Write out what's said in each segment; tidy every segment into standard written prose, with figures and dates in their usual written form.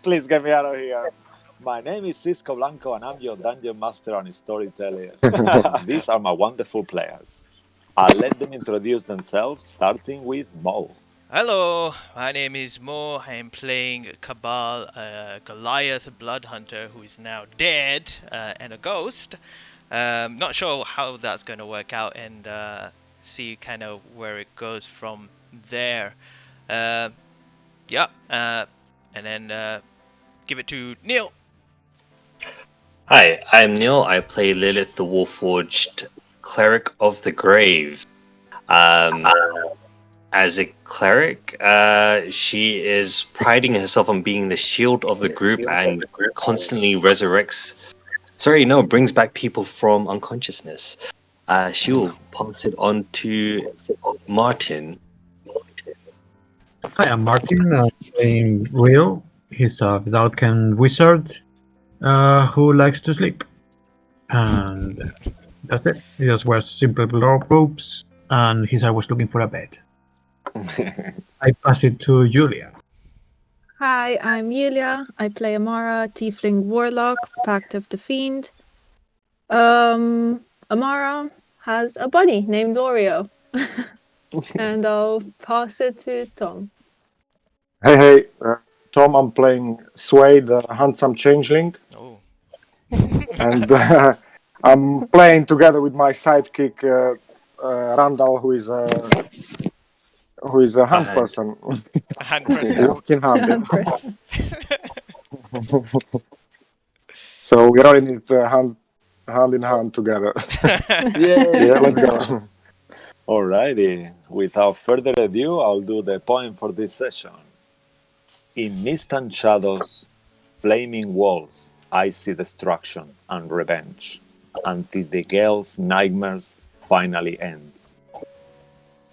Please get me out of here. My name is Cisco Blanco, and I'm your dungeon master and storyteller. These are my wonderful players. I'll let them introduce themselves, starting with Mo. Hello, my name is Mo. I am playing Cabal, Goliath Blood Hunter, who is now dead and a ghost. Not sure how that's going to work out, and see kind of where it goes from there. Uh, yeah, and then give it to Neil. Hi, I'm Neil. I play Lilith the Warforged Cleric of the Grave. As a cleric, she is priding herself on being the shield of the group and constantly brings back people from unconsciousness. She will pass it on to Martin. Hi, I'm Martin. I'm playing Will. He's a Vulcan wizard who likes to sleep. And that's it. He just wears simple robes and he's always looking for a bed. I pass it to Julia. Hi, I'm Yulia. I play Amara, Tiefling Warlock, Pact of the Fiend. Amara has a bunny named Oreo. And I'll pass it to Tom. Hey, Tom, I'm playing Sway, the handsome changeling, Oh. and I'm playing together with my sidekick Randall, who is a hand person, A hand person. walking hand. Hand person. So we're all in it hand in hand together. Yeah, let's go. Alrighty. Without further ado, I'll do the poem for this session. In mist and shadows, flaming walls, I see destruction and revenge, until the girl's nightmares finally ends.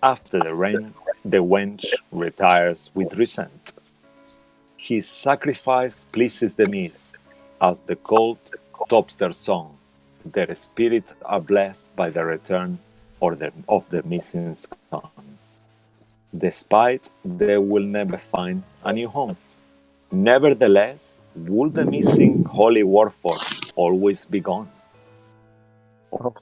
After the rain, the wench retires with resent. His sacrifice pleases the mist, as the cold tops their song. Their spirits are blessed by the return of the missing son. Despite they will never find a new home. Nevertheless, would the missing holy warforged always be gone? All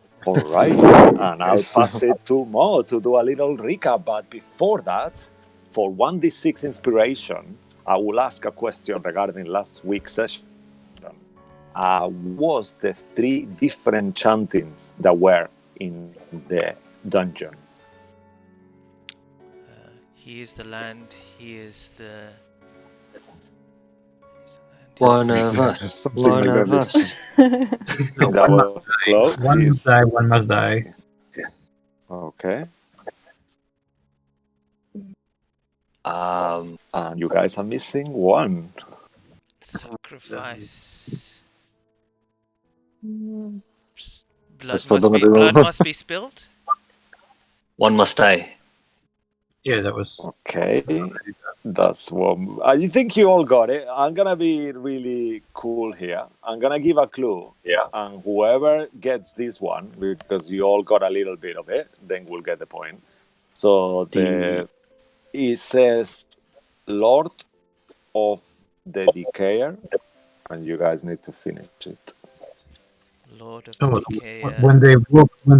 right, and I'll pass it to Mo to do a little recap. But before that, for 1d6 inspiration, I will ask a question regarding last week's session. Was the 3 different chantings that were in the dungeon? He is the land. He is the. One of us. Something One like of that. us. That was close. One must die, one must die. Okay. Um, And you guys are missing one. Sacrifice. Mm, Blood must be spilled. one must die. Yeah, that was. Okay. That's what I think you all got it. I'm gonna be really cool here. I'm gonna give a clue. Yeah. And whoever gets this one, because you all got a little bit of it, then we'll get the point. So it says Lord of the Decayer, and you guys need to finish it. Lord of Oh, Decay. when they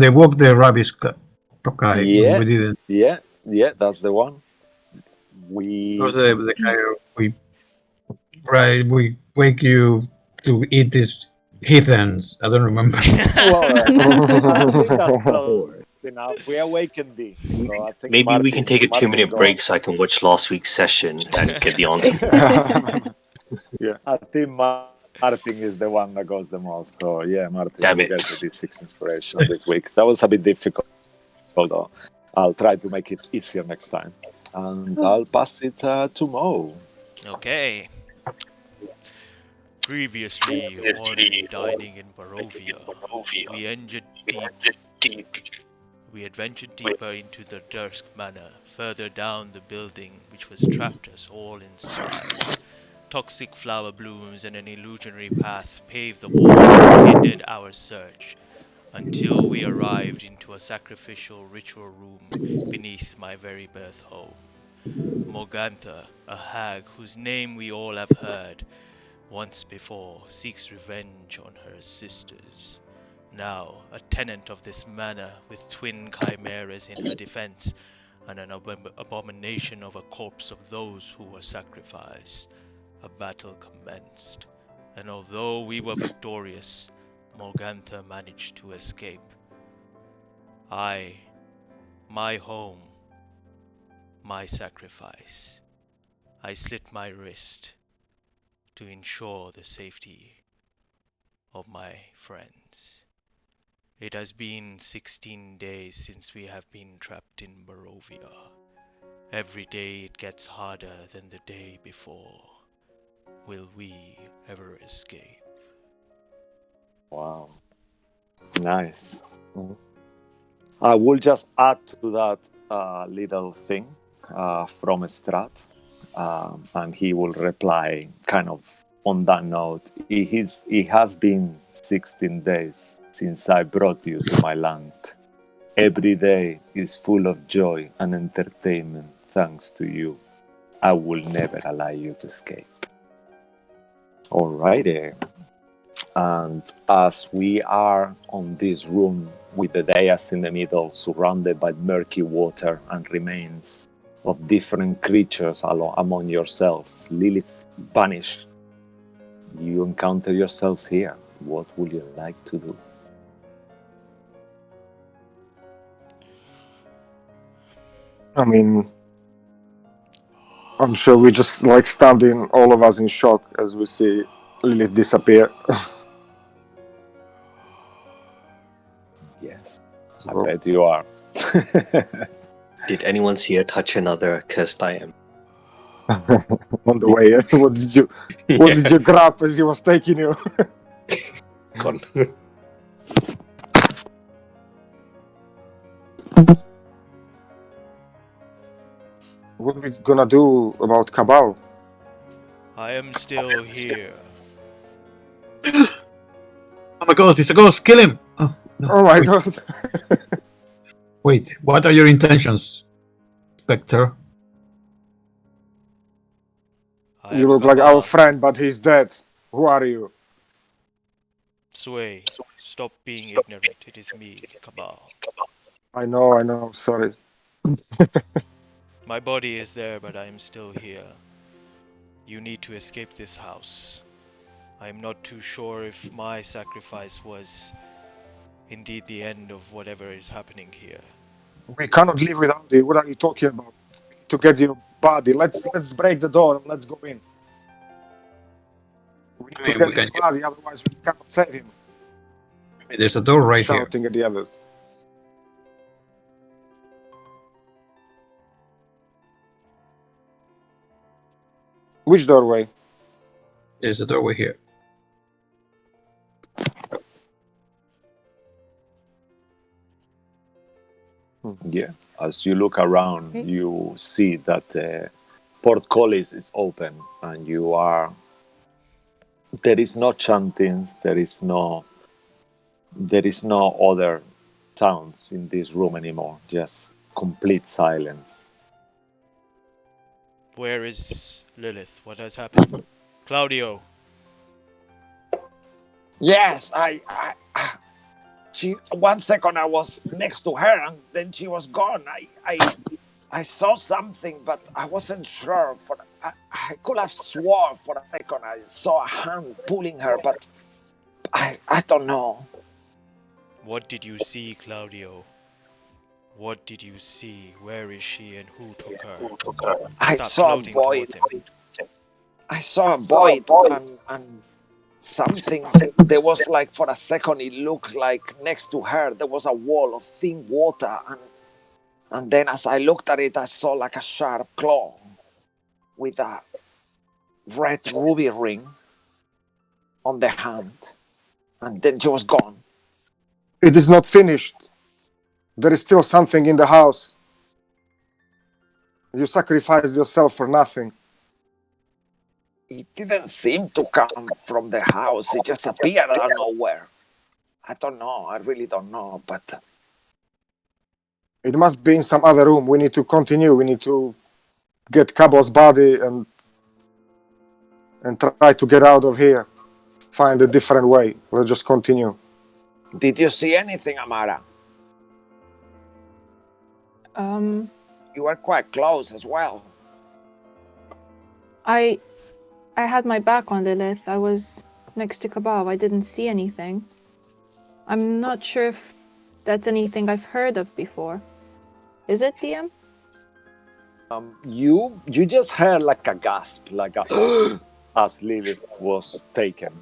walk the rubbish guy, Yeah. we didn't. Yeah, that's the one. Because the guy we wake you to eat these heathens. I don't remember. Well, I think that's close enough. We awakened D. So I think Maybe we can take a 2-minute go. break so I can watch last week's session and get the answer. Yeah, I think Martin is the one that goes the most. So yeah, Martin, Damn you it. get the D6 inspiration this week. That was a bit difficult, though. I'll try to make it easier next time. And I'll pass it to Mo. Okay. Previously on Dining in Barovia, we adventured deeper into the Dursk Manor, further down the building which was trapped us all inside. Toxic flower blooms and an illusionary path paved the walls and hindered our search, until we arrived into a sacrificial ritual room beneath my very birth home. Morgantha, a hag whose name we all have heard once before, seeks revenge on her sisters. Now, a tenant of this manor with twin chimeras in her defense, and an abomination of a corpse of those who were sacrificed. A battle commenced, and although we were victorious, Morgantha managed to escape. My home, my sacrifice. I slit my wrist to ensure the safety of my friends. It has been 16 days since we have been trapped in Barovia. Every day it gets harder than the day before. Will we ever escape? Wow. Nice. I will just add to that little thing from Strahd, and he will reply kind of on that note. It has been 16 days since I brought you to my land. Every day is full of joy and entertainment thanks to you. I will never allow you to escape. Alrighty. And as we are on this room with the dais in the middle, surrounded by murky water and remains of different creatures among yourselves, Lilith vanished. You encounter yourselves here. What would you like to do? I mean, I'm sure we just like standing, all of us in shock as we see Lilith disappear. Yes, So- I bet you are. Did anyone see her touch another cursed item? On the way, what did you grab as he was taking you? Gone. What are we gonna do about Cabal? I am still here. Oh my god, it's a ghost! Kill him! Oh, no. Oh my wait, god! Wait, what are your intentions, Spectre? I You am look like Cabal. our friend, but he's dead. Who are you? Sway, stop being ignorant. It is me, Cabal. I know, sorry. My body is there, but I am still here. You need to escape this house. I am not too sure if my sacrifice was indeed the end of whatever is happening here. We cannot live without you. What are you talking about? To get your body. Let's break the door and let's go in. We need I to mean, get we his can- body, otherwise we cannot save him. There's a door right here. Shouting at the others. Which doorway? There's a doorway here. Yeah. As you look around, Okay. you see that the portcullis is open, and you are. There is no chantings. There is no other sounds in this room anymore. Just complete silence. Where is Lilith? What has happened? Claudio! Yes, she. 1 second I was next to her, and then she was gone. I saw something, but I wasn't sure. I could have sworn for a second I saw a hand pulling her, but I don't know. What did you see, Claudio? What did you see? Where is she and who took her? I Stop saw a floating boy. towards him. I saw a boy, and something. There was like for a second, it looked like next to her there was a wall of thin water, and then as I looked at it, I saw like a sharp claw with a red ruby ring on the hand, and then she was gone. It is not finished. There is still something in the house. You sacrificed yourself for nothing. It didn't seem to come from the house. It just appeared out of nowhere. I don't know. I really don't know. It must be in some other room. We need to continue. We need to get Cabo's body and try to get out of here. Find a different way. Let's just continue. Did you see anything, Amara? You were quite close as well. I had my back on Lilith. I was next to Cabal. I didn't see anything. I'm not sure if that's anything I've heard of before. Is it, DM? You just heard like a gasp, like a as Lilith was taken.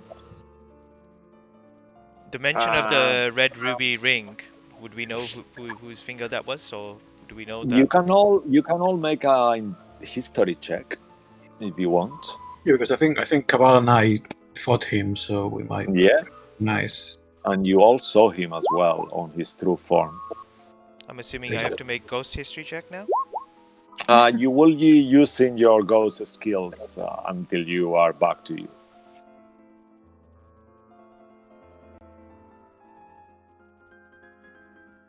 The mention of the red ruby ring. Would we know whose finger that was, or do we know that? You can all make a history check if you want. Yeah, because I think Cabal and I fought him, so we might. Yeah. Nice. And you all saw him as well on his true form. I'm assuming I have to make ghost history check now. You will be using your ghost skills until you are back to you.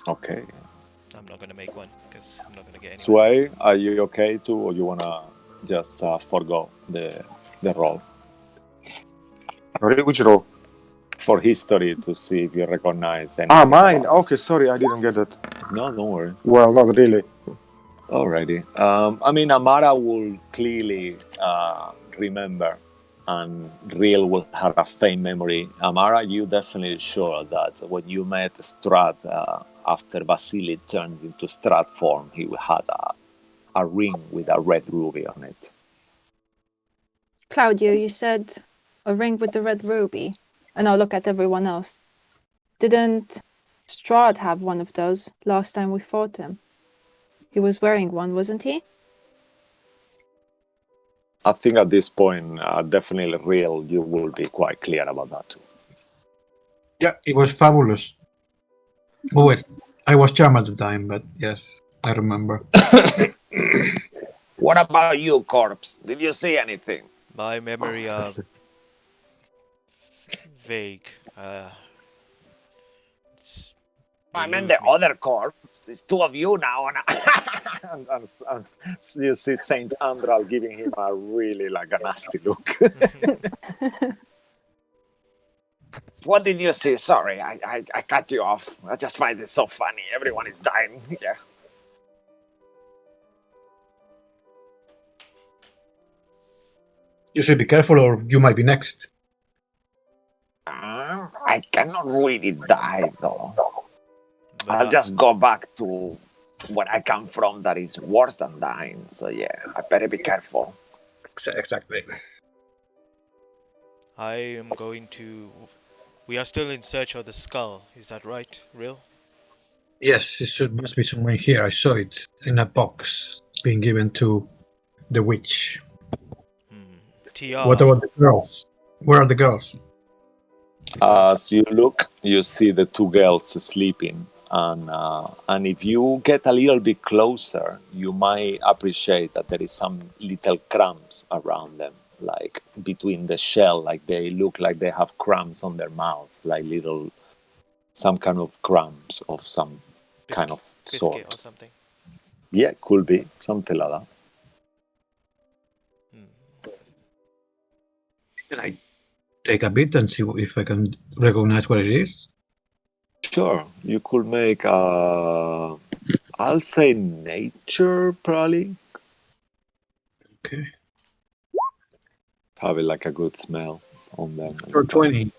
Okay. I'm not gonna make one because I'm not gonna get any. Sway, are you okay too, or you wanna just forgo the roll? Which roll? For history to see if you recognize anything. Ah, mine. Okay, sorry, I didn't get that. No, don't worry. Well, not really. Alrighty. I mean, Amara will clearly remember, and Real will have a faint memory. Amara, you definitely sure that when you met Strahd after Vasily turned into Strahd form, he had a ring with a red ruby on it. Claudio, you said a ring with the red ruby. And I'll look at everyone else. Didn't Strahd have one of those last time we fought him? He was wearing one, wasn't he? I think at this point, definitely Real, you will be quite clear about that too. Yeah, it was fabulous. Oh wait, I was charmed at the time, but yes, I remember. What about you, Corpse? Did you see anything? My memory vague. I meant the other corpse. It's two of you now, and you see Saint Andral giving him a really like a nasty look. What did you see? Sorry, I cut you off. I just find it so funny. Everyone is dying here. You should be careful, or you might be next. I cannot really die though. I'll just go back to where I come from. That is worse than dying. So yeah, I better be careful. Exactly. I am going to. We are still in search of the skull. Is that right, Real? Yes, it must be somewhere here. I saw it in a box being given to the witch. TR. What about the girls? Where are the girls? As you look, you see the two girls sleeping, and if you get a little bit closer, you might appreciate that there is some little crumbs around them, like between the shell, like they look like they have crumbs on their mouth, like some kind of crumbs of some kind of sort. Biscuit or something. Yeah, could be something like that. Can I take a bit and see if I can recognize what it is? Sure, you could make I'll say nature, probably. Okay. Have it like a good smell on them. For 20.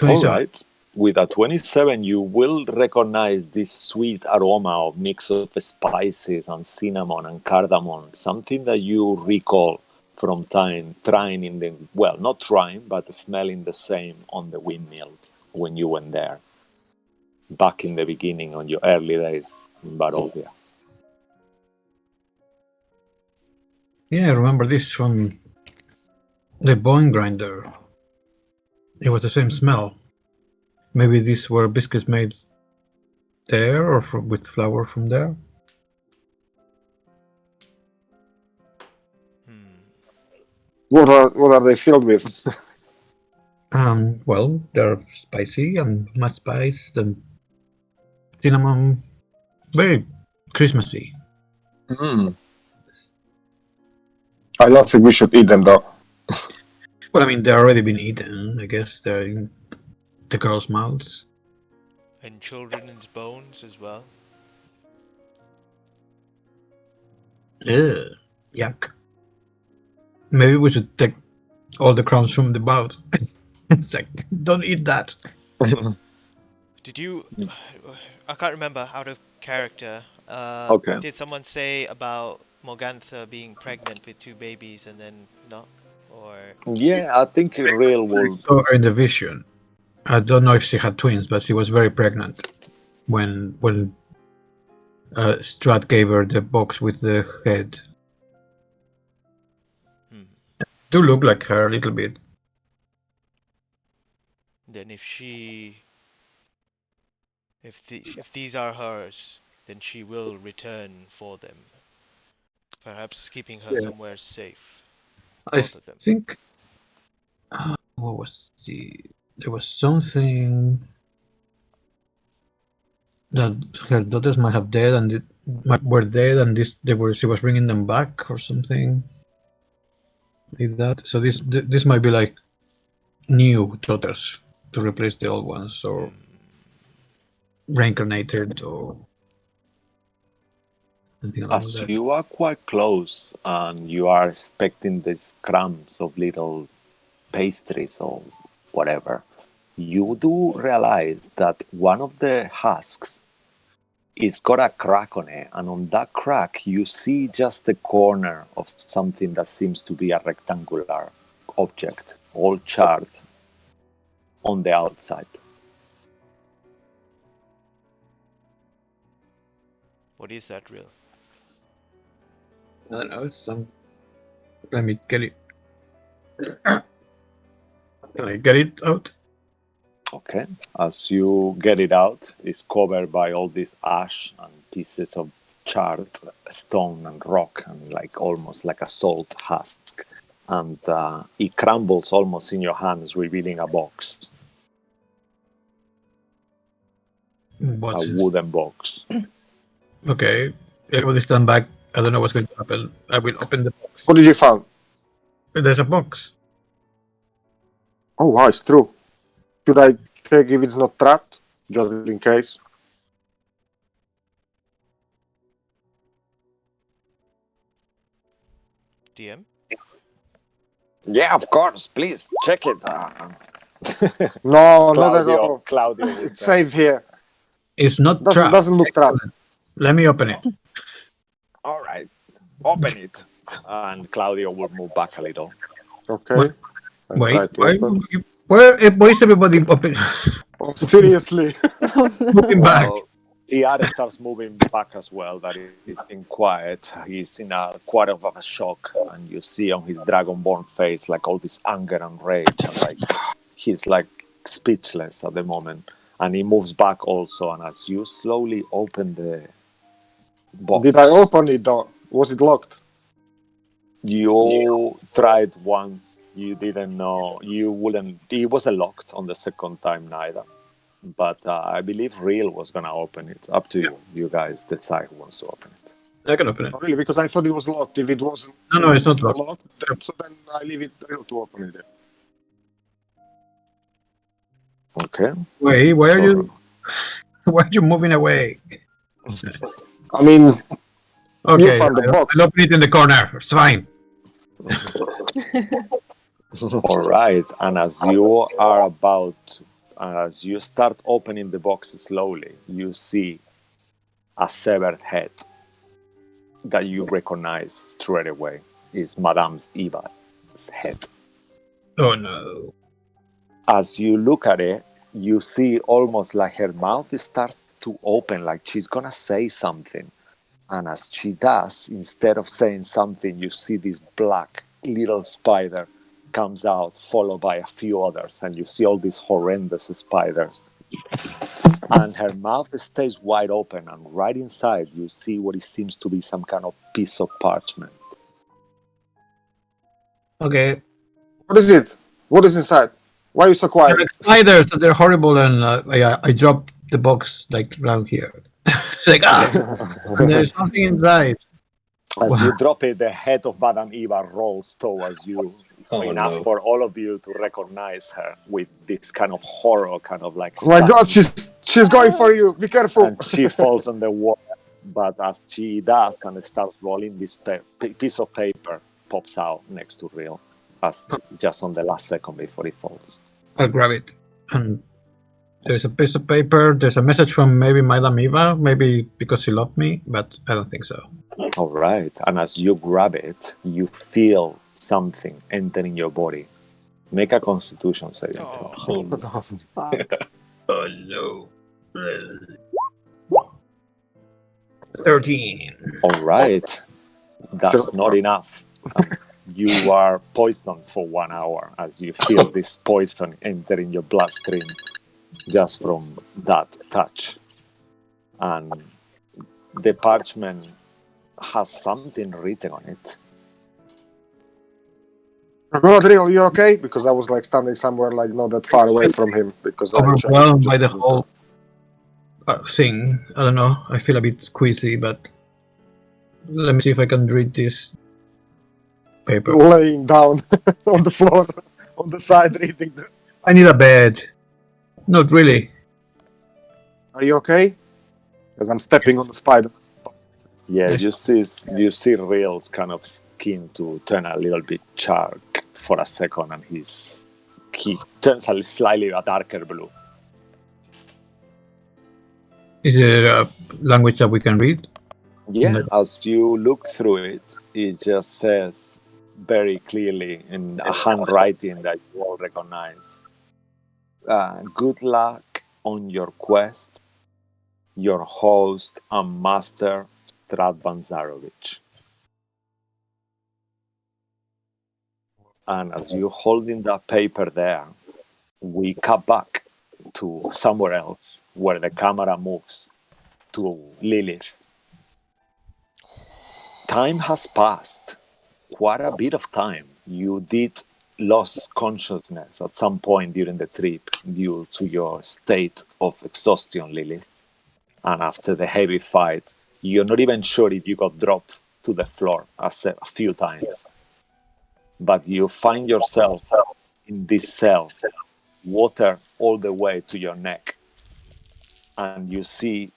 All right. With a 27, you will recognize this sweet aroma of mix of spices and cinnamon and cardamom, something that you recall from trying in the, well, not trying, but smelling the same on the windmill when you went there, back in the beginning on your early days in Barovia. Yeah, I remember this from the bone grinder. It was the same smell. Maybe these were biscuits made there, or with flour from there. What are they filled with? Well, they're spicy and much spice and cinnamon, very Christmassy. I don't think we should eat them though. Well, I mean, they've already been eaten. I guess they're in the girls' mouths. And children's bones as well. Ugh, yuck. Maybe we should take all the crumbs from the mouth. It's like, don't eat that. Did you? I can't remember out of character. Okay. Did someone say about Morgantha being pregnant with 2 babies and then not? Or Yeah, I think Real I will. saw her in the vision. I don't know if she had twins, but she was very pregnant when Strahd gave her the box with the head. Do look like her a little bit. then if these are hers, then she will return for them. Perhaps keeping her Yeah. somewhere safe. I Both of them. think. What was there was something that her daughters might have dead and were dead, and she was bringing them back or something like that. So this might be like new daughters to replace the old ones, or reincarnated, or something along As that. you are quite close and you are expecting these crumbs of little pastries or whatever, you do realize that one of the husks is got a crack on it, and on that crack you see just the corner of something that seems to be a rectangular object, all charred on the outside. What is that real? I don't know. It's some. Let me get it. Can I get it out? Okay. As you get it out, it's covered by all this ash and pieces of charred stone and rock, and like almost like a salt husk. And it crumbles almost in your hands, revealing a box, What's a it? wooden box. Okay. Everybody stand back. I don't know what's going to happen. I will open the box. What did you find? There's a box. Oh, wow, it's true. Should I check if it's not trapped? Just in case. DM? Yeah, of course. Please check it. No, not at all. Claudio will It's say. safe here. It's not trapped. Doesn't look trapped. Let me open it. All right, open it. And Claudio will move back a little. Okay. I Wait, tried to open. why is everybody open? Oh, seriously? Moving back? Well, Iar starts moving back as well. That he's been quiet. He's in a quite of a shock, and you see on his dragonborn face like all this anger and rage, and like he's like speechless at the moment. And he moves back also. And as you slowly open the box, Did I open it though? Was it locked? you tried once. You didn't know. You wouldn't. It wasn't locked on the second time neither. But I believe Real was gonna open it. Up to you. You guys decide who wants to open it. I can open it. Oh, really? Because I thought it was locked. If it wasn't, No, it's not locked. So then I leave it real to open it. Okay. Wait, why are So- you? Why are you moving away? I mean, Okay, found the box. I'll open it in the corner. It's fine. All right. And as you are about, as you start opening the box slowly, you see a severed head that you recognize straight away. Is Madame Eva's head. Oh no. As you look at it, you see almost like her mouth starts to open, like she's gonna say something. And as she does, instead of saying something, you see this black little spider comes out, followed by a few others, and you see all these horrendous spiders. And her mouth stays wide open, and right inside you see what it seems to be some kind of piece of parchment. Okay. what is it? What is inside? Why are you so quiet? They're like spiders. They're horrible, and I dropped the box like around here. It's like and there's something inside. As you drop it, the head of Madame Eva rolls towards you, Oh, enough no. for all of you to recognize her with this kind of horror, kind of like. Oh my God, stand. she's going for you. Be careful. And she falls on the water. But as she does and starts rolling, this piece of paper pops out next to Real, as just on the last second before it falls. I'll grab it. And there's a piece of paper. There's a message from maybe Madame Eva, maybe because she loved me, but I don't think so. All right. And as you grab it, you feel something entering your body. Make a Constitution saving throw. Fuck. Oh no. 13. All right. That's not enough. You are poisoned for 1 hour as you feel this poison entering your bloodstream just from that touch. And the parchment has something written on it. Rodrigo, you okay? Because I was like standing somewhere like not that far away from him because I Overwhelmed by the just- whole thing. I don't know. I feel a bit queasy, but let me see if I can read this paper. laying down on the floor on the side reading. I need a bed. Not really. Are you okay? Because I'm stepping on the spider. Yeah, Yes. you see Real's kind of skin to turn a little bit charred for a second, and he turns a slightly a darker blue. Is it a language that we can read? Yeah, as you look through it, it just says very clearly in a handwriting that you all recognize. Good luck on your quest, your host and master, Strahd Banzarovich. And as you're holding that paper there, we cut back to somewhere else where the camera moves to Lilith. Time has passed, quite a bit of time. You did lose consciousness at some point during the trip due to your state of exhaustion, Lilith. And after the heavy fight, you're not even sure if you got dropped to the floor a few times. But you find yourself in this cell, water all the way to your neck. And you see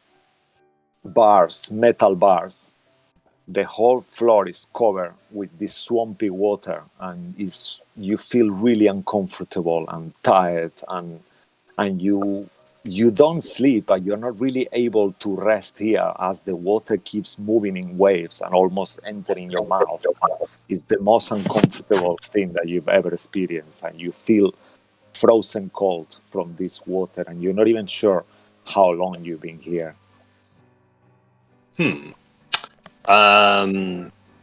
bars, metal bars. The whole floor is covered with this swampy water, and you feel really uncomfortable and tired, and you don't sleep, but you're not really able to rest here as the water keeps moving in waves and almost entering your mouth. It's the most uncomfortable thing that you've ever experienced, and you feel frozen cold from this water, and you're not even sure how long you've been here.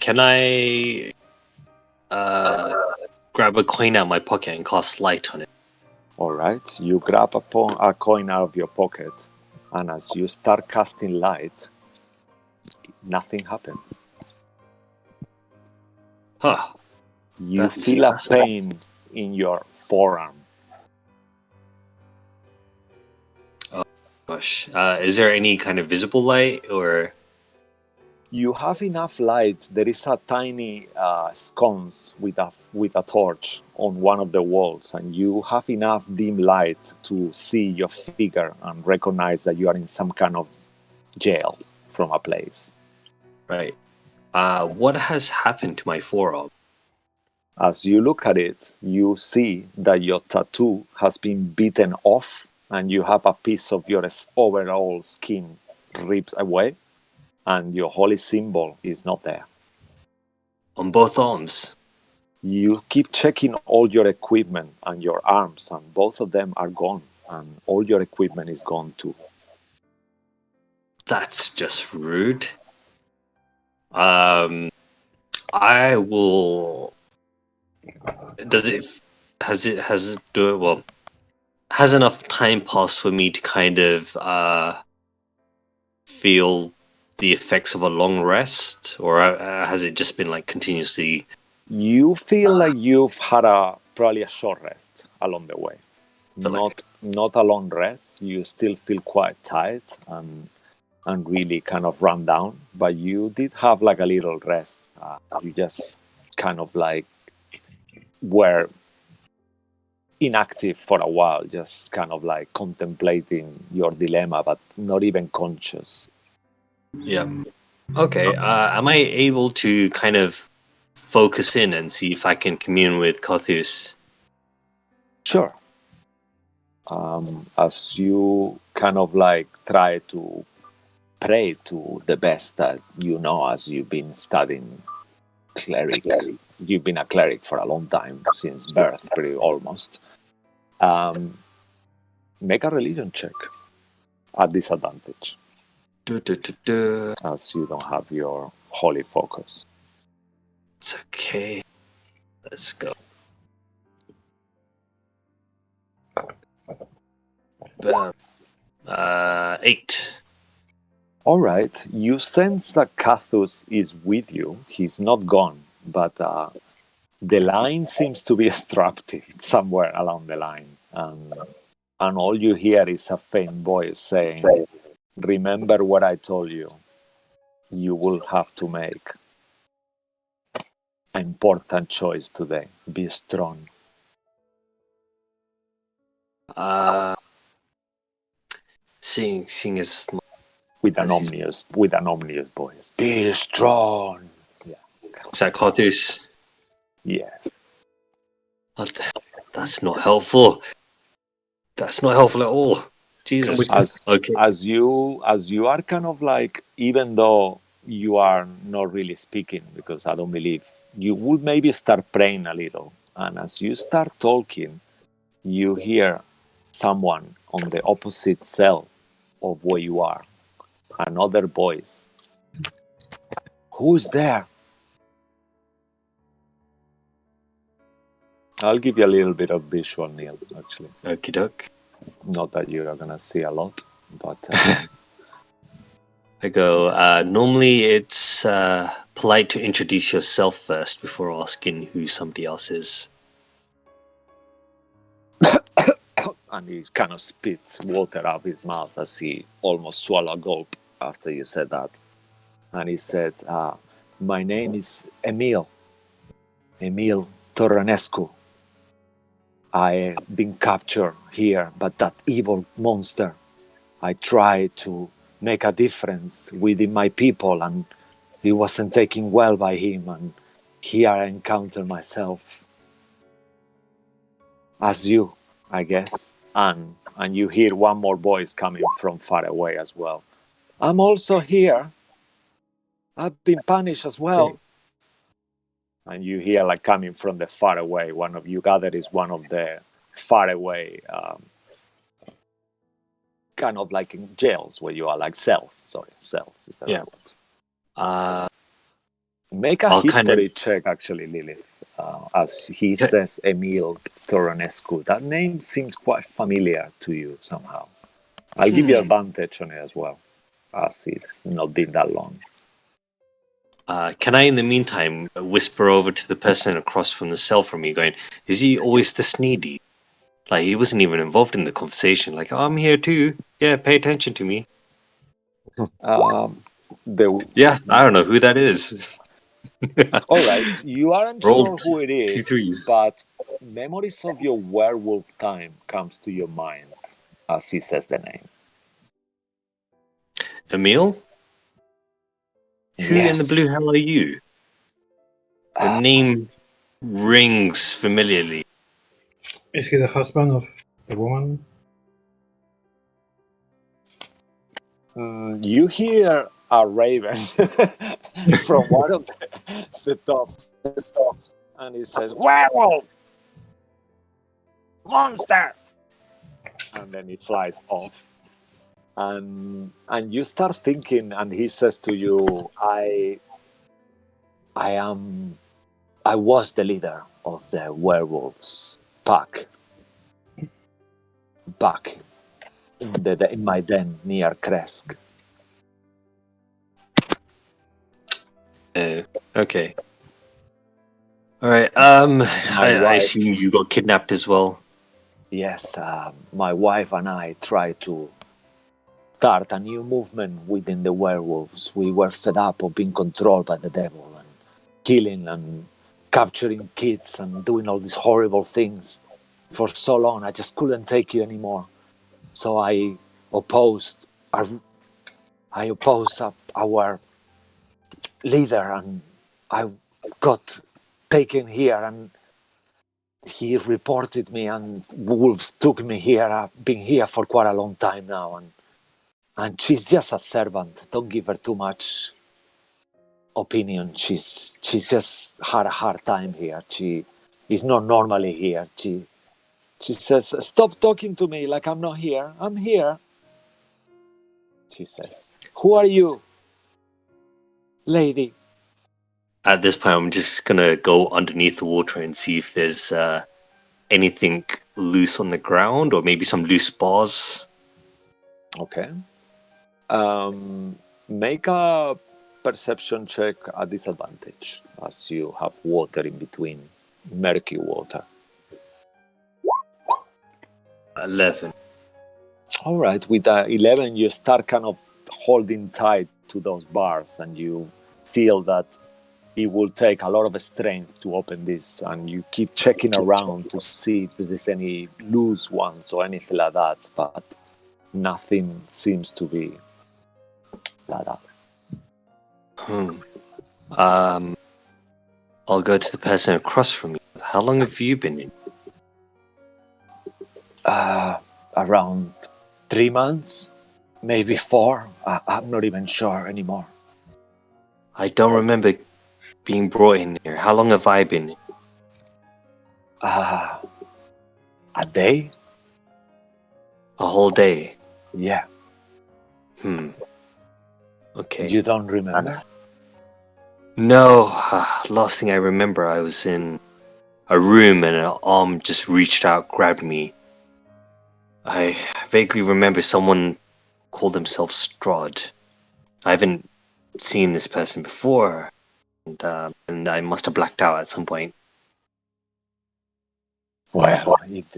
Can I grab a coin out of my pocket and cast light on it? All right, you grab a coin out of your pocket, and as you start casting light, nothing happens. Huh. You That's feel a fascinating. pain in your forearm. Gosh. Is there any kind of visible light or? You have enough light. There is a tiny sconce with a torch on one of the walls, and you have enough dim light to see your figure and recognize that you are in some kind of jail from a place. Right. What has happened to my forearm? As you look at it, you see that your tattoo has been beaten off, and you have a piece of your overall skin ripped away, and your holy symbol is not there. On both arms? You keep checking all your equipment and your arms, and both of them are gone, and all your equipment is gone too. That's just rude. I will. Has enough time passed for me to kind of feel the effects of a long rest, or has it just been like continuously? You feel like you've had probably a short rest along the way. Feel like- Not a long rest. You still feel quite tired, and and really kind of run down, but you did have like a little rest. You just kind of like were inactive for a while, just kind of like contemplating your dilemma, but not even conscious. Yeah. Okay. Am I able to kind of focus in and see if I can commune with Kothus? Sure. As you kind of like try to pray to the best that you know, as you've been studying cleric, you've been a cleric for a long time, since birth, pretty almost. Make a religion check at disadvantage, as you don't have your holy focus. It's okay. Let's go. Bam. 8. All right, you sense that Cathus is with you. He's not gone, but the line seems to be disrupted somewhere along the line. And all you hear is a faint voice saying, "Remember what I told you. You will have to make an important choice today. Be strong." Seeing as With an ominous voice. Be strong. Yeah. is that Kothus? Yeah. What the hell? That's not helpful. That's not helpful at all. Jesus. Okay. As you are kind of like, even though you are not really speaking, because I don't believe, you would maybe start praying a little, and as you start talking, you hear someone on the opposite cell of where you are, another voice. Who's there? I'll give you a little bit of visual, Neil, actually. Okie doke. Not that you are gonna see a lot, but I go, normally it's polite to introduce yourself first before asking who somebody else is. and he kind of spits water out his mouth as he almost swallow a gulp after you said that. And he said, "My name is Emil Torranescu. I've been captured here by that evil monster. I tried to make a difference within my people, and it wasn't taken well by him, and here I encountered myself as you, I guess." And you hear one more voice coming from far away as well. "I'm also here. I've been punished as well." And you hear like coming from the far away, one of you gather is one of the far away kind of like in jails where you are, like cells. Sorry, cells is the right word. Make a history check, actually, Lilith. As he says, Emil Toronescu. That name seems quite familiar to you somehow. I'll give you advantage on it as well, as it's not been that long. Can I, in the meantime, whisper over to the person across from the cell from me, going, "Is he always this needy? Like, he wasn't even involved in the conversation. Like, oh, I'm here too. Yeah, pay attention to me." Yeah, I don't know who that is. All right, you aren't sure who it is, 2 3s. but memories of your werewolf time comes to your mind as he says the name. Emil? Who in the blue hell are you? The name rings familiarly. Is he the husband of the woman? You hear a raven from one of the tops, and he says, "Werewolf! Monster!" And then he flies off. And you start thinking, and he says to you, I was the leader of the werewolves pack back in my den near Kresk. Okay. All right. I assume you got kidnapped as well. Yes, my wife and I tried to start a new movement within the werewolves. We were fed up of being controlled by the devil and killing and capturing kids and doing all these horrible things for so long. I just couldn't take it anymore. So I opposed our leader, and I got taken here, and he reported me, and wolves took me here. I've been here for quite a long time now, and she's just a servant. Don't give her too much opinion. She's just had a hard time here. She is not normally here. She says, "Stop talking to me like I'm not here. I'm here." She says, "Who are you, lady?" At this point, I'm just gonna go underneath the water and see if there's anything loose on the ground, or maybe some loose bars. Okay. Make a perception check at disadvantage, as you have water in between, murky water. 11. All right, with 11, you start kind of holding tight to those bars, and you feel that it will take a lot of strength to open this, and you keep checking around to see if there's any loose ones or anything like that, but nothing seems to be like that. I'll go to the person across from me. How long have you been in? Around 3 months, maybe 4. I'm not even sure anymore. I don't remember being brought in here. How long have I been in? A day? A whole day? Yeah. Okay. You don't remember? No. Last thing I remember, I was in a room and an arm just reached out, grabbed me. I vaguely remember someone called themselves Strahd. I haven't seen this person before, and I must have blacked out at some point. Well,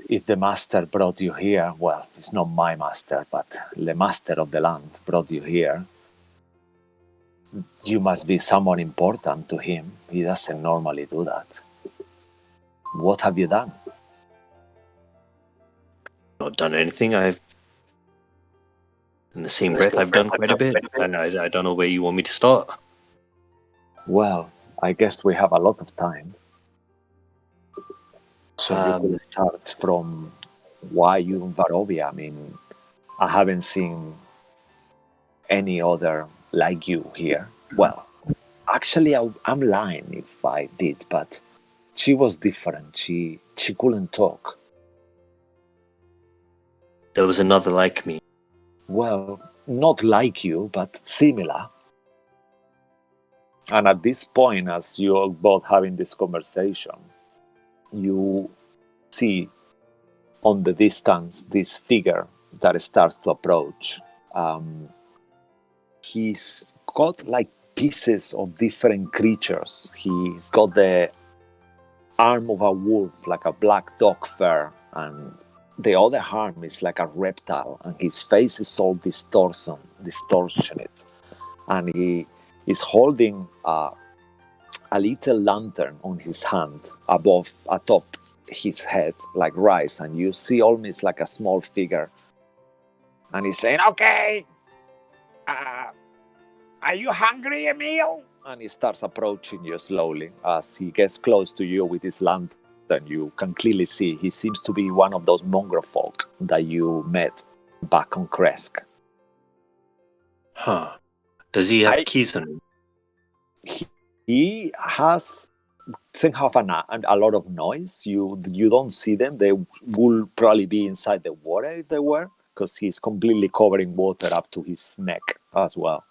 if the master brought you here, well, it's not my master, but the master of the land brought you here, you must be someone important to him. He doesn't normally do that. What have you done? Not done anything. In the same breath, I've done quite a bit, and I don't know where you want me to start. Well, I guess we have a lot of time. So you could start from why you in Varovia. I mean, I haven't seen any other like you here. Well, actually, I'm lying if I did, but she was different. She couldn't talk. There was another like me. Well, not like you, but similar. And at this point, as you're both having this conversation, you see on the distance this figure that starts to approach. He's got like pieces of different creatures. He's got the arm of a wolf, like a black dog fur, and the other arm is like a reptile, and his face is all distortionate, and he is holding a little lantern on his hand atop his head, like rice, and you see almost like a small figure, and he's saying, "Okay, are you hungry, Emil?" And he starts approaching you slowly. As he gets close to you with his lantern, you can clearly see he seems to be one of those mongrel folk that you met back on Kresk. Huh. Does he have keys on him? He has somehow a lot of noise. You don't see them. They will probably be inside the water if they were, because he's completely covering water up to his neck as well.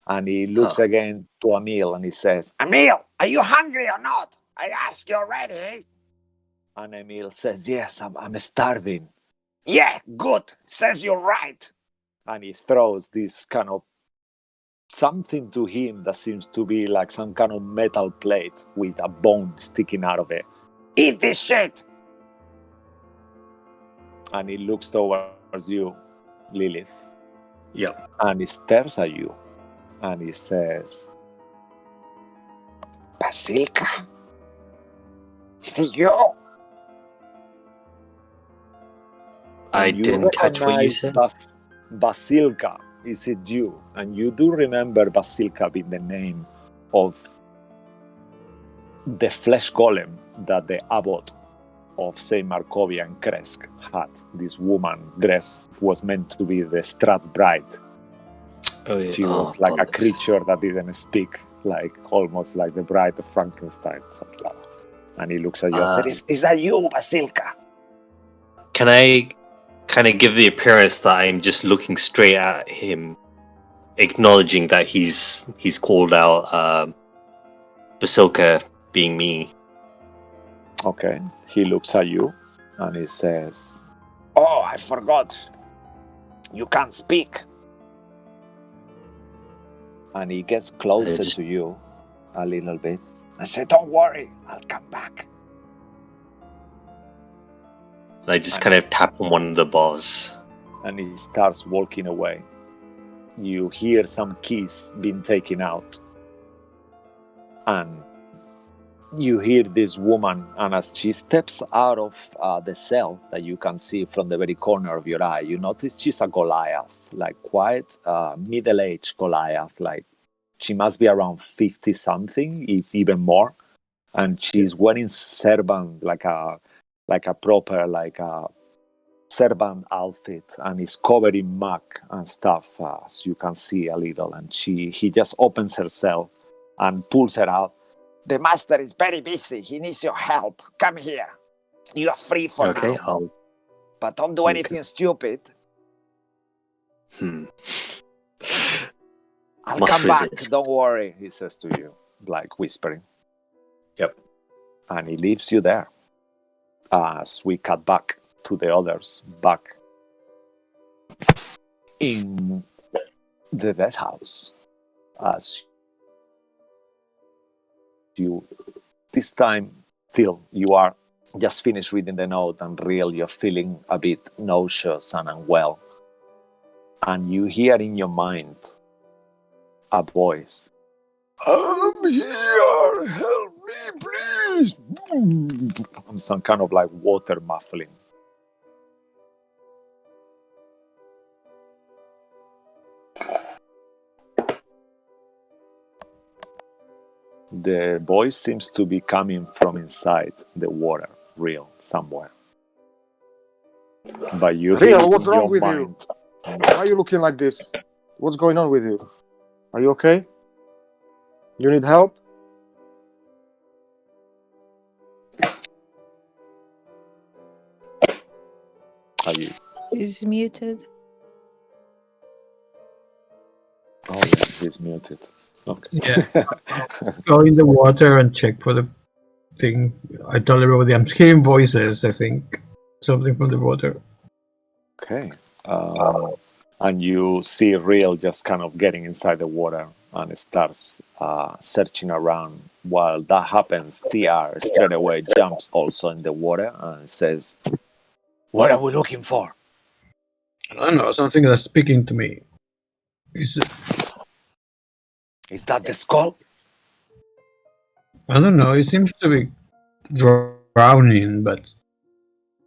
And he looks again to Emil and he says, "Emil, are you hungry or not? I asked you already." And Emil says, "Yes, I'm starving." "Yeah, good. Serves you right." And he throws this kind of something to him that seems to be like some kind of metal plate with a bone sticking out of it. "Eat this shit." And he looks towards you, Lilith. Yeah. And he stares at you and he says, Basilka? Is it you? I and you didn't catch what you recognize said. Basilka. Is it you? And you do remember Basilka being the name of the flesh golem that the abbot of St. Markovia and Kresk had. This woman dressed was meant to be the Strahd's bride. Oh, yeah. She was like a creature that didn't speak, like almost like the bride of Frankenstein, something like that. And he looks at you and says, "Is that you, Basilka?" Can I kind of give the appearance that I'm just looking straight at him, acknowledging that he's called out Basilka being me? Okay. He looks at you and he says, "Oh, I forgot. You can't speak." And he gets closer to you a little bit. I said, "Don't worry, I'll come back." I just kind of tap on one of the bars. And he starts walking away. You hear some keys being taken out. And you hear this woman, and as she steps out of the cell that you can see from the very corner of your eye, you notice she's a Goliath, like quite middle-aged Goliath. Like she must be around 50-something, if even more. And she's wearing servant, like a proper, like a servant outfit, and is covered in muck and stuff, as you can see a little. And he just opens her cell and pulls her out. "The master is very busy. He needs your help. Come here. You are free for now. But don't do anything stupid. I'll come back. Don't worry," he says to you, like whispering. Yep. And he leaves you there. As we cut back to the others, back in the death house. As you, this time, till you are just finished reading the note and you're feeling a bit nauseous and unwell. And you hear in your mind a voice. "I'm here! Help me, please!" And some kind of like water muffling. The voice seems to be coming from inside the water, real, somewhere. But you hear Real, what's in wrong your with mind. you? Why are you looking like this? What's going on with you? Are you okay? You need help? Are you? He's muted. Oh yeah, he's muted. Okay. Yeah. Go in the water and check for the thing. I tell everybody I'm hearing voices, I think. Something from the water. Okay. And you see Real just kind of getting inside the water and starts searching around. While that happens, TR straight away jumps also in the water and says, "What are we looking for?" I don't know, something that's speaking to me. Is that the skull? I don't know, it seems to be drowning, but...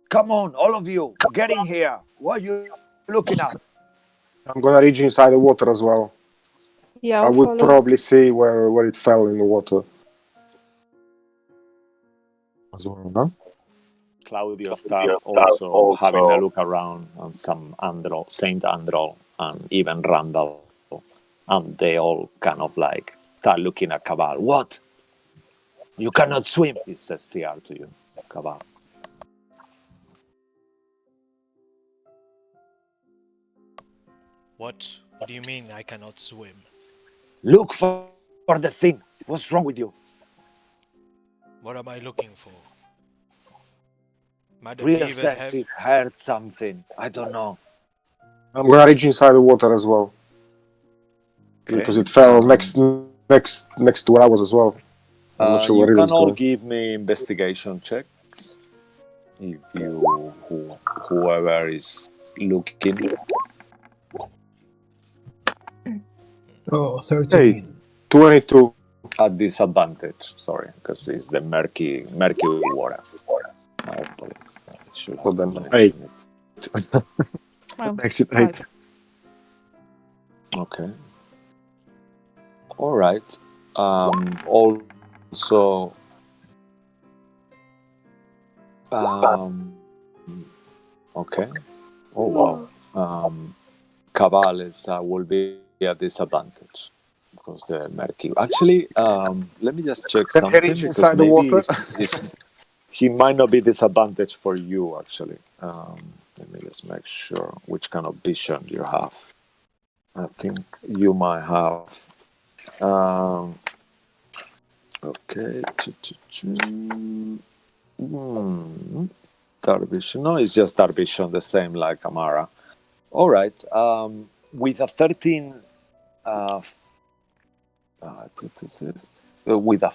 Come on, all of you, get in here. What are you looking at? I'm gonna reach inside the water as well. Yeah, I I'll will follow. probably see where it fell in the water. As well, no? Claudio starts also having a look around on some Andro, Saint Andro, and even Randall. And they all kind of like start looking at Cabal. "What? You cannot swim," he says TR to you, Cabal. What? What do you mean I cannot swim? "Look for the thing. What's wrong with you?" What am I looking for? Might the Real beavers says have... it heard something. I don't know. I'm gonna reach inside the water as well. Okay. Because it fell next to where I was as well. I'm not sure You where it can is all going. give me investigation checks. If you, whoever is looking. Oh, 13. 22. At disadvantage, sorry, because it's the murky water. My apologies. I should So have then mentioned 8. it. Well, Makes it 8. 5. Okay. All right. Also, okay. Oh wow. Cabal will be a disadvantage because the murky. Actually, let me just check Can he something reach because inside the maybe water? he might not be disadvantage for you actually. Let me just make sure which kind of vision you have. I think you might have. Okay. Dark vision. No, it's just dark vision, the same like Amara. All right. With a 13. With a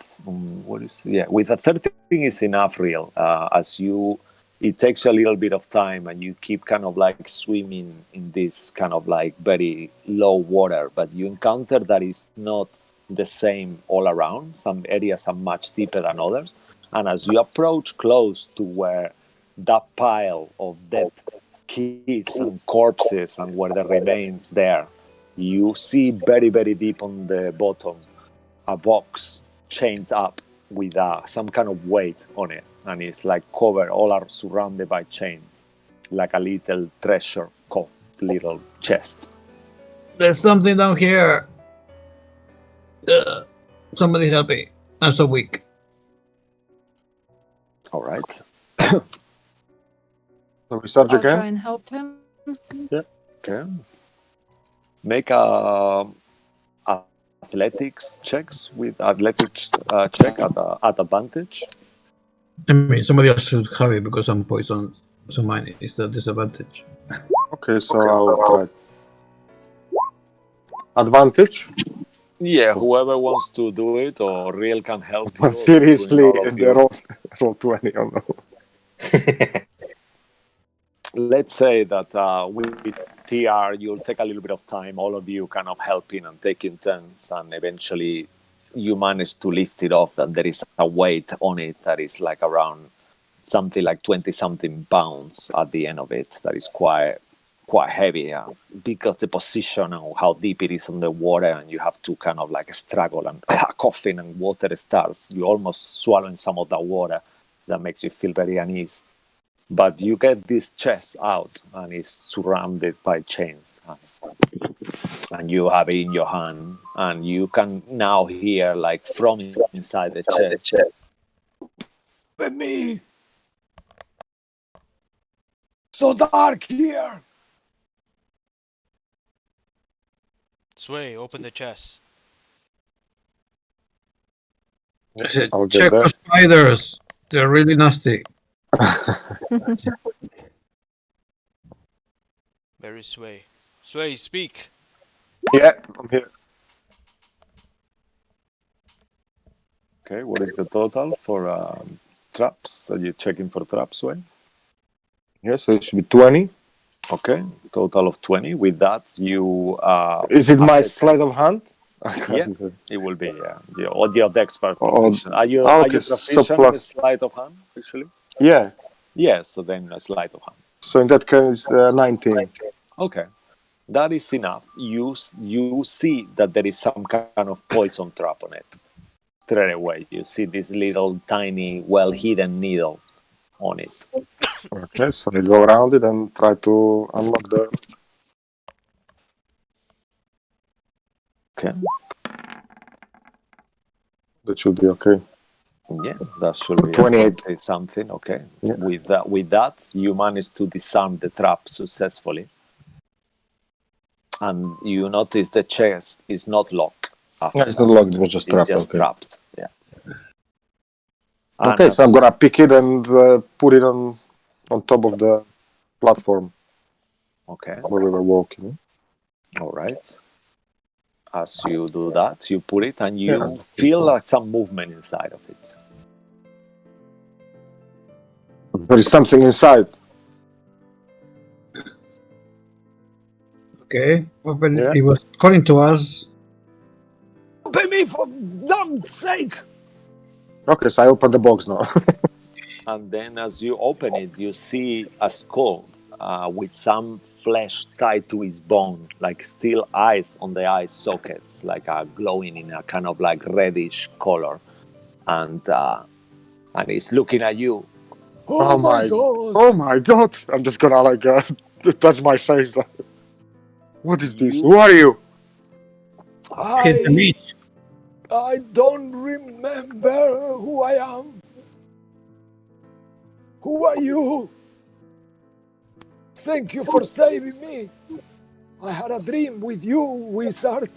with a 13 is enough real as you it takes a little bit of time and you keep kind of like swimming in this kind of like very low water, but you encounter that it's not the same all around. Some areas are much deeper than others, and as you approach close to where that pile of dead kids and corpses and where the remains there, you see very very deep on the bottom a box chained up with some kind of weight on it, and it's like covered, all are surrounded by chains, like a little treasure little chest. There's something down here. Somebody help me. I'm so weak. All right. So we search I'll try again? and help him. Okay. Make a athletics checks with athletics check at advantage. I mean, somebody else should have it because I'm poisoned. So mine is a disadvantage. Okay, so I'll try. Advantage? Yeah, whoever wants to do it, or Real can help you. But Or seriously, between all of they you. roll 20 or no? Let's say that with TR, you'll take a little bit of time, all of you kind of helping and taking turns, and eventually you manage to lift it off, and there is a weight on it that is like around something like 20 something pounds at the end of it. That is quite heavy because the position and how deep it is on the water, and you have to kind of like struggle and coughing, and water starts. You almost swallowing some of that water that makes you feel very uneasy. But you get this chest out and it's surrounded by chains. And you have it in your hand, and you can now hear, like from inside the chest, "Open me! So dark here!" Sway, open the chest. I said, I'll get check there. for spiders. They're really nasty. Where is Sway? Sway, speak. Yeah, I'm here. Okay, what is the total for traps? Are you checking for traps, Wayne? Yeah, so it should be 20. Okay, total of 20. With that, you... Is it my after- sleight of hand? Yeah, it will be, your expert Oh, proficient. Are you okay, so proficient in plus- sleight of hand, actually? Yeah, Yes, so then a sleight of hand. so in that case, 19. Okay, that is enough. You see that there is some kind of poison trap on it. Straight away, you see this little tiny, well-hidden needle on it. Okay, so I go around it and try to unlock the... Okay, That should be okay. yeah, that should be 28. something. Okay, Yeah. With that, you manage to disarm the trap successfully, and you notice the chest is not locked. Yeah, it's not locked, it was just It's trapped. just Okay. trapped. Yeah. Okay, And so I'm gonna pick it and put it on top of the platform Okay, where we were walking. all right. As you do that, you put it, and you Yeah. feel like some movement inside of it. There is something inside. Okay. Open. Yeah. It was calling to us. Open me for damn sake! Okay, so I open the box now. And then as you open it, you see a skull with some flesh tied to its bone, like still eyes on the eye sockets, like glowing in a kind of like reddish color. And he's looking at you. Oh my god! I'm just gonna like touch my face. Like, what is this? You- Who are you? Hit the meat. I don't remember who I am. Who are you? Thank you for saving me. I had a dream with you, wizard.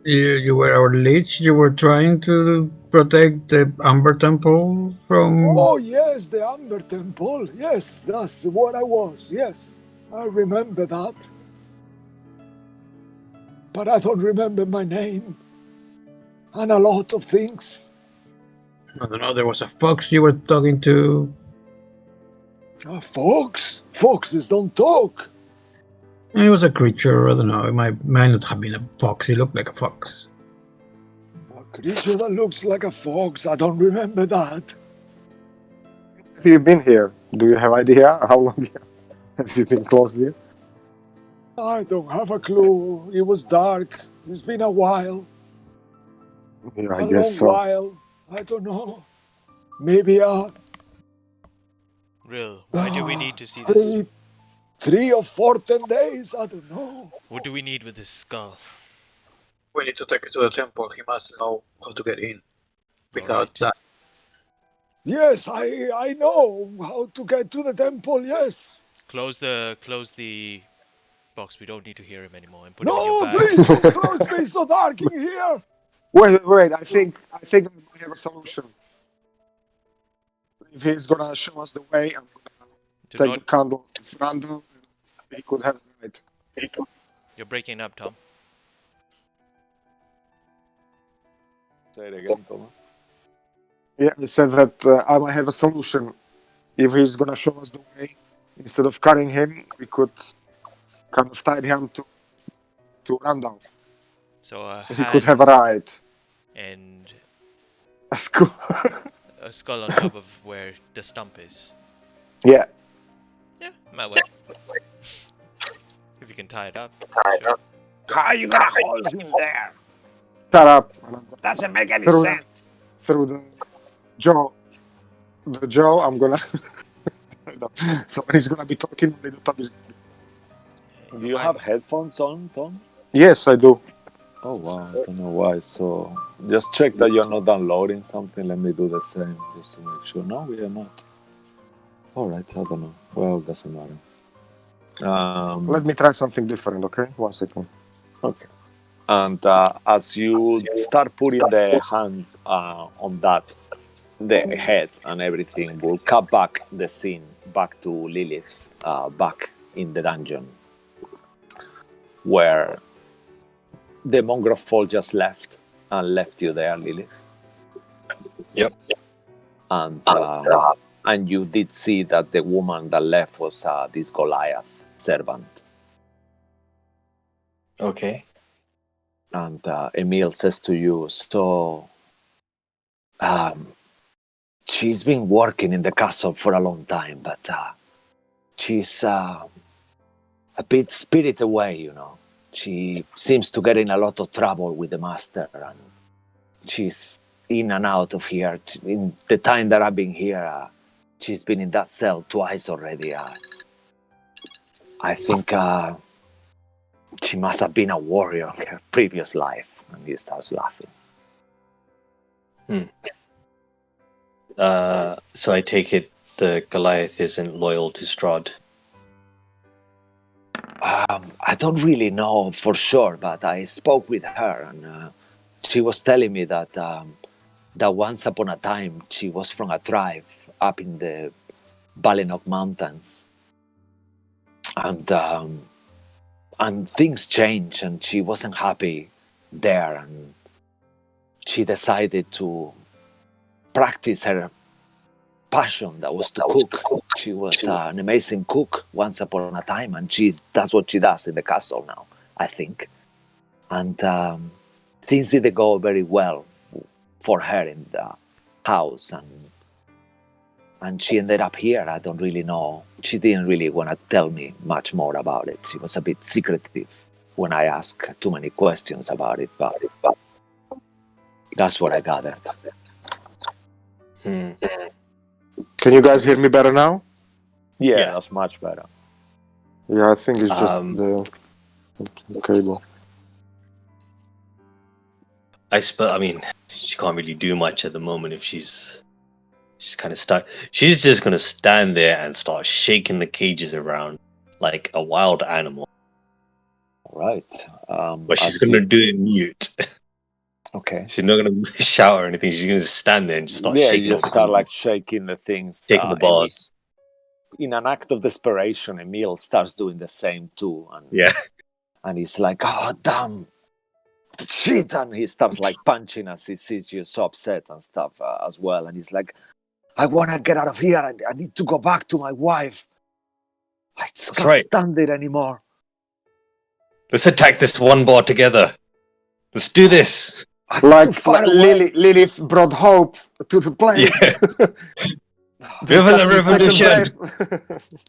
You were our leech. You were trying to protect the Amber Temple from. Oh, yes, the Amber Temple. Yes, that's what I was. Yes, I remember that. But I don't remember my name. And a lot of things. I don't know. There was a fox you were talking to. A fox? Foxes don't talk. It was a creature. I don't know. It might not have been a fox. He looked like a fox. A creature that looks like a fox. I don't remember that. Have you been here? Do you have idea how long have you been close here? I don't have a clue. It was dark. It's been a while. Yeah, I A guess long so. while. I don't know. Maybe Rill, why do we need to see this? 3 or 4, 10 days. I don't know. What do we need with this skull? We need to take it to the temple. He must know how to get in. Without that. Yes, I know how to get to the temple. Yes. Close the box. We don't need to hear him anymore. And put it in No, your bag. please don't close me. It's so dark in here. Wait. I think I have a solution. If he's gonna show us the way, I'm gonna Do take not. the candle to Randall. He could have it. You're breaking up, Tom. Say it again, Thomas. Yeah, I said that I might have a solution. If he's gonna show us the way, instead of carrying him, we could kind of tie him to Randall. So a He could hand have a ride. and That's cool. a skull on top of where the stump is. Yeah. Yeah, might work. If you can tie it up. Sure. How are you gonna hold him there? Shut up. Doesn't make any Through- sense. Through the jaw. The jaw, I'm gonna. So when he's gonna be talking, only the top is. Do you have headphones on, Tom? Yes, I do. Oh wow, I don't know why. So just check that you're not downloading something. Let me do the same just to make sure. No, we are not. All right, I don't know. Well, doesn't matter. Let me try something different, okay? 1 second. Okay. And as you start putting the hand on that, the head and everything will cut back the scene back to Lilith, back in the dungeon, where the mongrel fall just left you there, Lilith. Yep. And you did see that the woman that left was this Goliath servant. Okay. And Emil says to you, so she's been working in the castle for a long time, but she's a bit spirited away, you know. She seems to get in a lot of trouble with the master, and she's in and out of here. In the time that I've been here, she's been in that cell twice already. I think she must have been a warrior in her previous life. And he starts laughing. So I take it the Goliath isn't loyal to Strahd. I don't really know for sure, but I spoke with her, and she was telling me that that once upon a time she was from a tribe up in the Balenok Mountains, and things changed, and she wasn't happy there, and she decided to practice her passion, that was to cook. She was an amazing cook once upon a time, and that's what she does in the castle now, I think. and things didn't go very well for her in the house, and she ended up here. I don't really know. She didn't really want to tell me much more about it. She was a bit secretive when I asked too many questions about it, but that's what I gathered. Hmm. Can you guys hear me better now? Yeah, Yeah. that's much better. Yeah, I think it's just Um, the cable. I mean, she can't really do much at the moment if she's kind of stuck. She's just gonna stand there and start shaking the cages around like a wild animal. All right. But she's As gonna you, do it mute. okay. She's not gonna shout or anything. She's gonna just stand there and just start Yeah, shaking you all the start like cages, shaking the things. shaking the bars. In an act of desperation, Emil starts doing the same too, Yeah. and he's like, "Oh damn, shit!" And he starts like punching as he sees you so upset and stuff as well. And he's like, "I want to get out of here. I need to go back to my wife. I just That's can't right. stand it anymore." Let's attack this one bar together. Let's do this. I'm too Like far away. Lilith brought hope to the place. Viva la Catching second revolution. breath.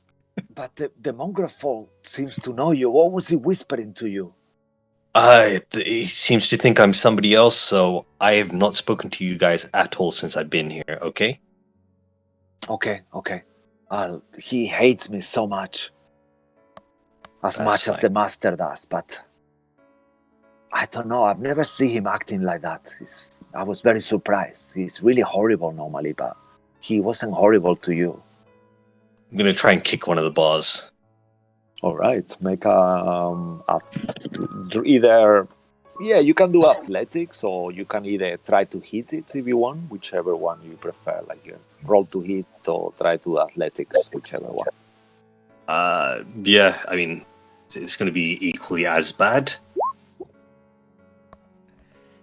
But the mongrel seems to know you. What was he whispering to you? He seems to think I'm somebody else, so I have not spoken to you guys at all since I've been here, okay? Okay. He hates me so much. As That's much as fine. the master does, but I don't know. I've never seen him acting like that. I was very surprised. He's really horrible normally, but he wasn't horrible to you. I'm gonna try and kick one of the bars. All right, make either. Yeah, you can do athletics, or you can either try to hit it if you want, whichever one you prefer. Like you roll to hit or try to do athletics, whichever one. Yeah, I mean, it's gonna be equally as bad.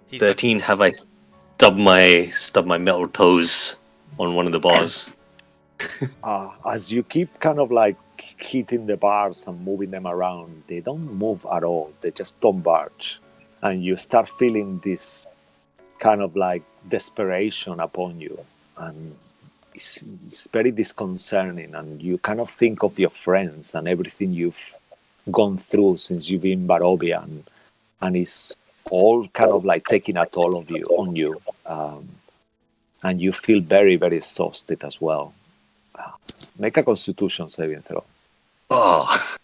He's 13. Have I stubbed my metal toes on one of the bars? As you keep kind of like hitting the bars and moving them around, they don't move at all. They just don't budge. And you start feeling this kind of like desperation upon you. And it's very disconcerting. And you kind of think of your friends and everything you've gone through since you've been in Barovia. And it's all kind of like taking a toll of you on you. And you feel very, very exhausted as well. Make a Constitution saving throw. Oh.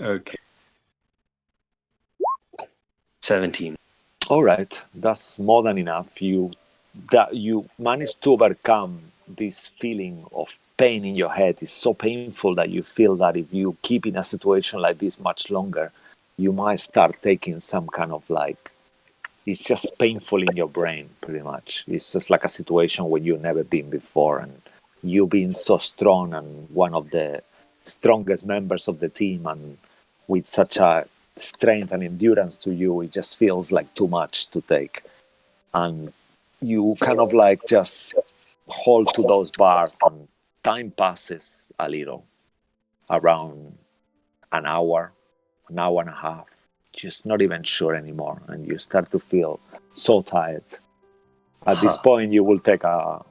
Okay. 17. All right, that's more than enough. You managed to overcome this feeling of pain in your head. It's so painful that you feel that if you keep in a situation like this much longer, you might start taking some kind of like, it's just painful in your brain, pretty much. It's just like a situation where you've never been before, and you being so strong and one of the strongest members of the team, and with such a strength and endurance to you, it just feels like too much to take. And you kind of like just hold to those bars, and time passes a little, around an hour and a half, just not even sure anymore, and you start to feel so tired. At this point, you will take a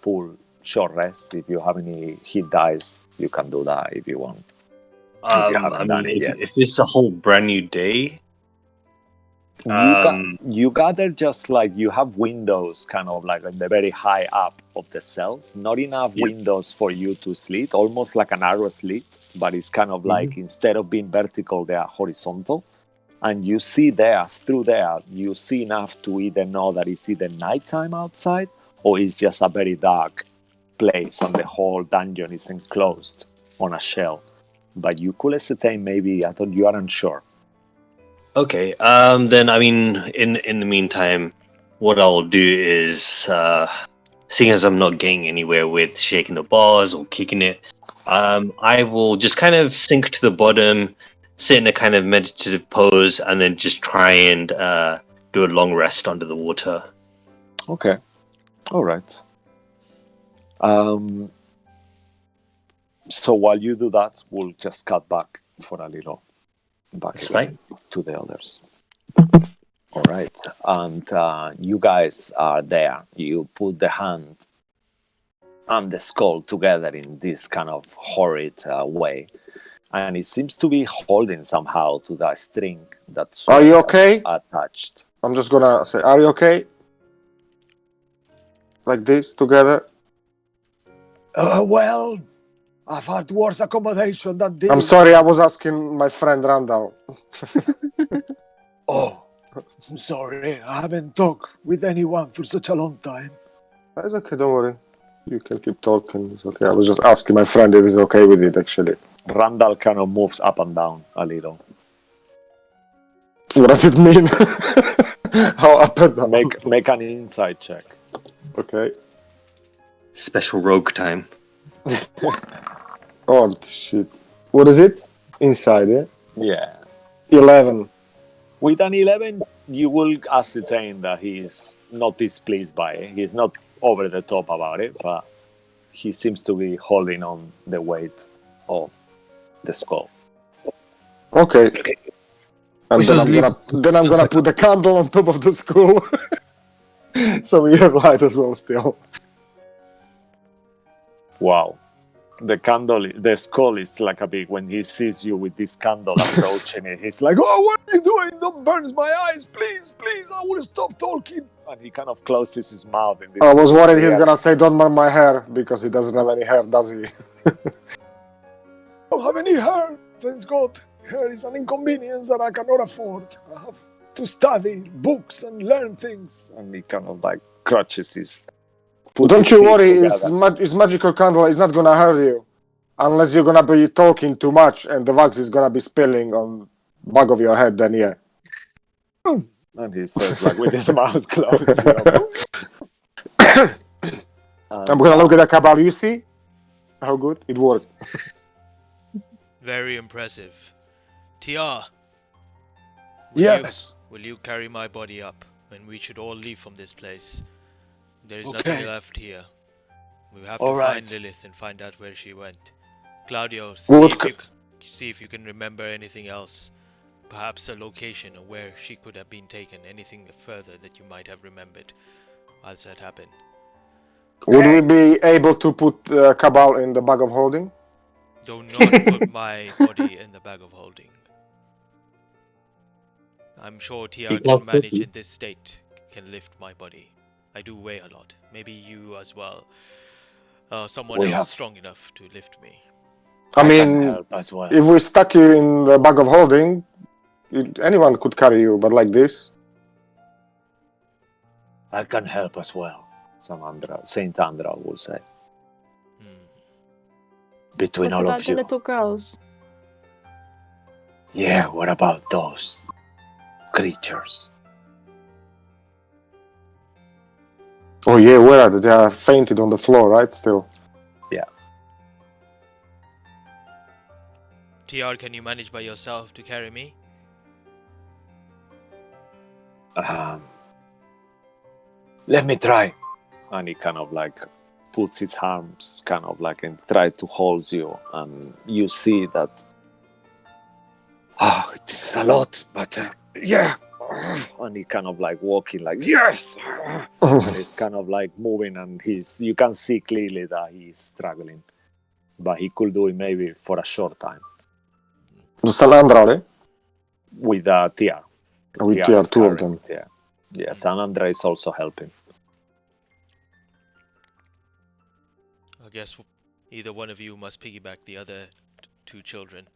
full short rest. If you have any hit dice, you can do that if you want. If you I haven't mean, done it yet. if it's a whole brand new day, You gather just like you have windows kind of like in the very high up of the cells, not enough windows for you to slit, almost like an arrow slit, but it's kind of like instead of being vertical, they are horizontal. And you see through there, you see enough to either know that it's either nighttime outside or it's just a very dark place and the whole dungeon is enclosed on a shell. But you could ascertain maybe, I thought you are unsure. okay. Then I mean, in the meantime, what I'll do is, seeing as I'm not getting anywhere with shaking the bars or kicking it, I will just kind of sink to the bottom, sit in a kind of meditative pose, and then just try and do a long rest under the water. Okay. All right. So while you do that, we'll just cut back for a little. back It's again to the others. All right, and you guys are there. You put the hand and the skull together in this kind of horrid way, and it seems to be holding somehow to the string that's Are you okay? attached. I'm just gonna say, are you okay? Like this, together? Well, I've had worse accommodation than this. I'm sorry, I was asking my friend Randall. Oh, I'm sorry. I haven't talked with anyone for such a long time. It's okay, don't worry. You can keep talking, it's okay. I was just asking my friend if he's okay with it, actually. Randall kind of moves up and down a little. What does it mean? How up and down? Make an insight check. Okay. special rogue time. Oh, shit. What is it? Inside, yeah? Yeah. 11. With an 11, you will ascertain that he's not displeased by it. He's not over the top about it, but he seems to be holding on the weight of the skull. Okay. And We then should I'm gonna put the candle on top of the skull. So we have light as well still. Wow. The skull is like a big, when he sees you with this candle approaching it, he's like, oh, what are you doing? Don't burn my eyes, please, I will stop talking. And he kind of closes his mouth. In this I was worried he's gonna say, don't burn my hair, because he doesn't have any hair, does he? don't have any hair, thanks God. Hair is an inconvenience that I cannot afford. I have to study books and learn things. And he kind of like crutches his... Don't you worry, his magical candle is not gonna hurt you. Unless you're gonna be talking too much and the wax is gonna be spilling on the back of your head, then yeah. And he says, like, with his mouth closed. I'm gonna look at the cabal, you see? How good? It worked. Very impressive. TR. Yes. Will you carry my body up? And we should all leave from this place. There is Okay. nothing left here. We have All to right. find Lilith and find out where she went. Claudio, What see if you can remember anything else. Perhaps a location or where she could have been taken. Anything further that you might have remembered as that happened. Would we be able to put cabal in the bag of holding? Do not put my body in the bag of holding. I'm sure TR can Because- manage in this state, can lift my body. I do weigh a lot. Maybe you as well. Someone We else have- strong enough to lift me. I can mean, help as well. if we stuck you in the bag of holding, anyone could carry you, but like this? I can help as well. Saint Andra will say. Hmm. Between What all about of the you. little girls? Yeah, what about those creatures? Oh yeah, where are they? They are fainted on the floor, right? Still. TR, can you manage by yourself to carry me? Let me try. And he kind of like puts his arms kind of like and tries to hold you, and you see that it's a lot, but yeah. And he kind of like walking like yes, and he's kind of like moving, and you can see clearly that he's struggling, but he could do it maybe for a short time San Andrea, with Tia. with Tia TR, is two of carrying them. it, yeah. San Andre is also helping. I guess either one of you must piggyback the other two children.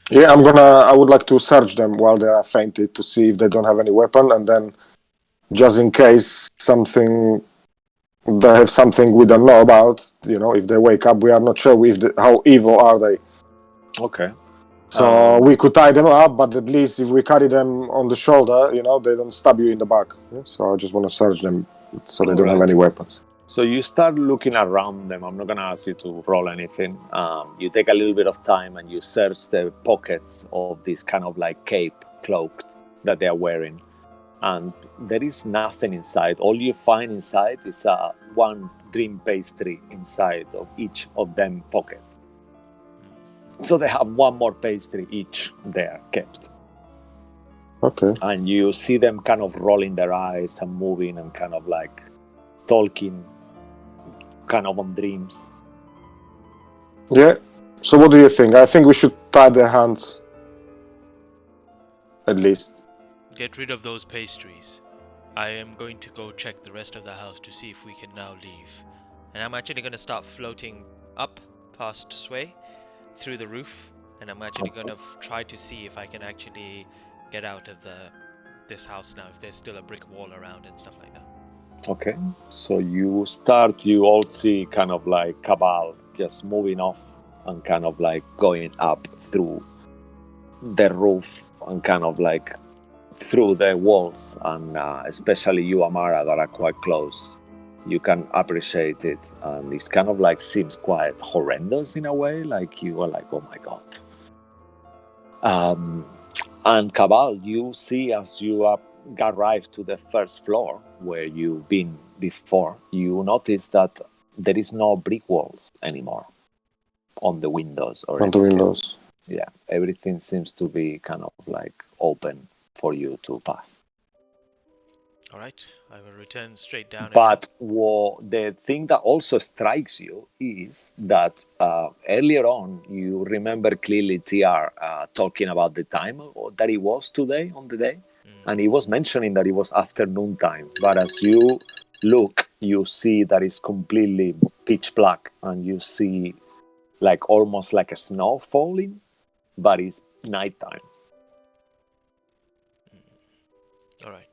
Yeah, I would like to search them while they are fainted to see if they don't have any weapon, and then just in case they have something we don't know about, if they wake up, we are not sure how evil are they. Okay. So we could tie them up, but at least if we carry them on the shoulder, they don't stab you in the back. Yeah? So I just want to search them so they don't have Alright. any weapons. So you start looking around them. I'm not going to ask you to roll anything. You take a little bit of time and you search the pockets of this kind of like cape, cloaked, that they are wearing. And there is nothing inside. All you find inside is one dream pastry inside of each of them pockets. So they have one more pastry each there kept. Okay. And you see them kind of rolling their eyes and moving and kind of like talking, kind of on dreams. Yeah. So what do you think? I think we should tie their hands. At least. Get rid of those pastries. I am going to go check the rest of the house to see if we can now leave. And I'm actually going to start floating up past Sway through the roof. And I'm actually going to try to see if I can actually get out of this house now, if there's still a brick wall around and stuff like that. Okay. So you all see kind of like Cabal just moving off and kind of like going up through the roof and kind of like through the walls, and especially you, Amara, that are quite close, you can appreciate it, and it's kind of like seems quite horrendous in a way, like you are like, oh my god. And Cabal, you see as you arrive to the first floor where you've been before, you notice that there is no brick walls anymore on the windows or On the anything. windows. Yeah, everything seems to be kind of like open for you to pass. Alright, I will return straight down But the thing that also strikes you is that earlier on, you remember clearly TR talking about the time that it was today on the day. And he was mentioning that it was afternoon time. But as you look, you see that it's completely pitch black, and you see like almost like a snow falling, but it's nighttime. Alright.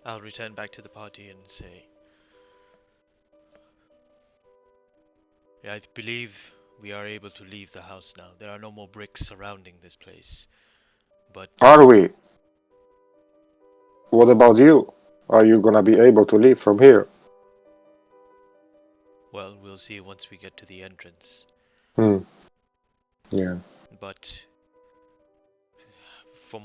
I'll return back to the party and say, yeah, I believe we are able to leave the house now. There are no more bricks surrounding this place. But Are we? What about you? Are you gonna be able to leave from here? well, we'll see once we get to the entrance. Yeah. But from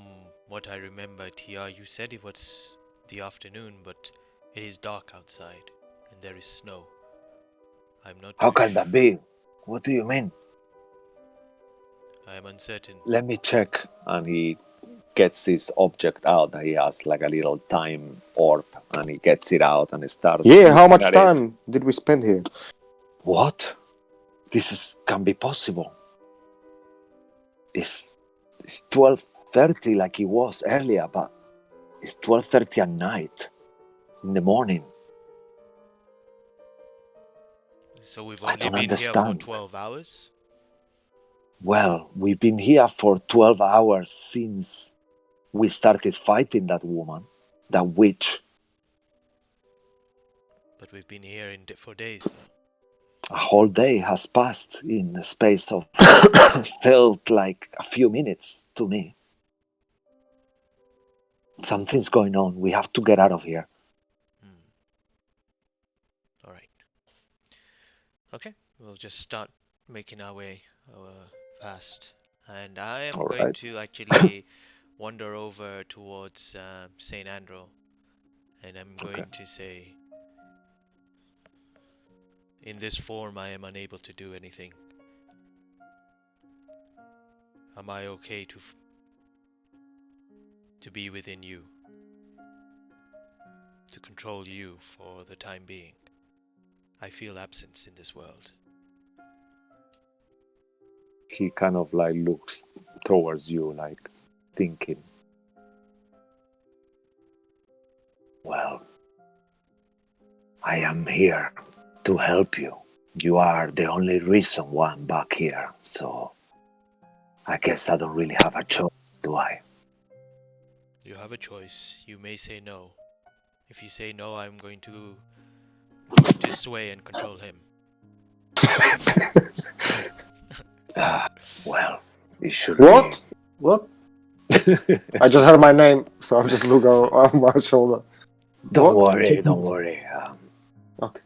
what I remember, TR, you said it was the afternoon, but it is dark outside and there is snow. I'm not How too can that be? What do you mean? I am uncertain. Let me check. And he gets his object out. He has like a little time orb, and he gets it out and starts. Yeah, how looking much at time did we spend here? What? Can be possible. It's 12:30 like it was earlier, but it's 12:30 at night, in the morning. So we've I only don't been here for understand. 12 hours? Well, we've been here for 12 hours since we started fighting that woman, that witch. But we've been here for days now. A whole day has passed in a space of felt like a few minutes to me. Something's going on. We have to get out of here. Alright. Okay, we'll just start making our way past. And I am going Alright. to actually wander over towards St. Andrew. And I'm going to say, in this form I am unable to do anything. Am I okay to be within you? To control you for the time being? I feel absence in this world. He kind of like looks towards you, like thinking. Well, I am here to help you. You are the only reason why I'm back here, so I guess I don't really have a choice, do I? You have a choice. You may say no. If you say no, I'm going to sway and control him. Well, it should What? be. What? I just heard my name, so I'm just looking on my shoulder. Don't What? worry, don't worry. Okay.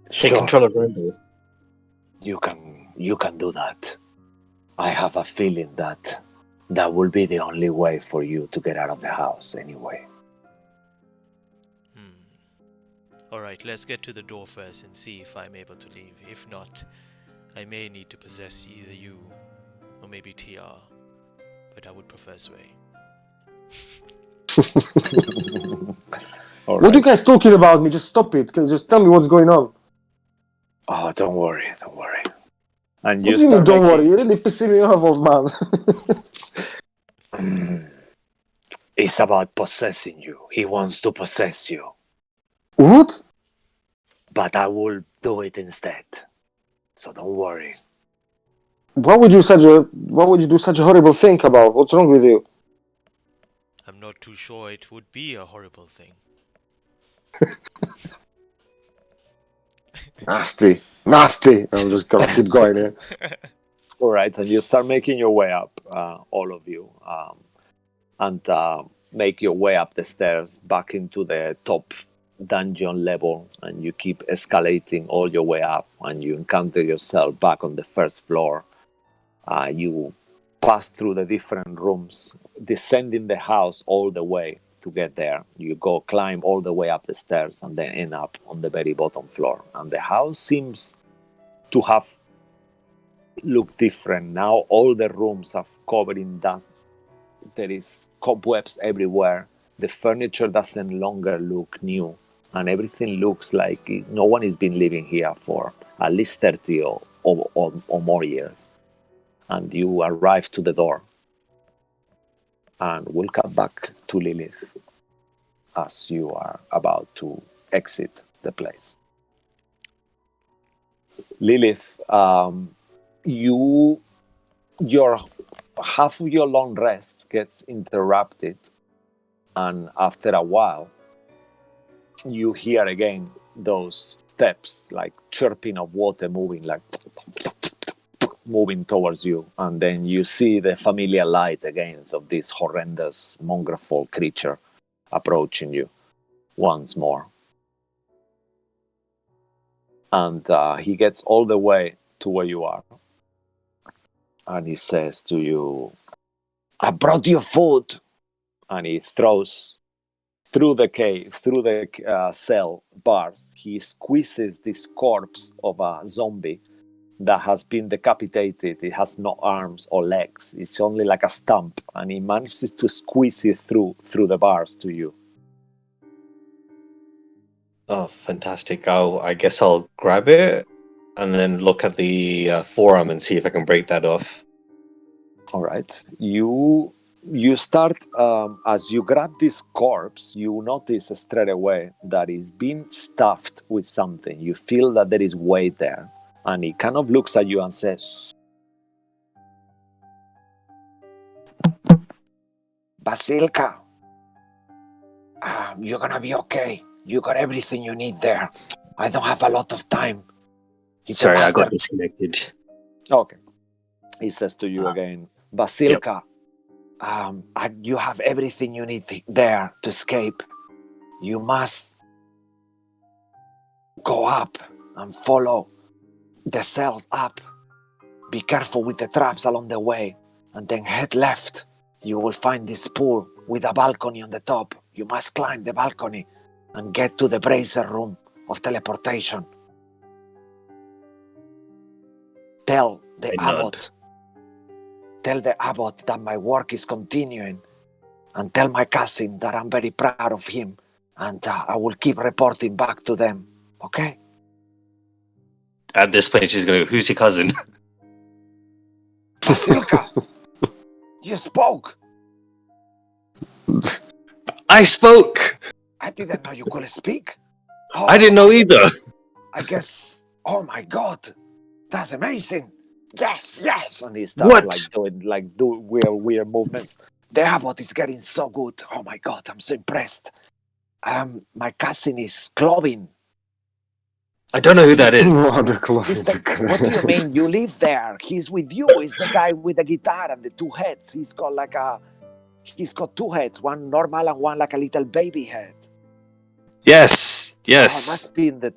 Take Sure, control of Rainbow. you can do that. I have a feeling that will be the only way for you to get out of the house anyway. Alright, let's get to the door first and see if I'm able to leave. If not, I may need to possess either you or maybe TR, but I would prefer Sway. All What are you right. guys talking about me? Just stop it. Just tell me what's going on. Oh, don't worry. And What you do you mean, start don't worry? making. You're really pissing me off, old man. It's about possessing you. He wants to possess you, What? but I will do it instead. So don't worry. Why would you do such a horrible thing about? What's wrong with you? I'm not too sure it would be a horrible thing. Nasty. I'm just gonna keep going here. All right, and you start making your way up, all of you, and make your way up the stairs back into the top dungeon level, and you keep escalating all your way up, and you encounter yourself back on the first floor. You pass through the different rooms, descending the house all the way to get there. You go climb all the way up the stairs and then end up on the very bottom floor. And the house seems to have looked different. Now all the rooms are covered in dust. There is cobwebs everywhere. The furniture doesn't longer look new. And everything looks like no one has been living here for at least 30 or more years. And you arrive to the door. And we'll come back to Lilith as you are about to exit the place. Lilith, your half of your long rest gets interrupted, and after a while, you hear again those steps, like chirping of water moving towards you, and then you see the familiar light again of this horrendous mongrel creature approaching you once more. And he gets all the way to where you are, and he says to you, "I brought you food," and he throws through the cave, through the cell bars. He squeezes this corpse of a zombie that has been decapitated. It has no arms or legs. It's only like a stump, and he manages to squeeze it through the bars to you. Oh, fantastic. I guess I'll grab it and then look at the forearm and see if I can break that off. All right. You start, as you grab this corpse, you notice straight away that it's been stuffed with something. You feel that there is weight there. And he kind of looks at you and says, "Basilka, you're gonna be okay. You got everything you need there. I don't have a lot of time." Sorry, I got disconnected. Okay. He says to you again, "Basilka, you have everything you need there to escape. You must go up and follow the cells up. Be careful with the traps along the way, and then head left. You will find this pool with a balcony on the top. You must climb the balcony and get to the brazier room of teleportation. Tell the abbot that my work is continuing, and tell my cousin that I'm very proud of him, and I will keep reporting back to them. Okay?" At this point, she's going to go, "Who's your cousin?" "Basilka, you spoke. I spoke! I didn't know you could speak. Oh, I didn't know either. I guess. Oh my God, that's amazing. Yes. And he starts doing weird movements. The abbot is getting so good. Oh my God, I'm so impressed. My cousin is Clovin. I don't know who that is. What What do you mean? You live there. He's with you. He's the guy with the guitar and the two heads. He's got two heads, one normal and one like a little baby head. Yes. Oh, must be the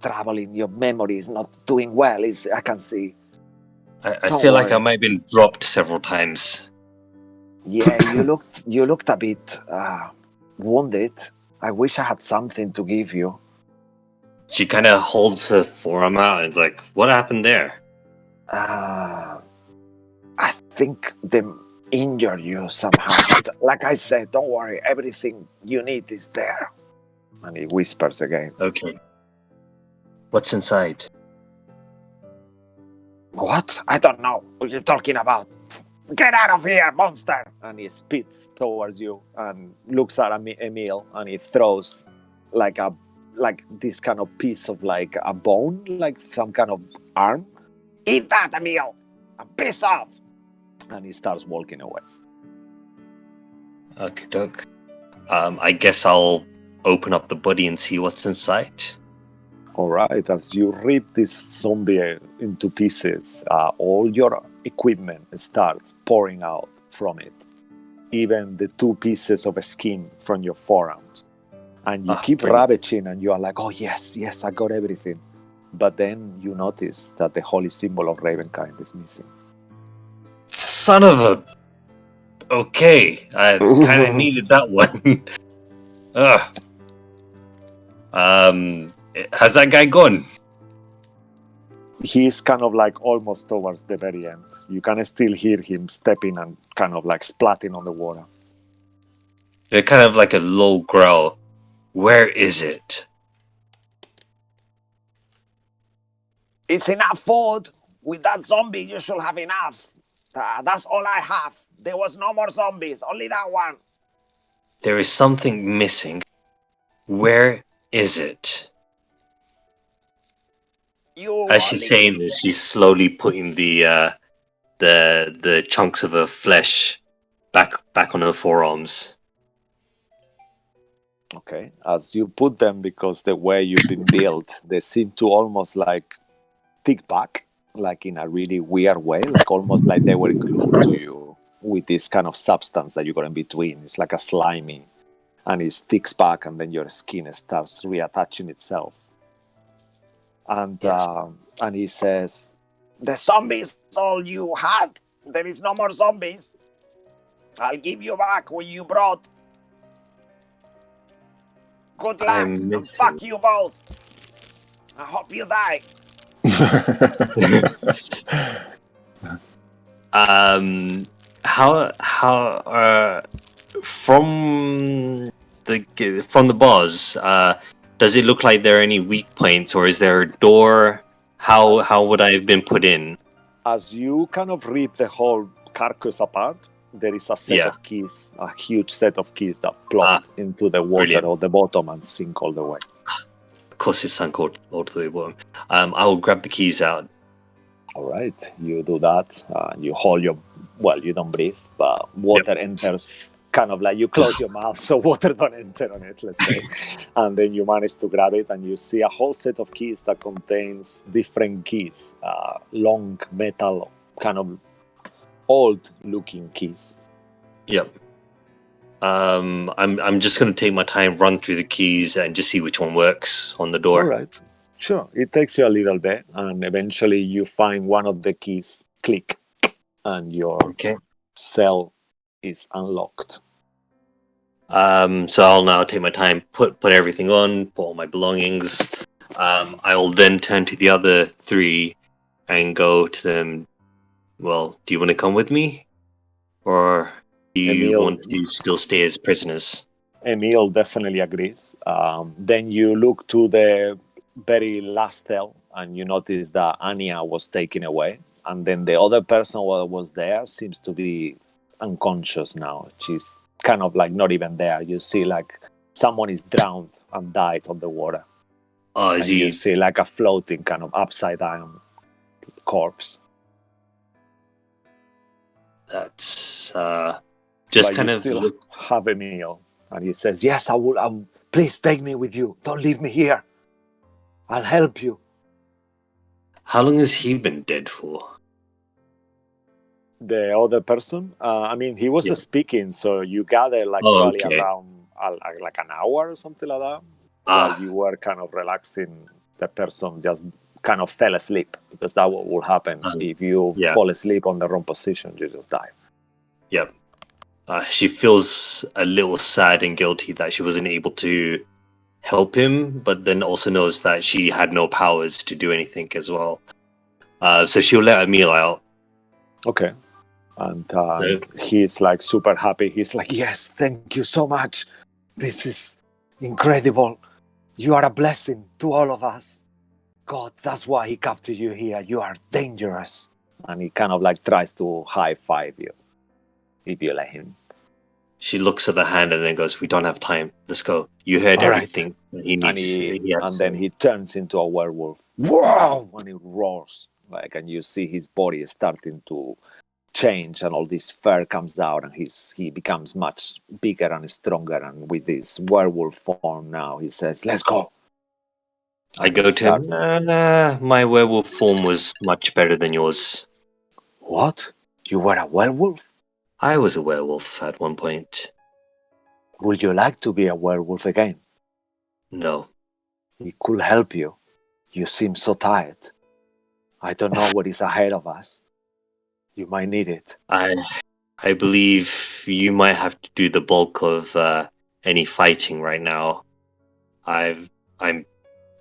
trouble in your memory is not doing well. I can see. I feel like I might have been dropped several times. Yeah, you looked a bit wounded. I wish I had something to give you." She kind of holds her forearm out and is like, "What happened there?" I think they injured you somehow, but like I said, don't worry, everything you need is there. And he whispers again. Okay. What's inside? What? I don't know what you're talking about. Get out of here, monster! And he spits towards you and looks at Emil, and he throws like this kind of piece of like a bone, like some kind of arm. Eat that, Emil! And piss off! And he starts walking away. Okay, doke. I guess I'll open up the body and see what's inside. Alright, as you rip this zombie into pieces, all your equipment starts pouring out from it. Even the 2 pieces of skin from your forearms. And you keep Brilliant. ravaging and you are like, oh yes, I got everything. But then you notice that the holy symbol of Ravenkind is missing. Son of a... Okay, I kind of needed that one. Ugh. Has that guy gone? He's kind of like almost towards the very end. You can still hear him stepping and kind of like splatting on the water. They're kind of like a low growl. Where is it? It's enough food. With that zombie, you should have enough. That's all I have. There was no more zombies, only that one. There is something missing. Where is it? As she's saying this, she's slowly putting the chunks of her flesh back on her forearms. Okay, as you put them, because the way you've been built, they seem to almost like stick back, like in a really weird way, like almost like they were glued to you with this kind of substance that you got in between. It's like a slimy, and it sticks back, and then your skin starts reattaching itself. And Yes. And he says, "The zombies all you had. There is no more zombies. I'll give you back what you brought. Good luck, I'm and fuck you both. I hope you die." How from the boss, does it look like there are any weak points, or is there a door? How would I have been put in? As you kind of rip the whole carcass apart, there is a set of keys, a huge set of keys that plopped into the water brilliant. or the bottom and sink all the way. Of course, it's sunk all to the bottom. I will grab the keys out. All right, you do that. You hold your, well, you don't breathe, but water enters kind of like you close your mouth, so water don't enter on it, let's say. And then you manage to grab it, and you see a whole set of keys that contains different keys, long metal, kind of old-looking keys. Yep. I'm just gonna take my time, run through the keys, and just see which one works on the door. All right. Sure, it takes you a little bit, and eventually you find one of the keys click, and your cell is unlocked. So I'll now take my time, put everything on, put all my belongings. I'll then turn to the other 3 and go to them. Well, do you want to come with me, or do you want to still stay as prisoners? Emil definitely agrees. Then you look to the very last cell, and you notice that Anya was taken away, and then the other person who was there seems to be unconscious now. She's kind of like not even there. You see like someone is drowned and died on the water. Oh, and you see like a floating kind of upside down corpse. That's just but kind you of still have Emil, and he says, "Yes, I will. Please take me with you. Don't leave me here. I'll help you." How long has he been dead for? The other person, I mean, he was speaking, so you gather like probably around like an hour or something like that. While you were kind of relaxing, the person just kind of fell asleep, because that's what will happen if you fall asleep on the wrong position. You just die. Yep. She feels a little sad and guilty that she wasn't able to help him, but then also knows that she had no powers to do anything as well. So she'll let Emil out. Okay. And So- he's like super happy. He's like, yes, thank you so much. This is incredible. You are a blessing to all of us. God, that's why he captured you here. You are dangerous. And he kind of like tries to high five you if you let him. She looks at the hand and then goes, "We don't have time. Let's go. You heard All right. everything that he needs. He had to And then say." he turns into a werewolf. Wow! And he roars. Like, and you see his body starting to change, and all this fur comes out, and he becomes much bigger and stronger. And with this werewolf form now, he says, "Let's go." I And go he to him. starts, Nah, my werewolf form was much better than yours. "What? You were a werewolf? I was a werewolf at one point. Would you like to be a werewolf again? No. It could help you. You seem so tired. I don't know what is ahead of us. You might need it." I believe you might have to do the bulk of any fighting right now. I'm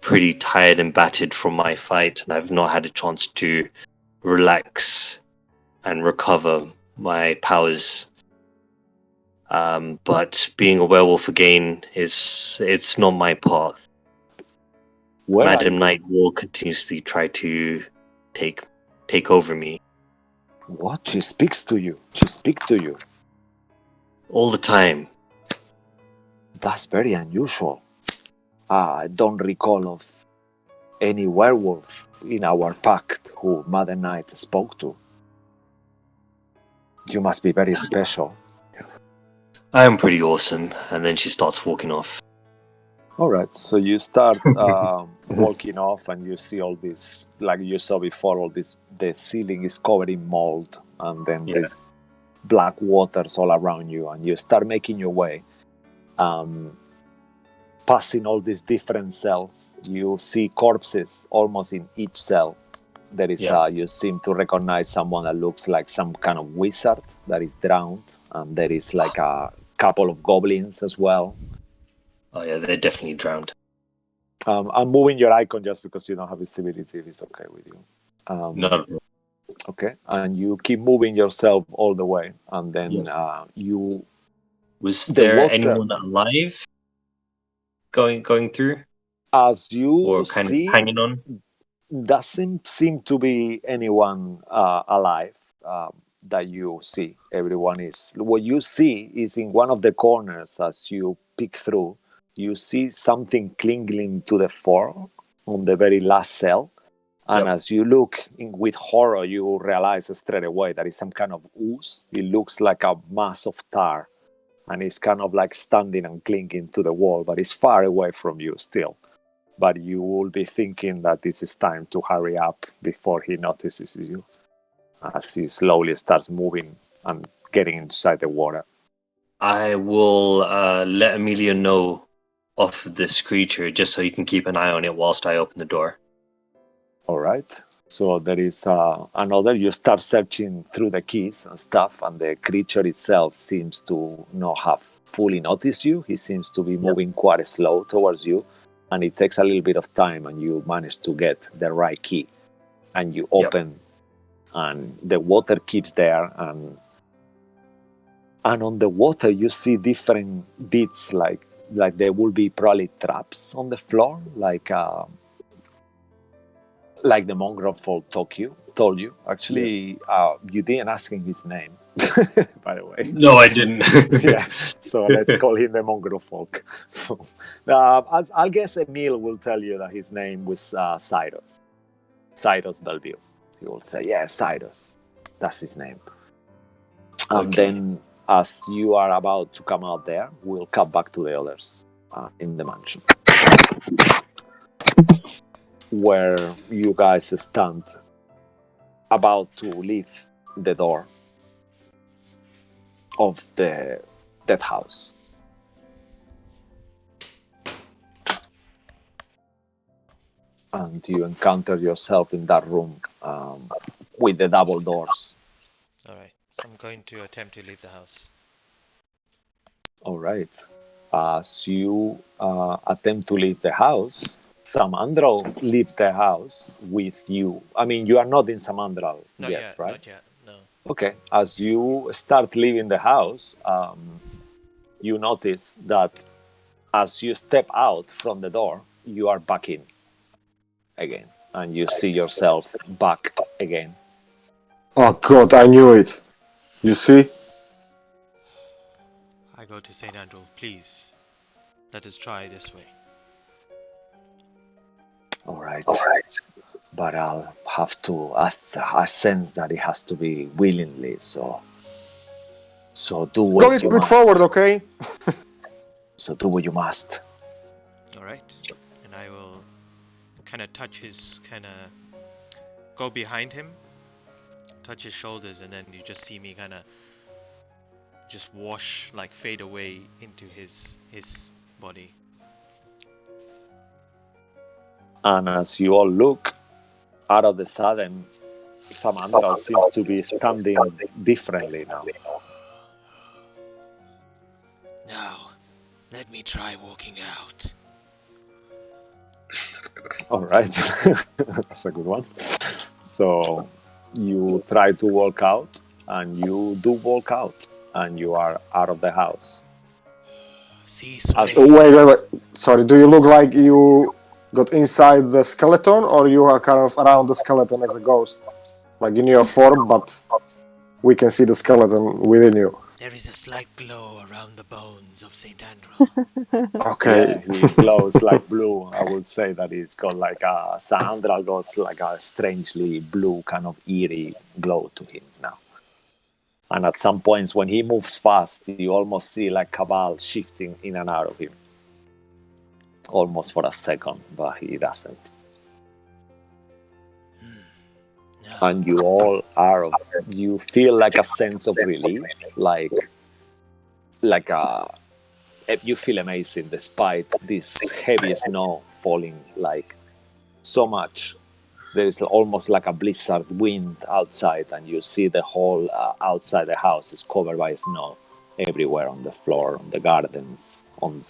pretty tired and battered from my fight, and I've not had a chance to relax and recover my powers. But being a werewolf again it's not my path. Where are Madam you? Night will continuously try to take over me What? She speaks to you. She speaks to you. all the time. That's very unusual. I don't recall of any werewolf in our pact who Mother Night spoke to. You must be very special. I am pretty awesome. And then she starts walking off. All right, so you start walking off, and you see all this, like you saw before, all this. The ceiling is covered in mold, and then Yeah. there's black waters all around you, and you start making your way, passing all these different cells. You see corpses almost in each cell. There is Yeah. you seem to recognize someone that looks like some kind of wizard that is drowned, and there is like a couple of goblins as well. Oh yeah, they're definitely drowned. I'm moving your icon just because you don't have visibility, if it's okay with you. No. Okay, and you keep moving yourself all the way, and then you. Was The there water- anyone alive going through? As you Or kind see, of hanging on? doesn't seem to be anyone alive that you see. Everyone is. What you see is in one of the corners as you peek through. You see something clinging to the floor on the very last cell. And Yep. as you look with horror, you realize straight away that it's some kind of ooze. It looks like a mass of tar. And it's kind of like standing and clinging to the wall, but it's far away from you still. But you will be thinking that this is time to hurry up before he notices you, as he slowly starts moving and getting inside the water. I will let Amelia know of this creature just so you can keep an eye on it whilst I open the door. All right. So there is another. You start searching through the keys and stuff, and the creature itself seems to not have fully noticed you. He seems to be moving quite slow towards you, and it takes a little bit of time, and you manage to get the right key, and you open, and the water keeps there, and on the water you see different bits, like there will be probably traps on the floor, like the mongrel folk told you. Actually, you didn't ask him his name, by the way. No, I didn't. Yeah, so let's call him the mongrel folk. I'll guess Emil will tell you that his name was Cyrus. Cyrus Bellevue. He will say, yeah, Cyrus. That's his name. And then, as you are about to come out there, we'll cut back to the others in the mansion, where you guys stand about to leave the door of the dead house. And you encounter yourself in that room with the double doors. Alright, I'm going to attempt to leave the house. All right. As you attempt to leave the house, Samandral leaves the house with you. I mean, you are not in Samandral Not yet, yet. right? Not yet. No. Okay. As you start leaving the house, you notice that as you step out from the door, you are back in again, and you see yourself back again. Oh God, I knew it. You see? I go to Saint Andrew. Please, let us try this way. All right. But I'll have to. I sense that it has to be willingly. So do Go a what little you bit must. forward, okay? So do what you must. All right. And I will kind of go behind him, touch his shoulders, and then you just see me kind of just fade away into his body. And as you all look, out of the sudden, Samandral seems to be standing differently now. Now, let me try walking out. All right. That's a good one. So you try to walk out, and you do walk out, and you are out of the house. See, Wait. Sorry, do you look like you got inside the skeleton, or you are kind of around the skeleton as a ghost? Like in your form, but we can see the skeleton within you. There is a slight glow around the bones of Saint Andrew. Okay. Yeah, he glows like blue. I would say that he's got like a Samandral goes like a strangely blue kind of eerie glow to him now. And at some points when he moves fast, you almost see like Cabal shifting in and out of him. Almost for a second, but he doesn't. No. And you all you feel like a sense of relief, like you feel amazing despite this heavy snow falling like so much. There is almost like a blizzard wind outside, and you see the whole outside the house is covered by snow everywhere, on the floor, on the gardens, on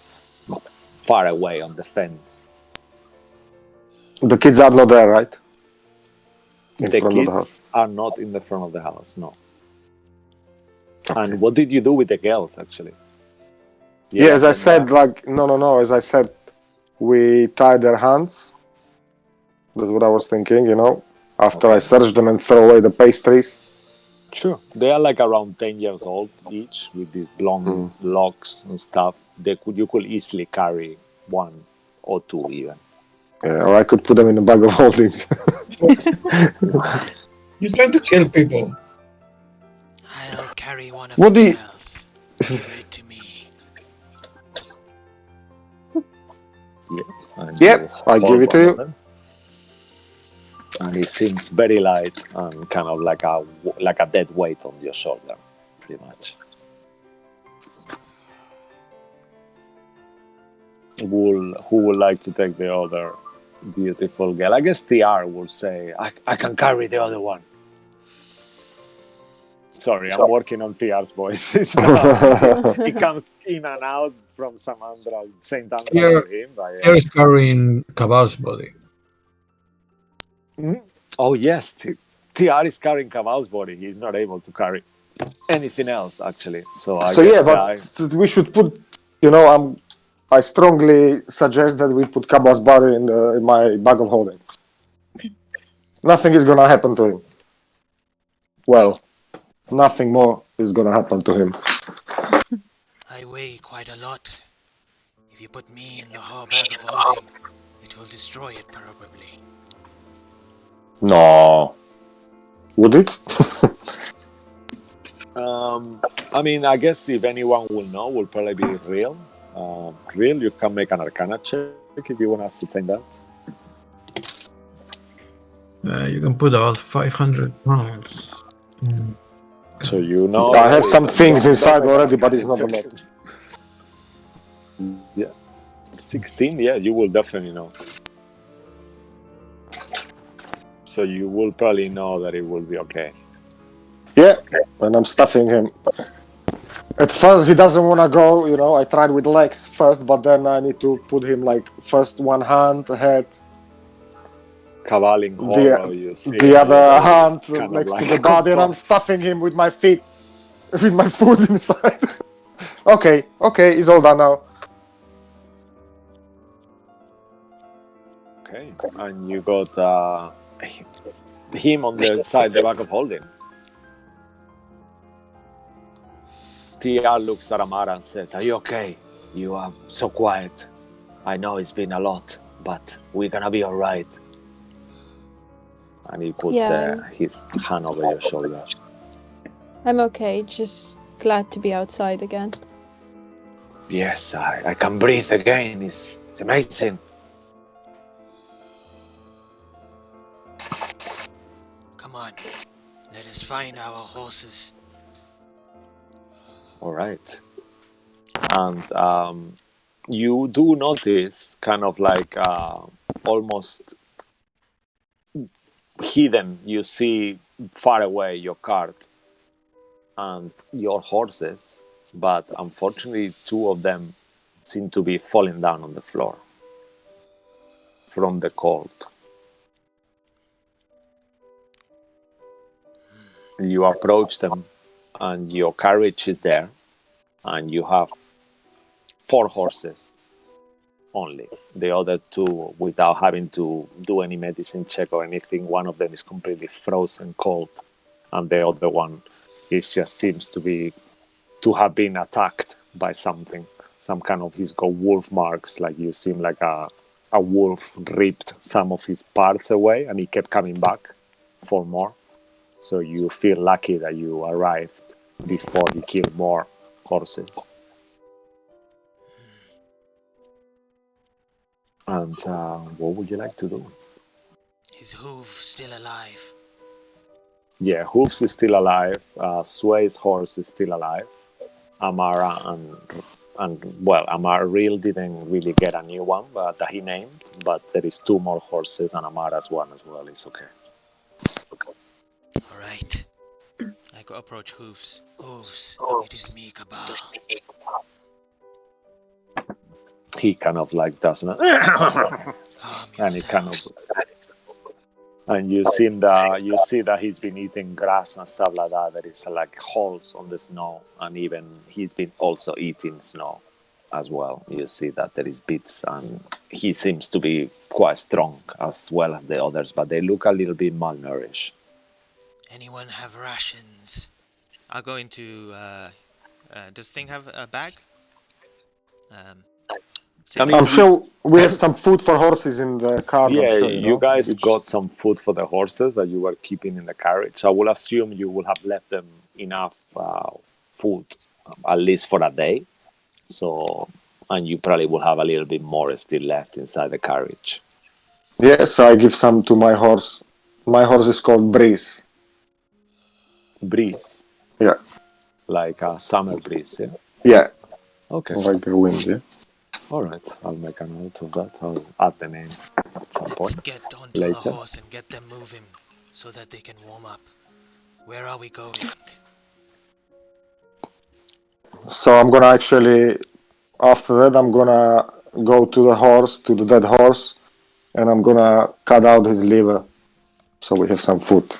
far away on the fence. The kids are not there, right? The kids are not in the front of the house, no. Okay. And what did you do with the girls, actually? Yeah, as I said, no. As I said, we tied their hands. That's what I was thinking, after I search them and throw away the pastries. Sure. They are like around 10 years old each, with these blonde locks and stuff. You could easily carry one or two even. Yeah, or I could put them in a bag of holdings. You're trying to kill people. I'll carry one of What the do you- girls. Give it to me. Yep, I give it to you. And it seems very light and kind of like a dead weight on your shoulder, pretty much. Who would like to take the other beautiful girl? I guess TR will say, I can carry the other one. Sorry, I'm working on TR's voice. It comes in and out from Saint Andral to him. Here is carrying Cabal's body. Mm-hmm. Oh yes, TR is carrying Cabal's body. He's not able to carry anything else, actually. But we should put, I strongly suggest that we put Cabal's body in my bag of holding. Nothing is gonna happen to him. Well, nothing more is gonna happen to him. I weigh quite a lot. If you put me in the bag of holding, it will destroy it probably. No. Would it? I mean, I guess if anyone will know, will probably be Real. Real, you can make an Arcana check if you want us to take that. You can put about 500 pounds. So you know. I have some things inside already, but it's not a lot. Yeah. 16, yeah, you will definitely know. So you will probably know that it will be okay. Yeah, and I'm stuffing him. At first, he doesn't want to go. You know, I tried with legs first, but then I need to put him like first one hand, head, Cabal in horror, you see the other hand kind of next to like the body, and I'm stuffing him with my feet, with my foot inside. Okay, it's all done now. Okay, and you got him on the side, the back of holding. TR looks at Amara and says, "Are you okay? You are so quiet. I know it's been a lot, but we're gonna be all right." And he puts his hand over your shoulder. I'm okay, just glad to be outside again. Yes, I can breathe again. It's amazing. Come on, let us find our horses. All right. And you do notice kind of like almost hidden, you see far away your cart and your horses, but unfortunately 2 of them seem to be falling down on the floor from the cold. You approach them and your carriage is there, and you have 4 horses only. The other 2, without having to do any medicine check or anything, one of them is completely frozen cold, and the other one just seems to have been attacked by something. Some kind of, he's got wolf marks, like you seem like a wolf ripped some of his parts away, and he kept coming back for more. So you feel lucky that you arrived before he killed more horses. And what would you like to do? Is Hoof still alive? Yeah, Hoofs is still alive. Sway's horse is still alive. Amara Amara didn't really get a new one, but that he named. But there is 2 more horses, and Amara's one as well. It's okay. All right. I go approach Hooves. Hooves, it is me, Cabal. He kind of like doesn't, and he kind of, and you see that he's been eating grass and stuff like that. There is like holes on the snow, and even he's been also eating snow as well. You see that there is bits, and he seems to be quite strong as well as the others, but they look a little bit malnourished. Anyone have rations? I'll go into. Does Thing have a bag? I'm sure we have some food for horses in the car. Yeah, sure, you guys got some food for the horses that you were keeping in the carriage. I will assume you will have left them enough food, at least for a day. So, and you probably will have a little bit more still left inside the carriage. Yes, I give some to my horse. My horse is called Breeze. Breeze? Yeah. Like a summer breeze, yeah? Yeah. Okay. Like the wind, yeah. All right, I'll make a note of that. I'll add the name at some point. Get onto later. the horse and get them moving so that they can warm up. Where are we going? So I'm gonna actually, after that, I'm gonna go to the dead horse, and I'm gonna cut out his liver, so we have some food.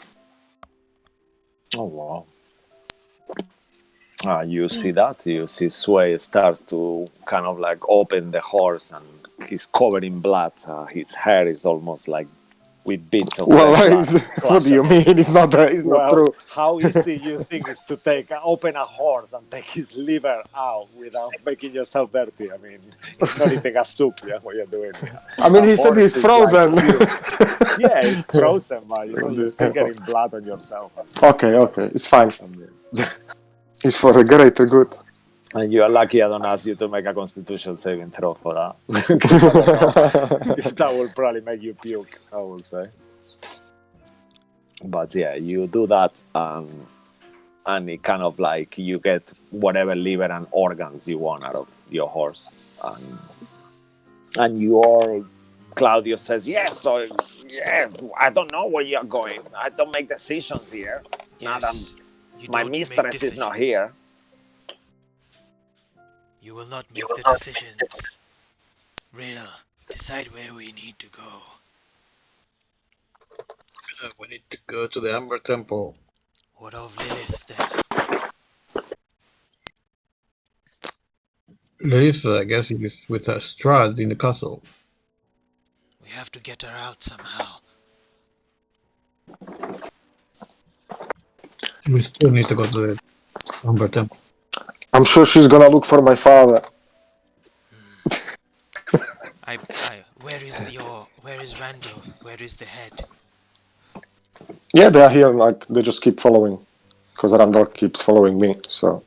Oh wow! You see that? You see Sway starts to kind of like open the horse, and he's covered in blood. His hair is almost like with bits of Well, blood. what do you mean? It's not not true. How easy you think is to open a horse and take his liver out without making yourself dirty? I mean, it's not even a soup, yeah, what you're doing. I mean, he said he's frozen. Yeah, it's frozen, but you're still getting blood on yourself. Okay, it's fine. It's for the greater good. And you are lucky I don't ask you to make a constitution saving throw for that. That will probably make you puke, I will say. But yeah, you do that, and it kind of like you get whatever liver and organs you want out of your horse. And your Claudio says, yes, so yeah, I don't know where you're going. I don't make decisions here. Yes, My mistress is not here. You will not make the decisions. Real, decide where we need to go. We need to go to the Amber Temple. What of Lilith then? Lilith, I guess, is with Strahd in the castle. We have to get her out somehow. We still need to go to the Amber Temple. I'm sure she's gonna look for my father. Where is Randall? Where is the head? Yeah, they are here. Like they just keep following, because Randall keeps following me. So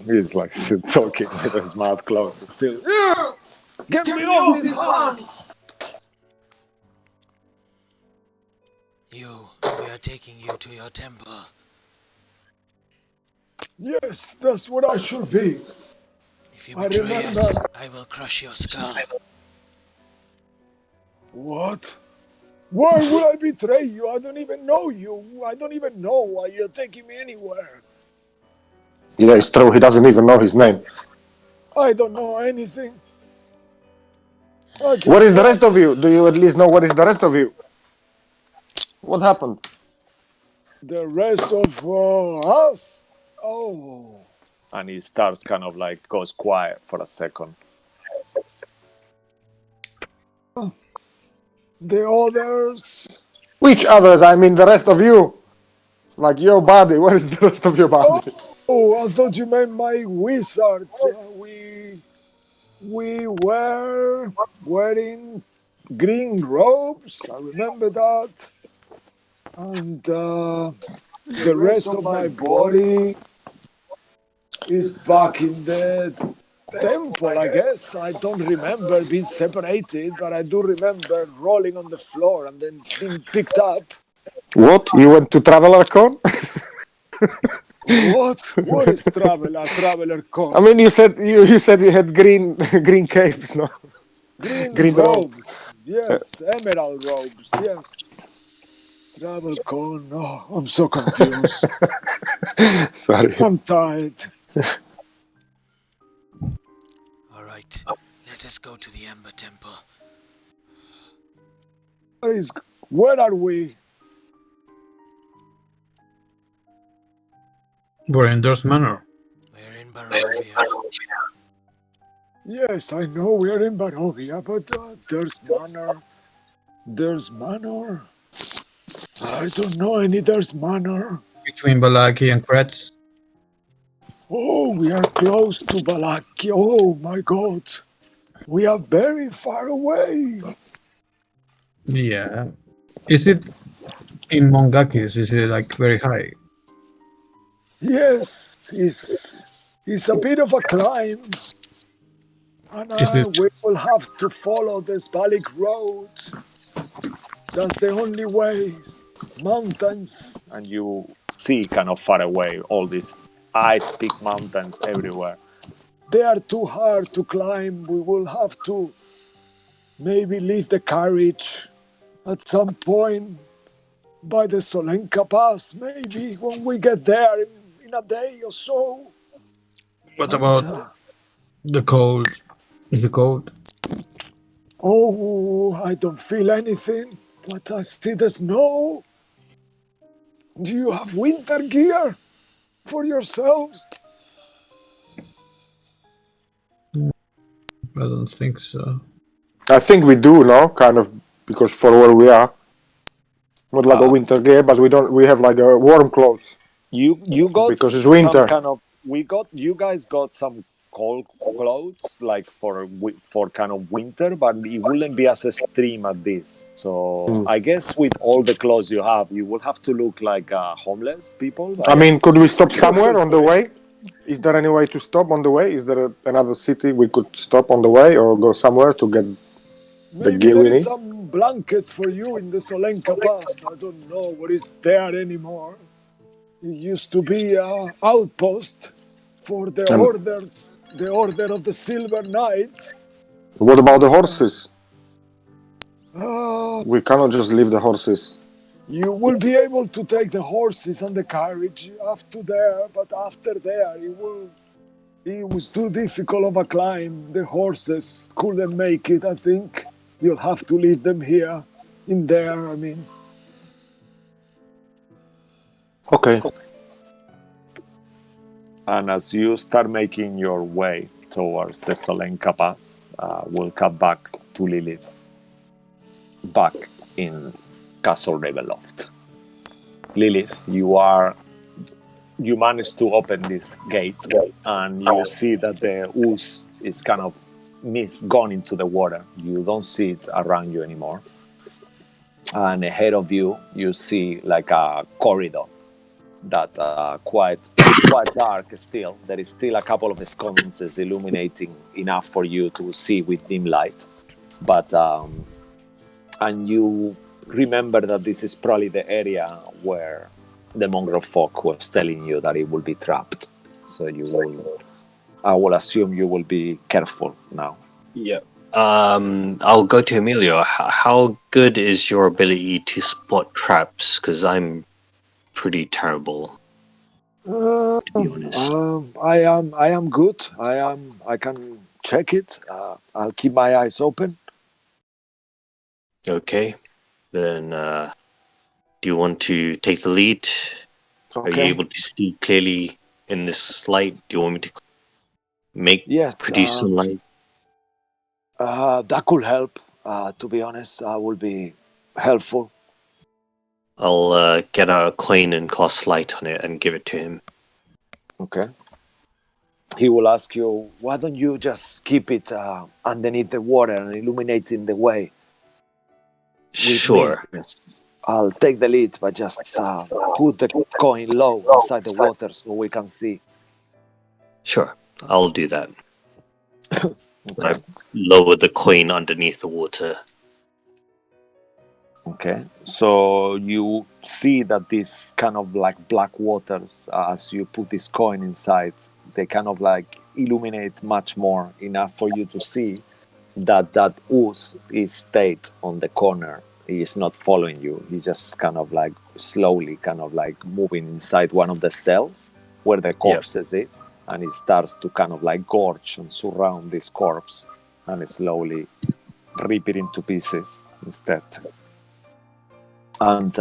He's like talking with his mouth closed still. Get me off this hand! We are taking you to your temple. Yes, that's what I should be. If you I betray remember. us, I will crush your skull. What? Why would I betray you? I don't even know you. I don't even know why you're taking me anywhere. yeah, it's true. He doesn't even know his name. I don't know anything. Where is the rest of you? Do you at least know where is the rest of you? What happened? The rest of us? Oh. And he starts kind of like goes quiet for a second. The others. Which others? I mean, the rest of you. Like your body. Where is the rest of your body? Oh, I thought you meant my wizards. We were wearing green robes. I remember that. And the rest of my body is back in the temple, I guess. I don't remember being separated, but I do remember rolling on the floor and then being picked up. What? You went to Traveler Con? What? What is Traveler Con? I mean, you said you had green capes, no? Green robes. Yes, emerald robes. Yes. Travel Con. Oh, I'm so confused. Sorry. I'm tired. Alright, let us go to the Amber Temple. Where are we? We're in Durst Manor. We're in Barovia. Yes, I know we're in Barovia, but there's Manor. There's Manor. I don't know any there's Manor. Between Balaki and Kretz. Oh, we are close to Balaki. Oh my god. We are very far away. Yeah. Is it in Mongakis? Is it like very high? Yes, it's a bit of a climb. And we will have to follow the Spalik road. That's the only way. Mountains. And you see kind of far away all these ice peak mountains everywhere. They are too hard to climb. We will have to maybe leave the carriage at some point by the Solenka Pass, maybe when we get there in a day or so. What about the cold? Is it cold? Oh, I don't feel anything, but I see the snow. Do you have winter gear for yourselves? I don't think so. I think we do, no? Kind of, because for where we are. Not like a winter gear, but we have like a warm clothes. You got because it's winter. Some kind of you guys got some cold clothes like for kind of winter, but it wouldn't be as extreme as this. So I guess with all the clothes you have, you will have to look like homeless people. I mean, could we stop somewhere on the way? Is there any way to stop on the way? Is there another city we could stop on the way or go somewhere to get the Maybe gear there we is need? some blankets for you in the Solenka Pass. I don't know what is there anymore. It used to be an outpost for the orders, the Order of the Silver Knights. What about the horses? We cannot just leave the horses. You will be able to take the horses and the carriage after there, but after there It was too difficult of a climb. The horses couldn't make it, I think. You'll have to leave them here. In there, I mean. Okay. And as you start making your way towards the Solenka Pass, we'll cut back to Lilith, back in Castle Ravenloft. Lilith, you managed to open this gate, and you see that the ooze is kind of gone into the water. You don't see it around you anymore. And ahead of you, you see like a corridor that quite dark still. There is still a couple of sconces illuminating enough for you to see with dim light. But and you remember that this is probably the area where the mongrel folk was telling you that it will be trapped. So I will assume you will be careful now. Yeah. I'll go to Emilio. How good is your ability to spot traps? Because I'm pretty terrible, to be honest. I am good. I can check it. I'll keep my eyes open. Okay. Then, do you want to take the lead? Are you able to see clearly in this light? Do you want me to Yes. produce some light? That could help. To be honest, will be helpful. I'll get out a coin and cast light on it and give it to him. Okay. He will ask you, why don't you just keep it underneath the water and illuminating the way? Sure. Yes. I'll take the lead, but just put the coin low inside the water so we can see. Sure. I'll do that. Okay. I lower the coin underneath the water. Okay. So you see that these kind of like black waters, as you put this coin inside, they kind of like illuminate much more, enough for you to see that ooze is stayed on the corner. He is not following you. He just kind of like slowly kind of like moving inside one of the cells where the corpses is, and he starts to kind of like gorge and surround this corpse and slowly rip it into pieces instead. And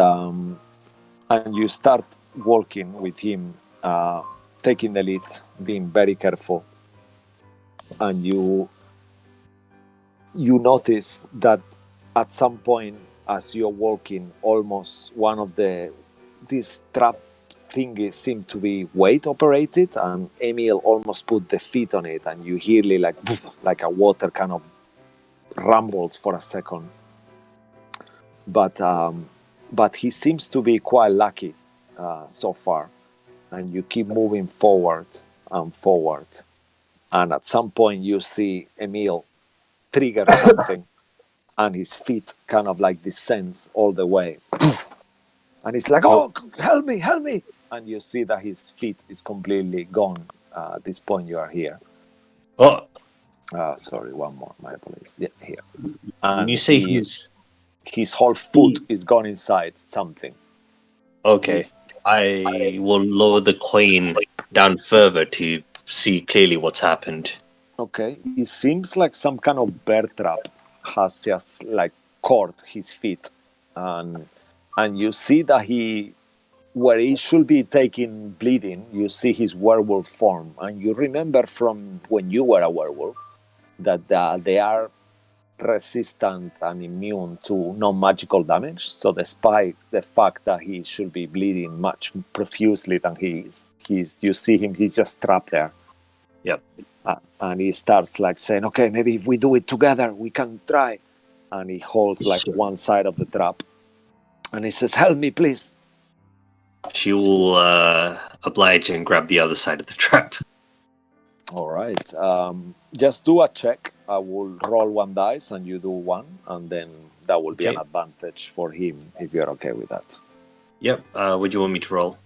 you start walking with him, taking the lead, being very careful, and you notice that at some point as you're walking, almost one of these trap thingies seem to be weight operated, and Emil almost put the feet on it, and you hear like a water kind of rumbles for a second. But he seems to be quite lucky so far, and you keep moving forward and forward, and at some point you see Emil trigger something, and his feet kind of like descends all the way, and he's like, "Oh, help me!" And you see that his feet is completely gone. At this point, you are here. Oh, sorry, one more. My apologies. Yeah, here. when And you say his whole foot is gone inside something. Okay, I will lower the coin down further to see clearly what's happened. Okay, it seems like some kind of bear trap has just like caught his feet, and you see that where he should be taking bleeding, you see his werewolf form, and you remember from when you were a werewolf that they are resistant and immune to non-magical damage. So despite the fact that he should be bleeding much profusely than he is, you see him, he's just trapped there. Yep. And he starts like saying, okay, maybe if we do it together, we can try. And he holds like one side of the trap. And he says, help me, please. She will oblige and grab the other side of the trap. All right. Just do a check. I will roll one dice and you do one. And then that will be an advantage for him if you're okay with that. Yep. What do you want me to roll?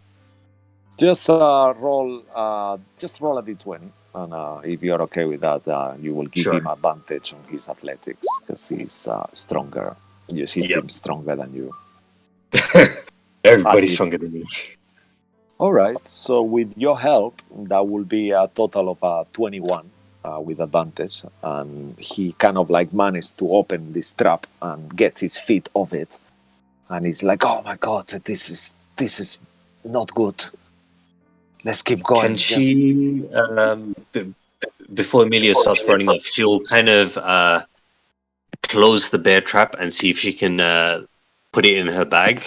Just roll a d20. And if you're okay with that, you will give him advantage on his athletics because he's stronger. He seems stronger than you. Everybody's stronger than me. All right. So with your help, that will be a total of 21 with advantage, and he kind of like managed to open this trap and get his feet off it, and he's like, "Oh my god, this is not good. Let's keep Can going." Just she, before Emilio starts running off, she'll kind of close the bear trap and see if she can put it in her bag.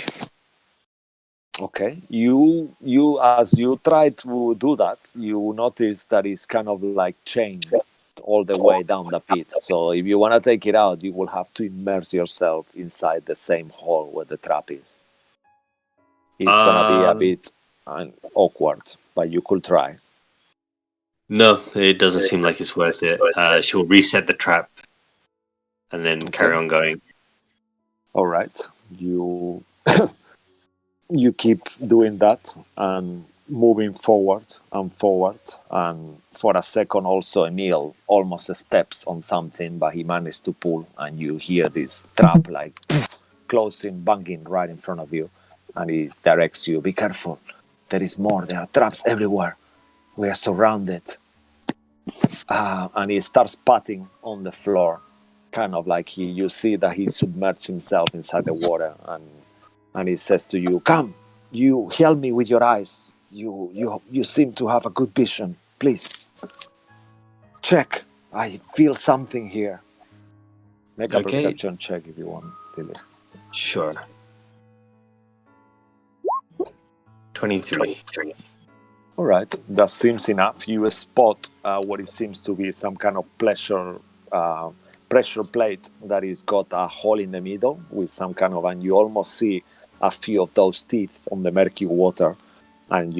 okay. You as you try to do that, you notice that it's kind of like chained all the way down the pit. So if you want to take it out, you will have to immerse yourself inside the same hole where the trap is. It's gonna be a bit awkward, but you could try. No, it doesn't seem like it's worth it. She'll reset the trap and then carry on going. All right, you you keep doing that and moving forward, and for a second also Emil almost steps on something, but he managed to pull, and you hear this trap like closing, banging right in front of you, and he directs you, "Be careful, there is more, there are traps everywhere, we are surrounded." And he starts patting on the floor, kind of like you see that he submerged himself inside the water, and he says to you, "Come, you help me with your eyes. You seem to have a good vision. Please check. I feel something here." Make a perception check if you want, Lily. Sure. 23. All right, that seems enough. You spot what it seems to be some kind of pressure plate that is got a hole in the middle with some kind of, and you almost see a few of those teeth on the murky water. And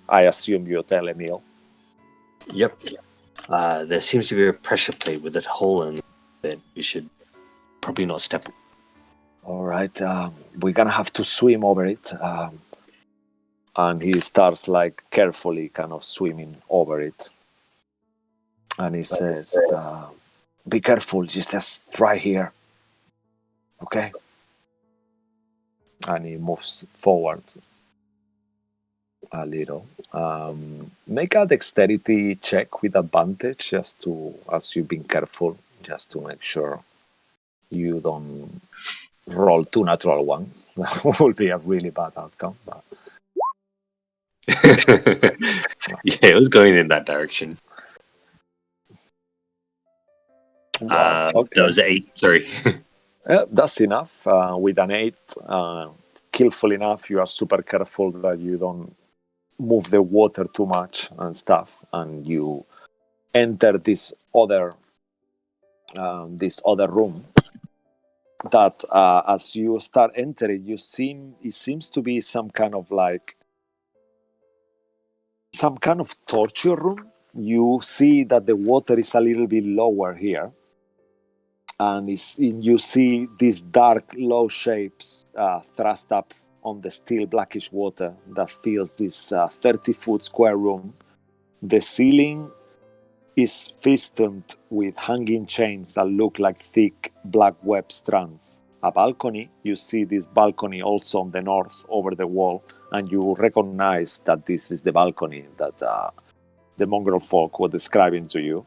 I assume you tell Emil. Yep. There seems to be a pressure plate with a hole in it. We should probably not step. All right, we're gonna have to swim over it. And he starts like carefully kind of swimming over it. And he says, "Be careful, just right here. Okay?" And he moves forward a little. Make a dexterity check with advantage, just to, as you've been careful, just to make sure you don't roll 2 natural ones. That would be a really bad outcome. But Yeah, it was going in that direction. wow, okay. That was 8, sorry. That's enough. With an 8, skillful enough, you are super careful that you don't move the water too much and stuff, and you enter this other room. That as you start entering, it seems to be some kind of torture room. You see that the water is a little bit lower here, and you see these dark, low shapes thrust up on the still blackish water that fills this 30-foot square room. The ceiling is festooned with hanging chains that look like thick black web strands. A balcony, you see this balcony also on the north over the wall, and you recognize that this is the balcony that the mongrel folk were describing to you.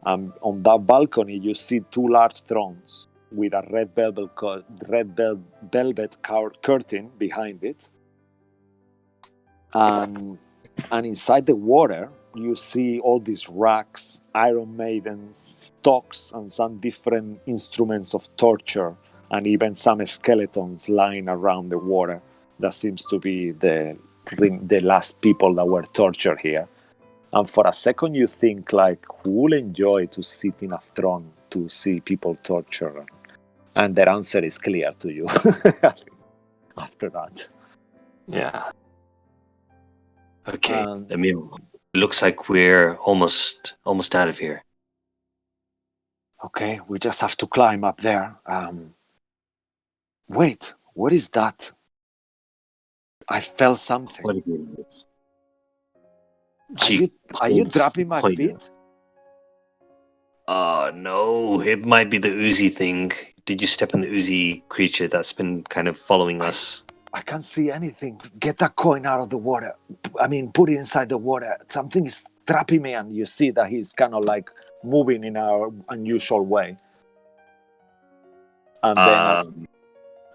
On that balcony, you see 2 large thrones with a red velvet curtain behind it. And inside the water, you see all these racks, Iron Maidens, stocks, and some different instruments of torture, and even some skeletons lying around the water. That seems to be the last people that were tortured here. And for a second, you think, like, who will enjoy to sit in a throne to see people tortured? And their answer is clear to you after that. Yeah. Okay, Emil, looks like we're almost out of here. Okay, we just have to climb up there. Wait, what is that? I felt something. What do you mean? Are you dropping my feet? Oh no, it might be the oozy thing. Did you step on the oozy creature that's been kind of following us? I can't see anything. Get that coin out of the water. I mean, put it inside the water. Something is trapping me, and you see that he's kind of like moving in an unusual way. And then,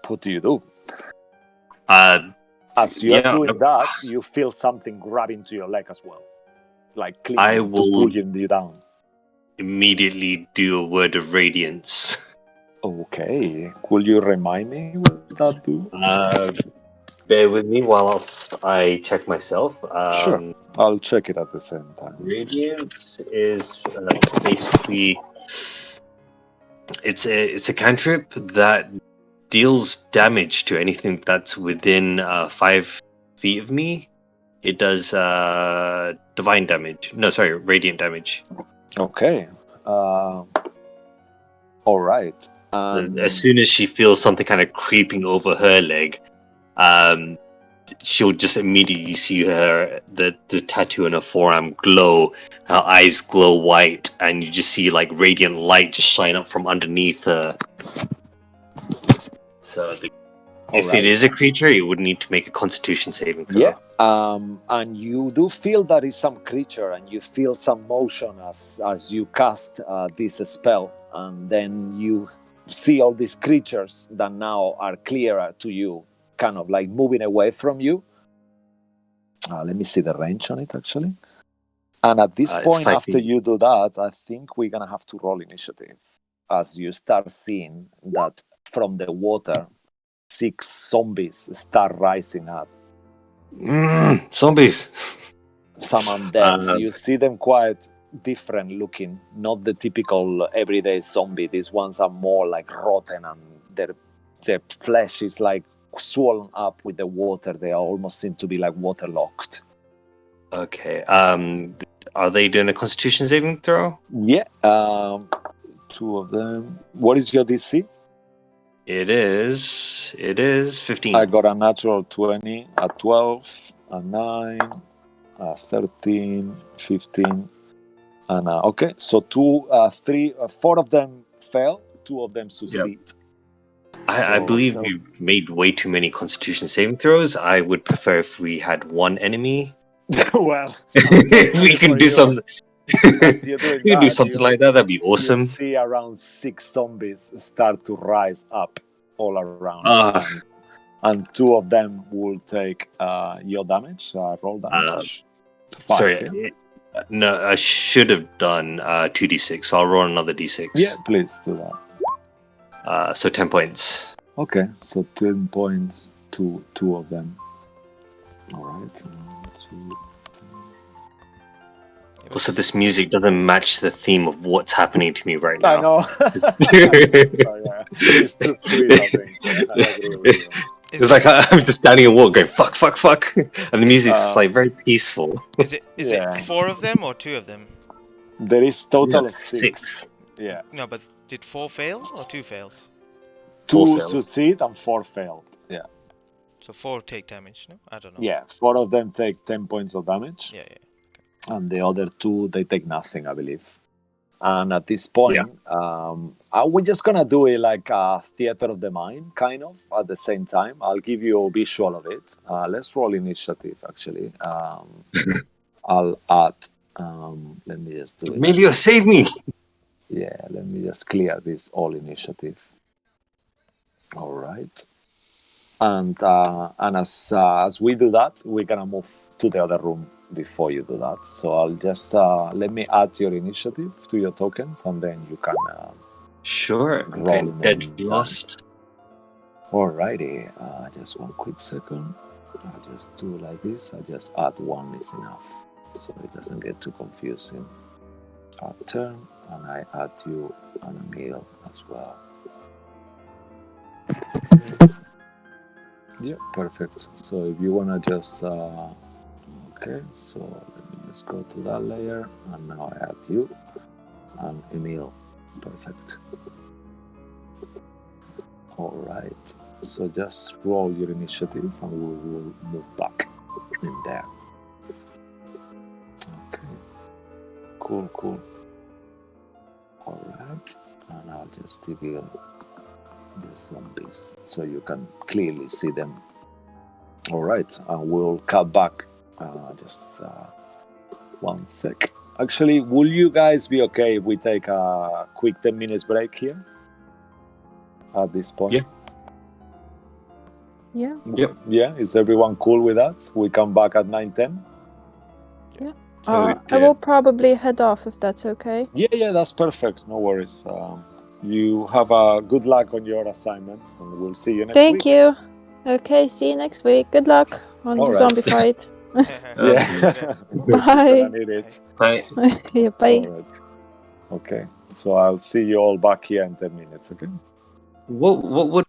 what do you do? As you're doing that, you feel something grabbing to your leg as well, like clinging to pulling you down. Immediately do a word of radiance. Okay, could you remind me what that do? Bear with me while I check myself. Sure, I'll check it at the same time. Radiance is basically it's a cantrip that deals damage to anything that's within 5 feet of me. It does divine damage. No, sorry, radiant damage. Okay. All right. As soon as she feels something kind of creeping over her leg, she'll just immediately see the tattoo on her forearm glow. Her eyes glow white, and you just see like radiant light just shine up from underneath her. So if it is a creature, it would need to make a Constitution saving throw. Yeah. And you do feel that it's some creature, and you feel some motion as you cast this spell, and then you see all these creatures that now are clearer to you, kind of like moving away from you. Let me see the range on it, actually. And at this point, after you do that, I think we're going to have to roll initiative as you start seeing that from the water, 6 zombies start rising up. Zombies! Some undead. You see them quite different looking, not the typical everyday zombie. These ones are more like rotten, and their flesh is like swollen up with the water. They almost seem to be like waterlogged. Okay. Are they doing a Constitution saving throw? Yeah. 2 of them. What is your DC? It is 15. I got a natural 20, a 12, a 9, a 13, 15, and okay. So 4 of them fail, 2 of them succeed. Yep. I believe we made way too many Constitution saving throws. I would prefer if we had one enemy. Well, we can do something. We can do something like that. That'd be awesome. You see around 6 zombies start to rise up all around, and 2 of them will take your damage. Roll damage. 5, sorry, no, I should have done 2d6. So I'll roll another d6. Yeah, please do that. So 10 points. Okay, so 10 points to 2 of them. All right. Also, this music doesn't match the theme of what's happening to me right now. I know. Sorry, it's too sweet, I think. I agree with you. It's like I'm just standing and walking, going fuck, fuck, fuck, and the music's like very peaceful. Is it 4 of them or 2 of them? There is total of 6. Yeah. No, but did 4 fail or 2 failed? 2 succeed and 4 failed. Yeah. So 4 take damage, no? I don't know. Yeah, 4 of them take 10 points of damage. Yeah. And the other 2, they take nothing, I believe. And at this point, we're just going to do it like a theater of the mind, kind of, at the same time. I'll give you a visual of it. Let's roll initiative, actually. I'll add... let me just do it. Emilio, save me! Yeah, let me just clear this all initiative. All right. And as we do that, we're going to move to the other room before you do that. So I'll just let me add your initiative to your tokens, and then you can sure. I'm dead lost. Alrighty, just one quick second. I'll just do like this. I just add 1 is enough, so it doesn't get too confusing. Add turn, and I add you on a meal as well. Yeah, perfect. So if you wanna just okay, so let me just go to that layer, and now I add you and Emil. Perfect. All right, so just roll your initiative and we will move back in there. Okay, cool. All right, and I'll just reveal the zombies so you can clearly see them All right, and we'll cut back. Just 1 sec. Actually, will you guys be okay if we take a quick 10 minutes break here? At this point? Yeah. Yeah. Yep. Yeah, is everyone cool with that? We come back at 9:10? I will probably head off if that's okay. Yeah, that's perfect. No worries. You have a good luck on your assignment, and we'll see you next Thank week. you. Okay, see you next week. Good luck on All the right. zombie fight. Yeah. Bye. You're gonna need it. Bye. Yeah, bye. All right. Okay. So I'll see you all back here in 10 minutes, okay? What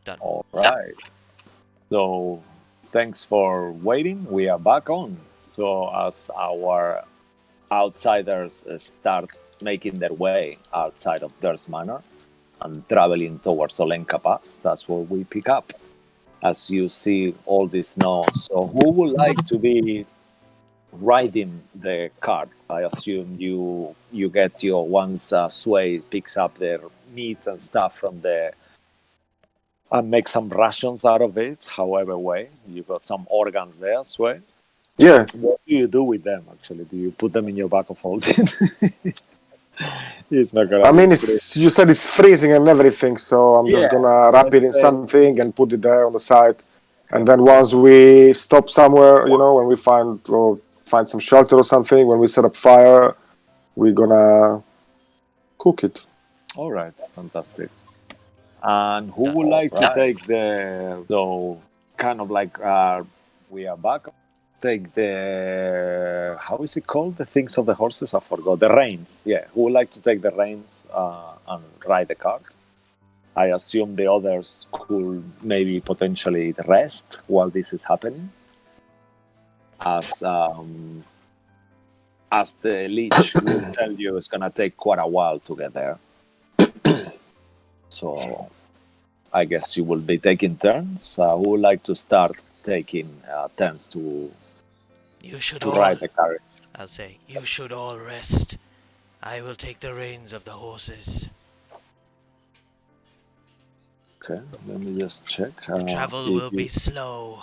Done. All right. So, thanks for waiting. We are back on. So, as our outsiders start making their way outside of Durst Manor and traveling towards Olenka Pass, that's where we pick up. As you see all this snow. So, who would like to be riding the cart? I assume you get your once Sway picks up their meat and stuff from the and make some rations out of it. However, way you got some organs there, Sway. Yeah. What do you do with them? Actually, do you put them in your bag of holding? It's not gonna. I mean, be it's you said it's freezing and everything, so I'm just Yeah, gonna so wrap it let's in say something and put it there on the side. And then once we stop somewhere, when we find some shelter or something, when we set up fire, we're gonna cook it. all right, fantastic. And who Done. would like to Right. take the so kind of like we are back? Take the how is it called? The things of the horses? I forgot. The reins. Yeah. Who would like to take the reins and ride the cart? I assume the others could maybe potentially rest while this is happening, as the leech will tell you it's gonna take quite a while to get there. So I guess you will be taking turns. Who would like to start taking turns You should to all. ride the carriage? I'll say, you should all rest. I will take the reins of the horses. Okay, let me just check. The travel will be slow.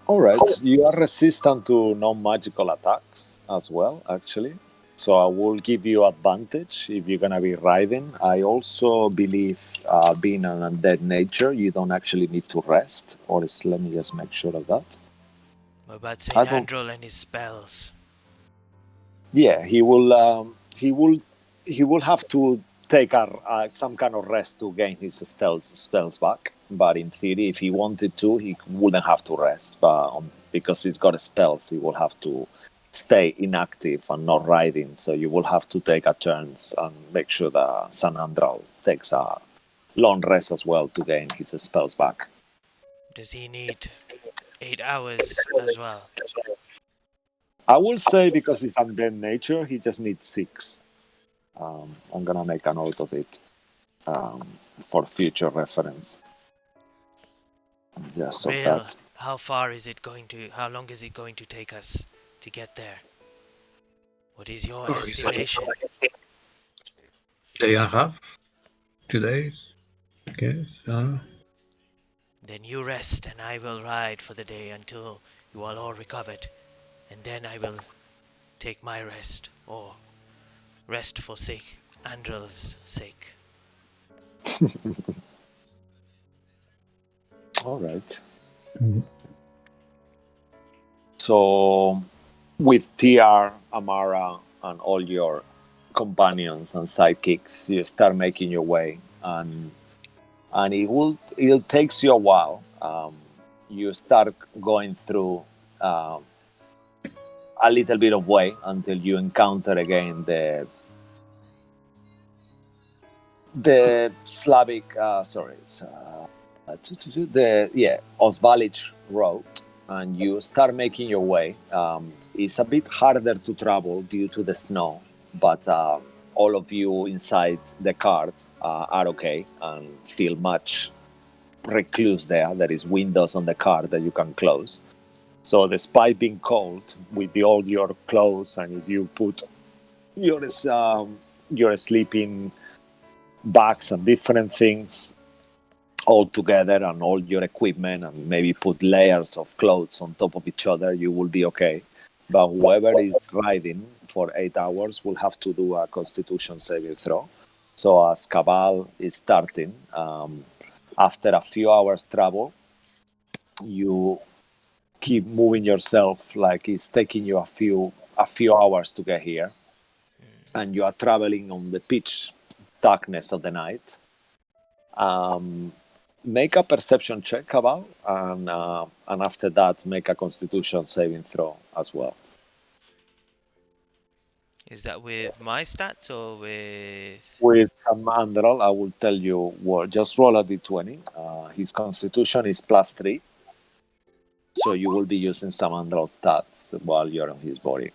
All right, you are resistant to non-magical attacks as well, actually. So I will give you advantage if you're gonna be riding. I also believe, being an undead nature, you don't actually need to rest. Let me just make sure of that. What about I Saint don't. Androl and his spells? Yeah, he will. He will have to take some kind of rest to gain his spells back. But in theory, if he wanted to, he wouldn't have to rest. But because he's got spells, he will have to stay inactive and not riding. So you will have to take a turns and make sure that San Andral takes a long rest as well to gain his spells back. Does he need 8 hours as well? I will say because he's undead nature, he just needs 6. I'm gonna make a note of it for future reference. Just so Real, that how far is it going to, how long is it going to take us to get there? What is your Oh, you said estimation? day and a half, 2 days. Okay, so Then you rest and I will ride for the day until you are all recovered. And then I will take my rest, or rest for sake, Andrel's sake. all right. Mhm. So with TR, Amara, and all your companions and sidekicks, you start making your way, and it takes you a while. You start going through a little bit of way until you encounter again the Slavic, Osvalich road, and you start making your way. It's a bit harder to travel due to the snow, but all of you inside the cart are okay and feel much recluse there. There is windows on the car that you can close. So despite being cold, with all your clothes, and if you put your sleeping bags and different things all together and all your equipment and maybe put layers of clothes on top of each other, you will be okay. But whoever is riding for 8 hours will have to do a constitution saving throw. So as Cabal is starting, after a few hours travel, you keep moving yourself like it's taking you a few hours to get here, and you are traveling on the pitch darkness of the night. Make a perception check about, and after that, make a Constitution saving throw as well. Is that with my stats or with? With Andral, I will tell you what. Just roll a d20. His constitution is +3. So you will be using some Andral stats while you're on his body.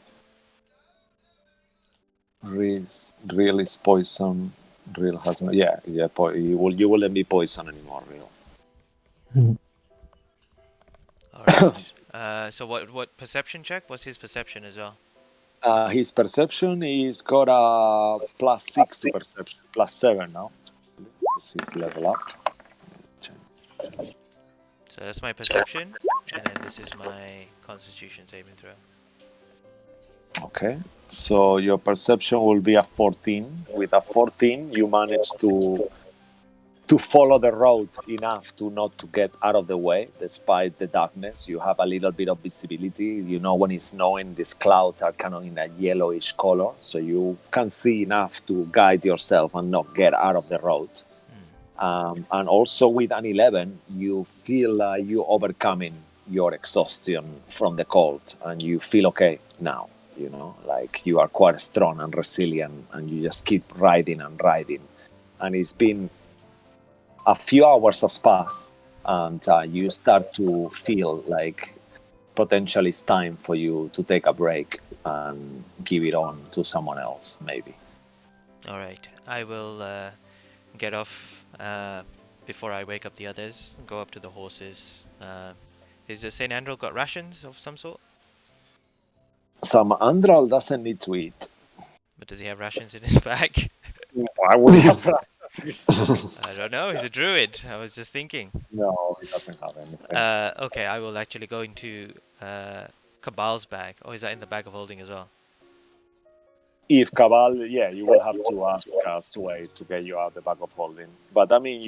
Real is poison. Real has no. Yeah. You wouldn't be poison anymore, real. Alright. So what perception check? What's his perception as well? His perception is got a +6 to perception, +7 now. He's level up. So that's my perception, and then this is my constitution saving throw. Okay. So your perception will be a 14. With a 14, you manage to follow the road enough to not to get out of the way despite the darkness. You have a little bit of visibility. You know when it's snowing, these clouds are kind of in a yellowish color, so you can see enough to guide yourself and not get out of the road. And also with an 11, you feel you overcoming your exhaustion from the cold, and you feel okay now. You know, like you are quite strong and resilient, and you just keep riding and riding. And it's been a few hours has passed, and you start to feel like potentially it's time for you to take a break and give it on to someone else, maybe. All right, I will get off before I wake up the others. Go up to the horses. Is Saint Andrew got rations of some sort? Some Andral doesn't need to eat. But does he have rations in his bag? Why would he have rations? I don't know. He's a druid. I was just thinking. No, he doesn't have anything. Okay, I will actually go into Cabal's bag. Or is that in the bag of holding as well? If Cabal, yeah, you will have to ask Sway to get you out the bag of holding. But I mean,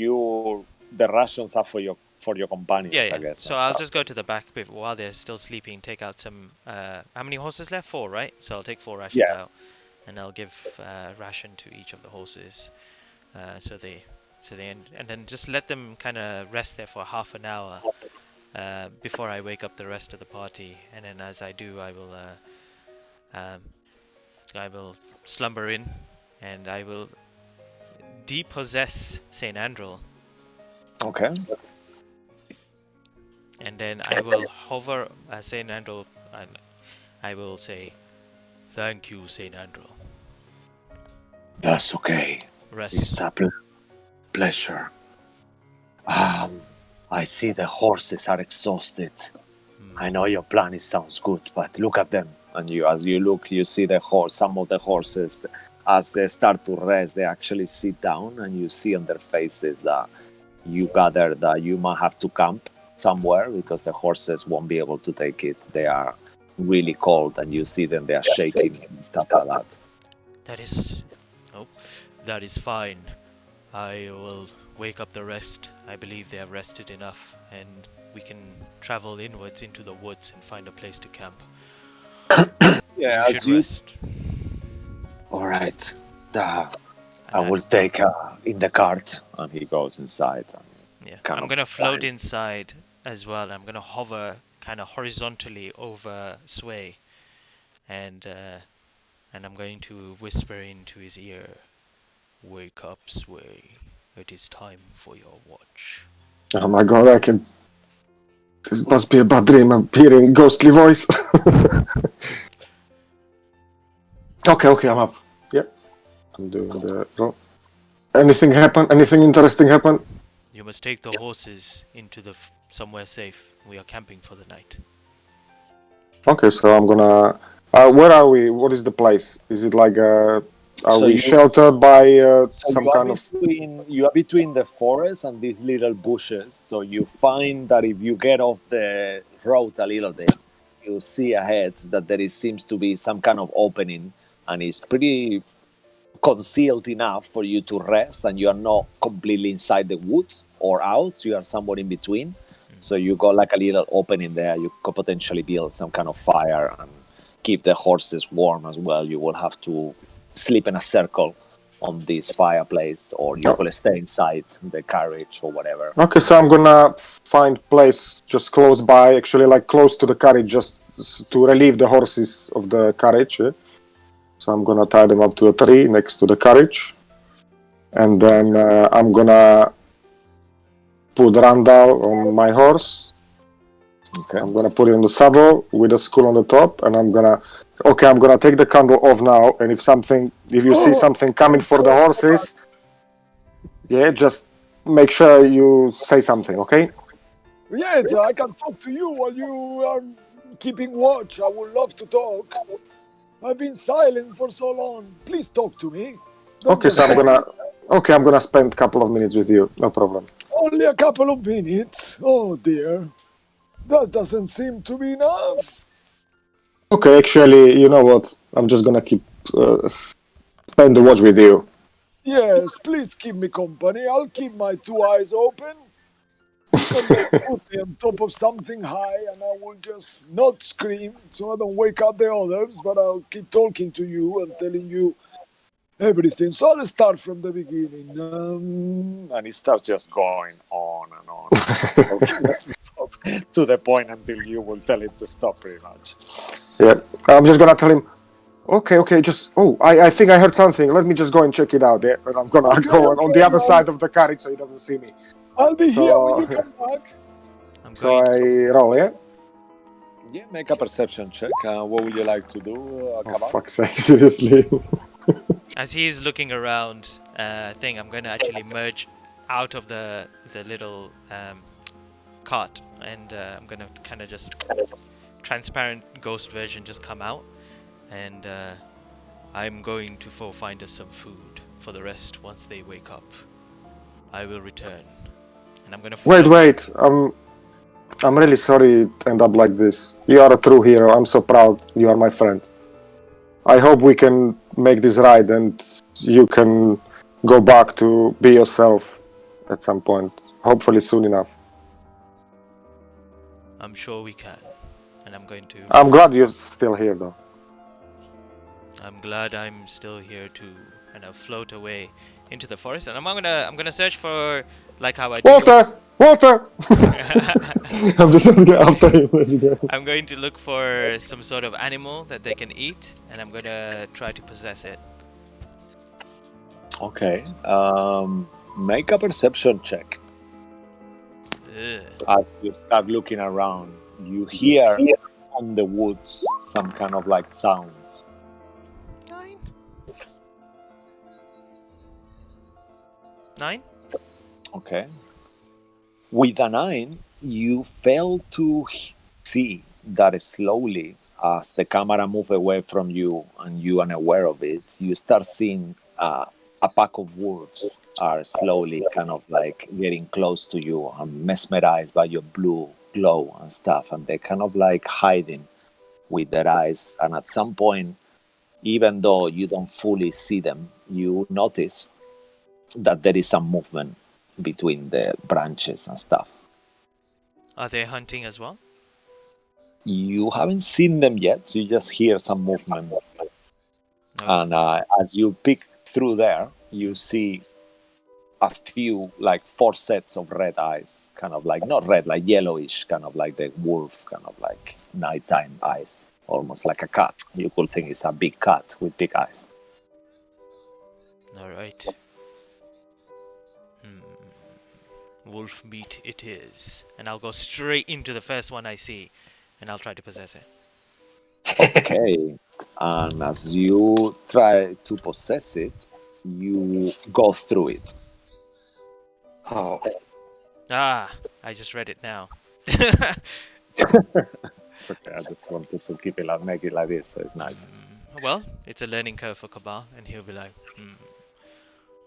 the rations are for your companions, Yeah. I guess. So I'll just go to the back while they're still sleeping. Take out some. How many horses left? 4, right? So I'll take 4 rations out, and I'll give ration to each of the horses. So they and then just let them kind of rest there for half an hour before I wake up the rest of the party. And then as I do, I will slumber in, and I will depossess Saint Andrel. Okay. And then I will hover Saint Andrel, and I will say, "Thank you, Saint Andrel." That's okay. Rest. It's a pleasure. I see the horses are exhausted. I know your plan sounds good, but look at them. And as you look, you see some of the horses, as they start to rest, they actually sit down, and you see on their faces that you gather that you might have to camp somewhere because the horses won't be able to take it. They are really cold, and you see them, they are shaking and stuff like that. That is fine. I will wake up the rest. I believe they have rested enough, and we can travel inwards into the woods and find a place to camp. Yeah, you should rest. All right. I will take in the cart, and he goes inside. Yeah, I'm gonna float inside as well. I'm gonna hover kind of horizontally over Sway, and I'm going to whisper into his ear, "Wake up, Sway. It is time for your watch." Oh my god, this must be a bad dream. I'm hearing ghostly voice. Okay, I'm up. Yeah. I'm doing the roll. Anything happen? Anything interesting happen? You must take the horses into somewhere safe. We are camping for the night. Okay, so I'm gonna... where are we? What is the place? Is it like Are we sheltered by some kind of... You are between the forest and these little bushes, so you find that if you get off the road a little bit, you see ahead that seems to be some kind of opening, and it's pretty concealed enough for you to rest, and you are not completely inside the woods or out, you are somewhere in between. So you got like a little opening there. You could potentially build some kind of fire and keep the horses warm as well. You will have to sleep in a circle on this fireplace, or you could stay inside the carriage or whatever. Okay, so I'm gonna find place just close by, actually like close to the carriage, just to relieve the horses of the carriage. Yeah? So I'm gonna tie them up to a tree next to the carriage, and then I'm gonna put Randall on my horse. Okay. I'm gonna put it on the saddle with a skull on the top, and I'm gonna take the candle off now. And if you see something coming for the horses, yeah, just make sure you say something, okay? Yes, I can talk to you while you are keeping watch. I would love to talk. I've been silent for so long. Please talk to me. Don't Okay, just so talk. I'm gonna spend a couple of minutes with you. No problem. Only a couple of minutes. Oh dear. That doesn't seem to be enough. Okay, actually, you know what? I'm just gonna keep spend the watch with you. Yes, please keep me company. I'll keep my two eyes open. You can just put me on top of something high and I will just not scream so I don't wake up the others, but I'll keep talking to you and telling you everything. So I'll start from the beginning. And he starts just going on and on. To the point until you will tell him to stop, pretty much. Yeah, I'm just gonna tell him. Okay, just I think I heard something. Let me just go and check it out. Yeah, and I'm gonna go on the other side of the carriage so he doesn't see me. I'll be here when you So come back. I'm so going I to... roll, yeah. Yeah, make a perception check. What would you like to do, Oh Kabal? fuck's sake! Seriously. As he's looking around, thing, I'm going to actually merge out of the little cart, and I'm going to kind of just transparent ghost version just come out, and I'm going to find us some food for the rest. Once they wake up, I will return, and I'm going to Wait. I'm really sorry it end up like this. You are a true hero. I'm so proud. You are my friend. I hope we can make this right and you can go back to be yourself at some point. Hopefully soon enough. I'm sure we can, and I'm going to... I'm glad you're still here though. I'm glad I'm still here to kind of float away into the forest, and I'm gonna search for, like how I do. Walter! I'm just gonna get after him as he goes. I'm going to look for some sort of animal that they can eat, and I'm gonna try to possess it. Okay. Make a perception check. Ugh. As you start looking around, you hear on the woods some kind of like sounds. 9? 9? Okay. With a 9, you fail to see that slowly, as the camera moves away from you and you are unaware of it, you start seeing a pack of wolves are slowly kind of like getting close to you and mesmerized by your blue glow and stuff. And they're kind of like hiding with their eyes. And at some point, even though you don't fully see them, you notice that there is some movement between the branches and stuff. Are they hunting as well? You haven't seen them yet, so you just hear some movement. No. And as you peek through there, you see a few, like 4 sets of red eyes, kind of like, not red, like yellowish, kind of like the wolf, kind of like nighttime eyes, almost like a cat. You could think it's a big cat with big eyes. Alright. Wolf meat it is. And I'll go straight into the first one I see, and I'll try to possess it. Okay. And as you try to possess it, you go through it. Oh, Ah, I just read it now. It's okay. I just wanted to keep it like, make it like this, so it's nice. Well, it's a learning curve for Cabal, and he'll be like,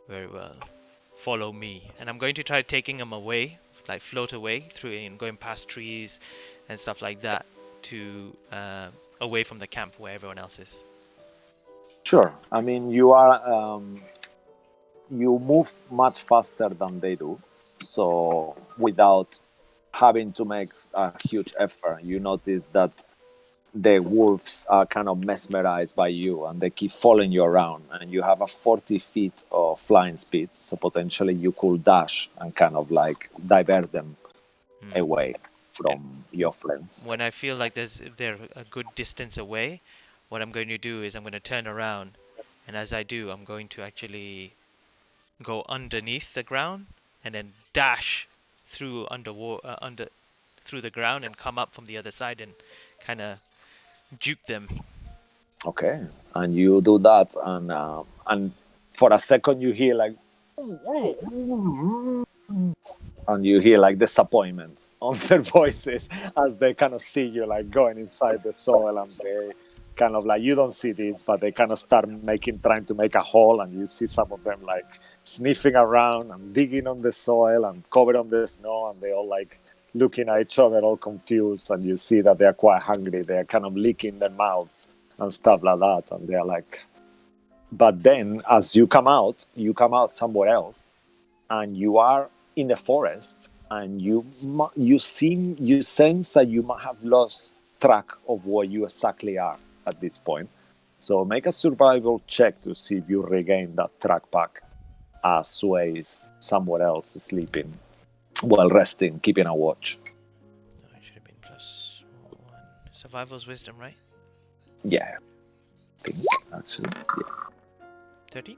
very well. Follow me. And I'm going to try taking him away, like float away through and going past trees and stuff like that to away from the camp where everyone else is. Sure. I mean, you move much faster than they do, so without having to make a huge effort, you notice that the wolves are kind of mesmerized by you and they keep following you around, and you have a 40 feet of flying speed, so potentially you could dash and kind of like divert them away from your friends. When I feel like they're a good distance away, what I'm going to do is I'm going to turn around, and as I do, I'm going to actually go underneath the ground and then dash through through the ground and come up from the other side and kind of juke them. Okay, and you do that, and for a second you hear like, and you hear like disappointment on their voices as they kind of see you like going inside the soil, and they kind of like, you don't see this, but they kind of start trying to make a hole, and you see some of them like sniffing around and digging on the soil and covered on the snow, and they all like looking at each other all confused, and you see that they're quite hungry. They're kind of licking their mouths and stuff like that, and they're like, but then as you come out somewhere else, and you are in the forest, and you sense that you might have lost track of where you exactly are at this point. So make a survival check to see if you regain that track back, as Sway is somewhere else sleeping while resting, keeping a watch. No, it should have been +1. Survival's wisdom, right? Yeah, I think actually. Yeah. 30?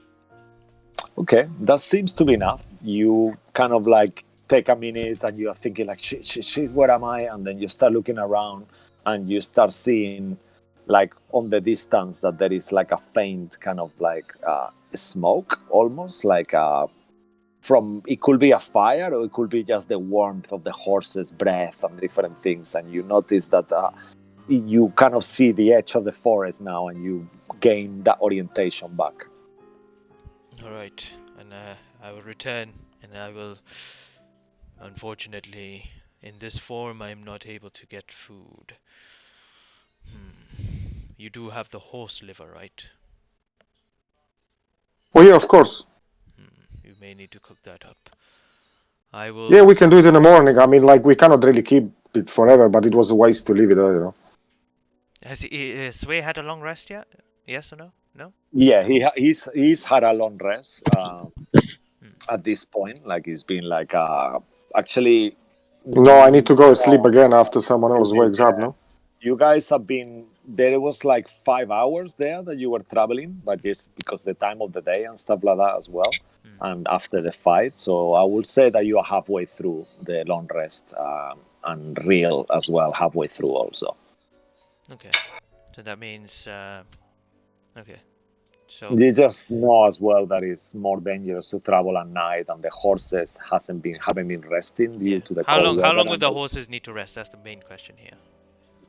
Okay, that seems to be enough. You kind of like take a minute and you are thinking like, shit, where am I? And then you start looking around and you start seeing like on the distance that there is like a faint kind of like smoke, almost like from, it could be a fire or it could be just the warmth of the horse's breath and different things. And you notice that you kind of see the edge of the forest now, and you gain that orientation back. Alright, and I will return, and I will... Unfortunately, in this form, I am not able to get food. You do have the horse liver, right? Oh yeah, of course. You may need to cook that up. I will... Yeah, we can do it in the morning. I mean, like, we cannot really keep it forever, but it was a waste to leave it there, you know. Has Sway had a long rest yet? Yes or no? No? Yeah, he's had a long rest at this point. Like, he's been like actually. No, I need to go sleep again after someone else wakes up, no? You guys have been there. Was like 5 hours there that you were traveling, but just because the time of the day and stuff like that as well, and after the fight. So I would say that you are halfway through the long rest, and real as well, halfway through also. Okay. So that means... okay. So... You just know as well that it's more dangerous to travel at night, and the horses haven't been resting due to the How cold long weather. would the horses need to rest? That's the main question here.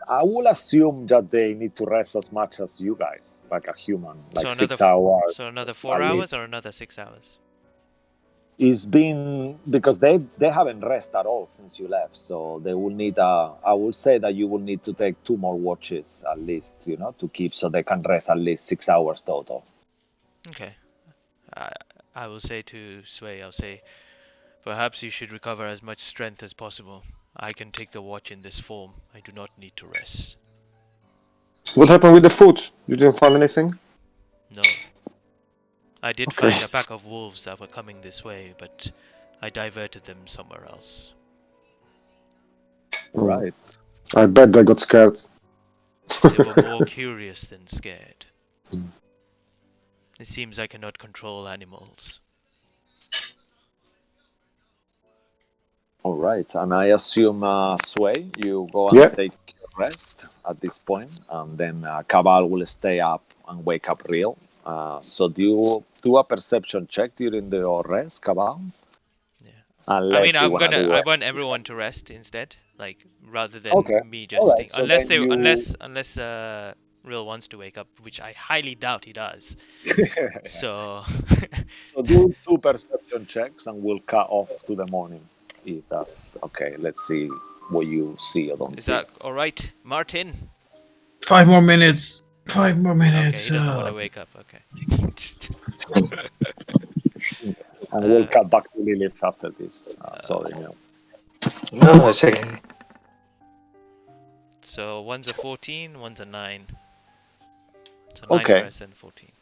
I will assume that they need to rest as much as you guys, like a human, like So 6 hours. So another 4 at hours least. or another 6 hours? It's been because they haven't rested at all since you left, so they will need I would say that you will need to take 2 more watches at least, to keep, so they can rest at least 6 hours total. Okay. I will say to Sway, I'll say, perhaps you should recover as much strength as possible. I can take the watch in this form. I do not need to rest. What happened with the food? You didn't find anything? No. I did Okay. find a pack of wolves that were coming this way, but I diverted them somewhere else. Right. I bet they got scared. They were more curious than scared. It seems I cannot control animals. All right, and I assume Sway, you go and Yeah. take your rest at this point, and then Cabal will stay up and wake up real. So do you do a perception check during your rest, Cabal? Yeah. Unless I mean, you wanna do I it. want everyone to rest instead, like rather than Okay. me just All right, think. so then you- Unless Real wants to wake up, which I highly doubt he does. So So do 2 perception checks, and we'll cut off to the morning. If that's okay, let's see what you see or don't is see. that all right, Martin? 5 more minutes. 5 more Okay, minutes. he doesn't want to wake up. Okay. And we'll cut back to Lilith after this. Sorry, No, it's okay. So one's a 14, one's a 9. So 9 Okay. first and 14.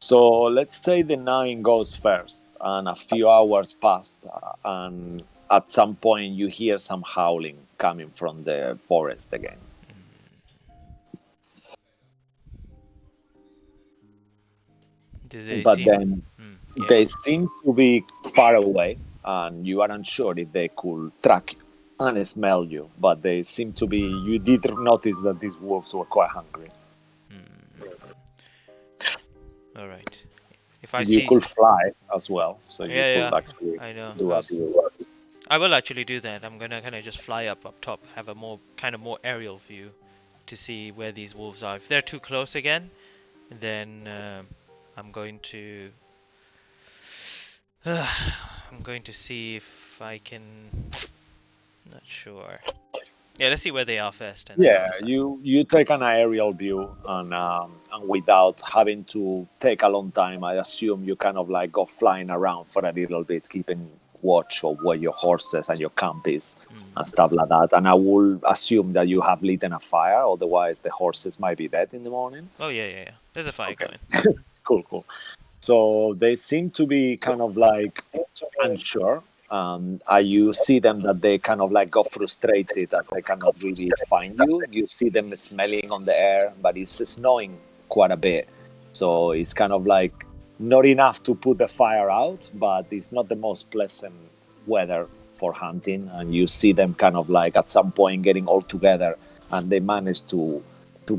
So let's say the 9 goes first, and a few hours passed, and at some point you hear some howling coming from the forest again. Do they but seem? then Yeah. they seem to be far away, and you are unsure if they could track you and smell you. But they seem to be. You did notice that these wolves were quite hungry. All right. If I You see, could fly as well, so you yeah, could yeah, actually I know. do a view. I will actually do that. I'm gonna kind of just fly up top, have a more aerial view to see where these wolves are. If they're too close again, then I'm going to I'm going to see if I can. Not sure. Yeah, let's see where they are first, and then I'll Yeah, decide. you take an aerial view, and without having to take a long time, I assume you kind of like go flying around for a little bit, keeping watch of where your horses and your camp is and stuff like that. And I will assume that you have lit a fire, otherwise the horses might be dead in the morning. Oh yeah, yeah, yeah. There's a fire Okay, going. cool. So they seem to be kind of like unsure. You see them that they kind of like got frustrated as they cannot really find you. You see them smelling on the air, but it's snowing quite a bit. So it's kind of like not enough to put the fire out, but it's not the most pleasant weather for hunting. And you see them kind of like at some point getting all together, and they manage to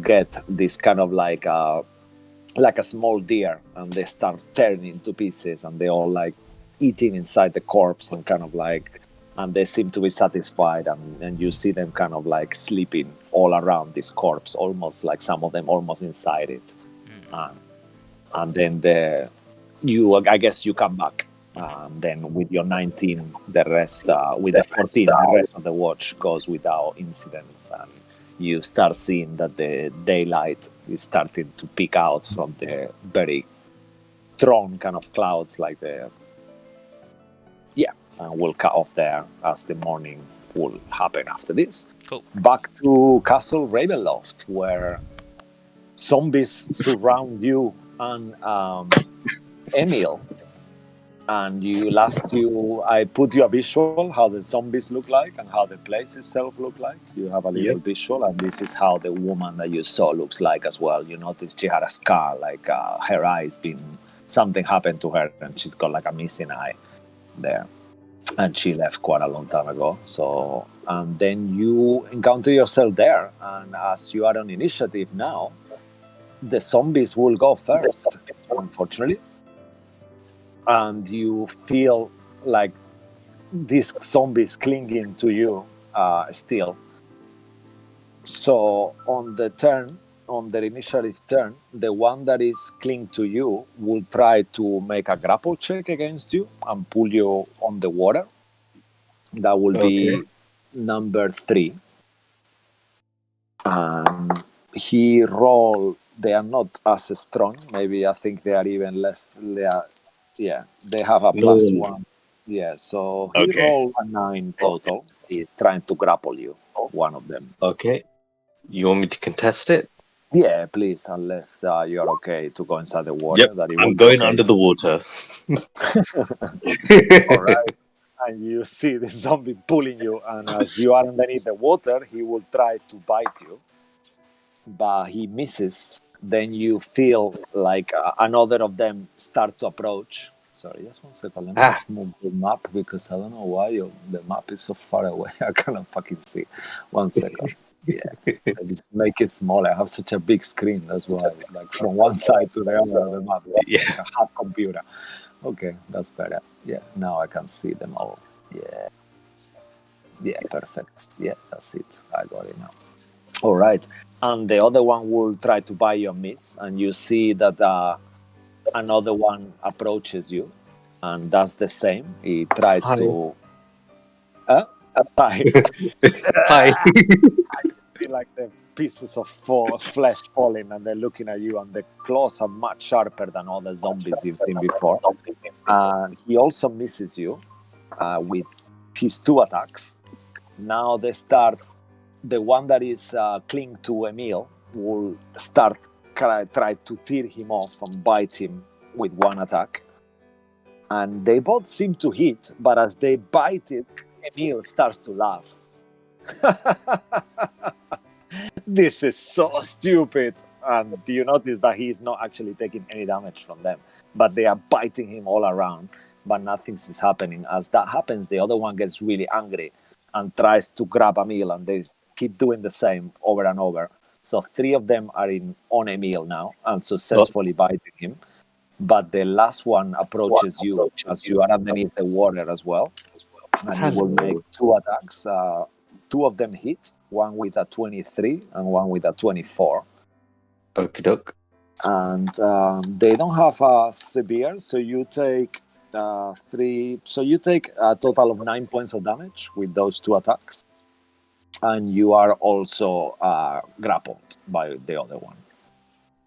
get this kind of like a small deer, and they start tearing into pieces, and they all like eating inside the corpse, and kind of like, and they seem to be satisfied, and you see them kind of like sleeping all around this corpse, almost like some of them almost inside it. And then I guess you come back. Then with your 19, the rest, with the 14, the rest of the watch goes without incidents, and you start seeing that the daylight is starting to peek out from the very strong kind of clouds, like and we'll cut off there as the morning will happen after this. Cool. Back to Castle Ravenloft, where zombies surround you and Emil. And I put you a visual how the zombies look like and how the place itself look like. You have a little visual, and this is how the woman that you saw looks like as well. You notice she had a scar, like her eyes something happened to her, and she's got like a missing eye there, and she left quite a long time ago. So, and then you encounter yourself there, and as you are on initiative now, the zombies will go first, unfortunately. And you feel like these zombies clinging to you still. So on their initiative turn, the one that is clinging to you will try to make a grapple check against you and pull you on the water. That will be number 3. And he rolled. They are not as strong. Maybe I think they are even less. They have a +1. Yeah, so he rolled a 9 total. He's trying to grapple you, one of them. Okay. You want me to contest it? Yeah, please, unless you're okay to go inside the water. Yep, I'm going under the water. All right. And you see the zombie pulling you, and as you are underneath the water, he will try to bite you, but he misses. Then you feel like another of them start to approach. Sorry, just 1 second. Let me just move the map, because I don't know why the map is so far away. I cannot fucking see. 1 second. Yeah, I just make it smaller. I have such a big screen. That's why it's like from one side to the other of the map. It's like a half computer. Okay, that's better. Yeah, now I can see them all. Yeah, perfect. Yeah, that's it. I got it now. All right. And the other one will try to buy you a miss, and you see that another one approaches you and does the same. He tries to... Hi. Hi. See like the pieces of flesh falling, and they're looking at you, and the claws are much sharper than all the zombies you've seen before. And he also misses you with his 2 attacks. Now the one that is clinging to Emil will start try to tear him off and bite him with 1 attack. And they both seem to hit, but as they bite it, Emil starts to laugh. This is so stupid. and you notice that he is not actually taking any damage from them, but they are biting him all around, but nothing is happening. As that happens, the other one gets really angry and tries to grab Emil, and they keep doing the same over and over. So 3 of them are on Emil now and successfully biting him. But the last one approaches you as you are underneath the water as well, and he will make 2 attacks. 2 of them hit, one with a 23 and one with a 24. Okie doke. And they don't have severe, so you take 3. So you take a total of 9 points of damage with those 2 attacks, and you are also grappled by the other one.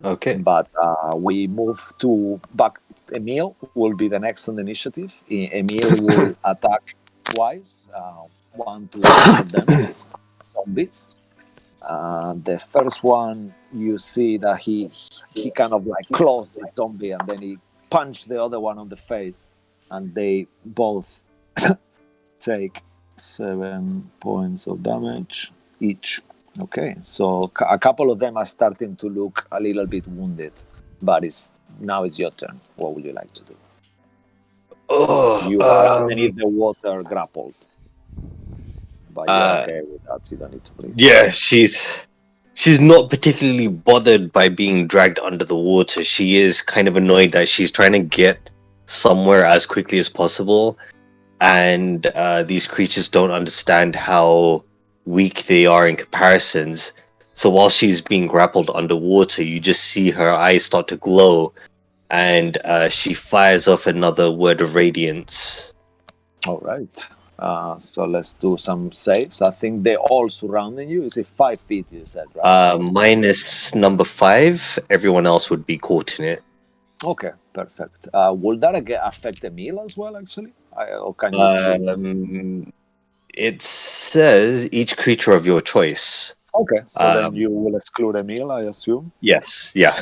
Okay. But we move to back. Emil will be the next on the initiative. Emil will attack twice, 1 to each of them, zombies. The first one, you see that he kind of like claws the zombie, and then he punched the other one on the face, and they both take 7 points of damage each. Okay, so a couple of them are starting to look a little bit wounded, but now it's your turn. What would you like to do? You are underneath the water, grappled, but you're okay with that. So you don't need to bleed. Yeah, she's not particularly bothered by being dragged under the water. She is kind of annoyed that she's trying to get somewhere as quickly as possible, and these creatures don't understand how weak they are in comparisons. So while she's being grappled underwater, you just see her eyes start to glow, and she fires off another word of radiance. All right. So let's do some saves. I think they're all surrounding you. Is it 5 feet, you said, right? Minus number 5, everyone else would be caught in it. Okay, perfect. Will that affect Emil as well, actually? Or can you choose? It says each creature of your choice. Okay, so then you will exclude Emil, I assume? Yes, yeah.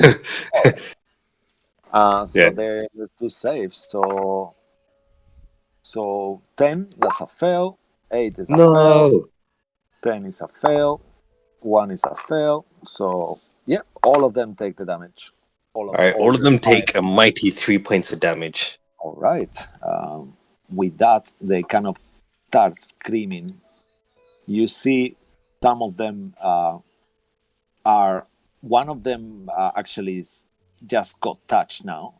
So let's do saves. So 10, that's a fail. 8 is a fail. 10 is a fail. 1 is a fail. So, yeah, all of them take the damage. All of them take a mighty 3 points of damage. All right. With that, they kind of start screaming. You see some of them one of them actually just got touched now,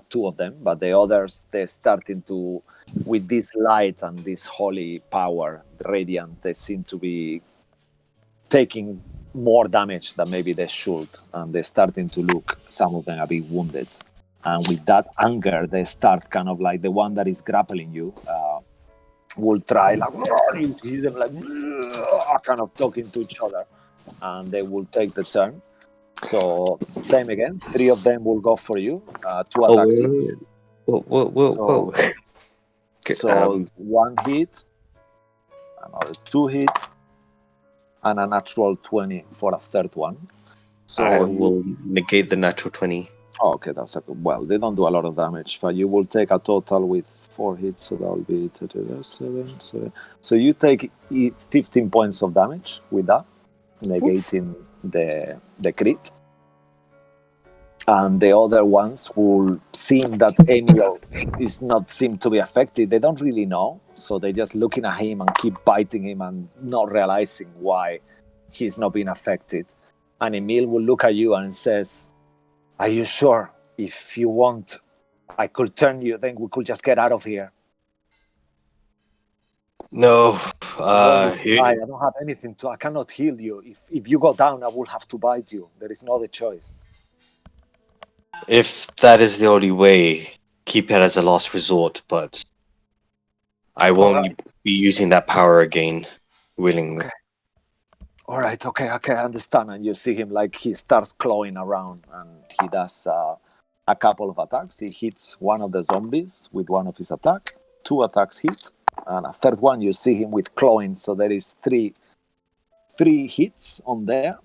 2 of them, but the others, they're starting to, with this light and this holy power, radiant, they seem to be taking more damage than maybe they should, and they're starting to look, some of them, a bit wounded. And with that anger, they start kind of like the one that is grappling you will try, like, you see them like kind of talking to each other, and they will take the turn. So same again, 3 of them will go for you, 2 attacks each. Whoa. So 1 hit, another 2 hits, and a natural 20 for a third one. So I will negate the natural 20. Oh, okay, that's well, they don't do a lot of damage, but you will take a total with 4 hits, so that will be 7. So you take 15 points of damage with that, negating the crit. And the other ones will seem that Emil is not seem to be affected. They don't really know, so they're just looking at him and keep biting him and not realizing why he's not being affected. And Emil will look at you and says, "Are you sure? If you want, I could turn you, then we could just get out of here." No, I don't have anything I cannot heal you. If you go down, I will have to bite you. There is no other choice. if that is the only way, keep it as a last resort, but I won't be using that power again willingly. Okay. All right, okay, I understand. And you see him like he starts clawing around, and he does a couple of attacks. He hits one of the zombies with one of his attack. 2 attacks hit, and a third one you see him with clawing. So there is three hits on there.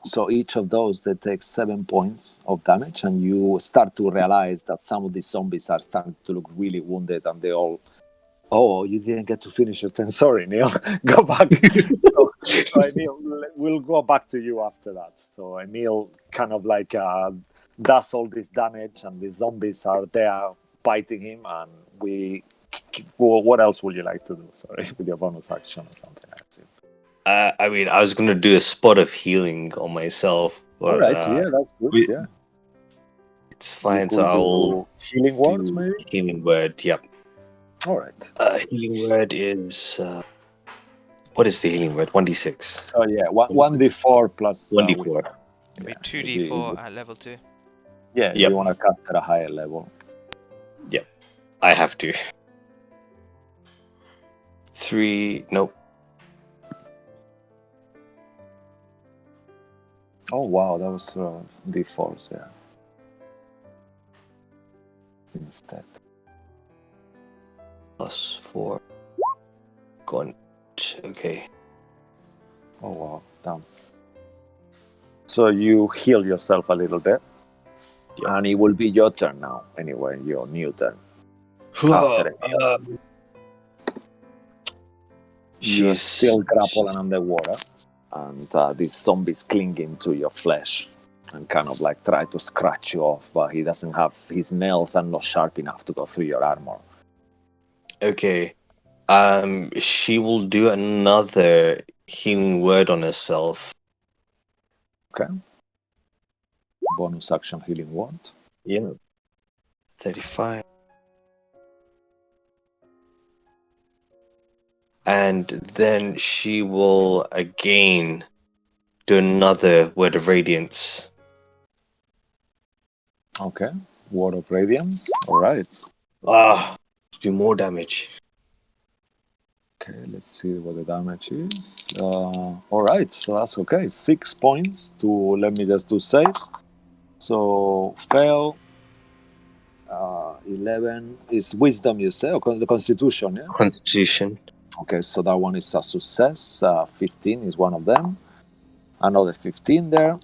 So each of those, they take 7 points of damage, and you start to realize that some of these zombies are starting to look really wounded, and they all Oh, you didn't get to finish your turn. Sorry, Neil. Go back. So Emil, we'll go back to you after that. So Emil kind of like does all this damage, and the zombies are there biting him, and we. Well, what else would you like to do? Sorry, with your bonus action or something. I assume. I mean, I was gonna do a spot of healing on myself, All but right, yeah, that's good. we- Yeah, it's you fine. So could I'll do healing words, do maybe. healing word. Yep. All right. Healing word is what is the healing word? 1d6. Oh yeah, one d4 plus 1d4. wisdom. It'll be Yeah, 2d4 at level 2. Yeah, Yep. you want to cast at a higher level. I have to. 3. Nope. Oh wow, that was d4s, yeah. Instead. +4. Gone. Okay. Oh wow, damn. So you heal yourself a little bit, and it will be your turn now. Anyway, your new turn. After it, you're still grappled and underwater, and these zombies clinging to your flesh and kind of like try to scratch you off, but he doesn't have his nails are not sharp enough to go through your armor. Okay. She will do another healing word on herself. Okay. Bonus action healing word. Yeah. 35. And then she will again do another word of radiance. Okay. Word of radiance. All right. Do more damage. Okay, let's see what the damage is. All right, so that's okay. 6 points to, let me just do saves. So, fail. 11 is wisdom, you say, or the constitution, yeah? Constitution. Okay, so that one is a success. 15 is one of them. Another 15 there.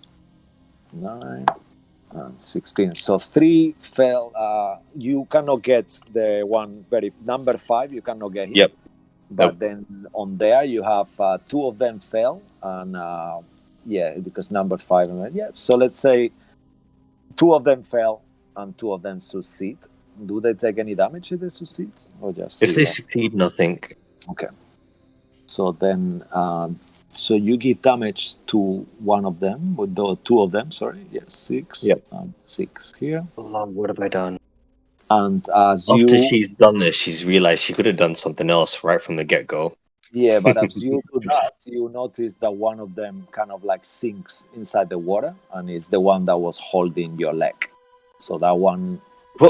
9 and 16. So 3 fail. You cannot get the one number 5, you cannot get him. Yep. But then on there you have 2 of them fail, and because number 5. Yeah. So let's say 2 of them fail and 2 of them succeed. Do they take any damage if they succeed, or just If they 0? succeed, nothing. Okay. So then, so you give damage to one of them, with the 2 of them. Sorry. Yes, 6. Yep. And 6 here. What have I done? And as After you, she's done this, she's realized she could have done something else right from the get-go. yeah, but as you do that, you notice that one of them kind of like sinks inside the water, and is the one that was holding your leg. So that one,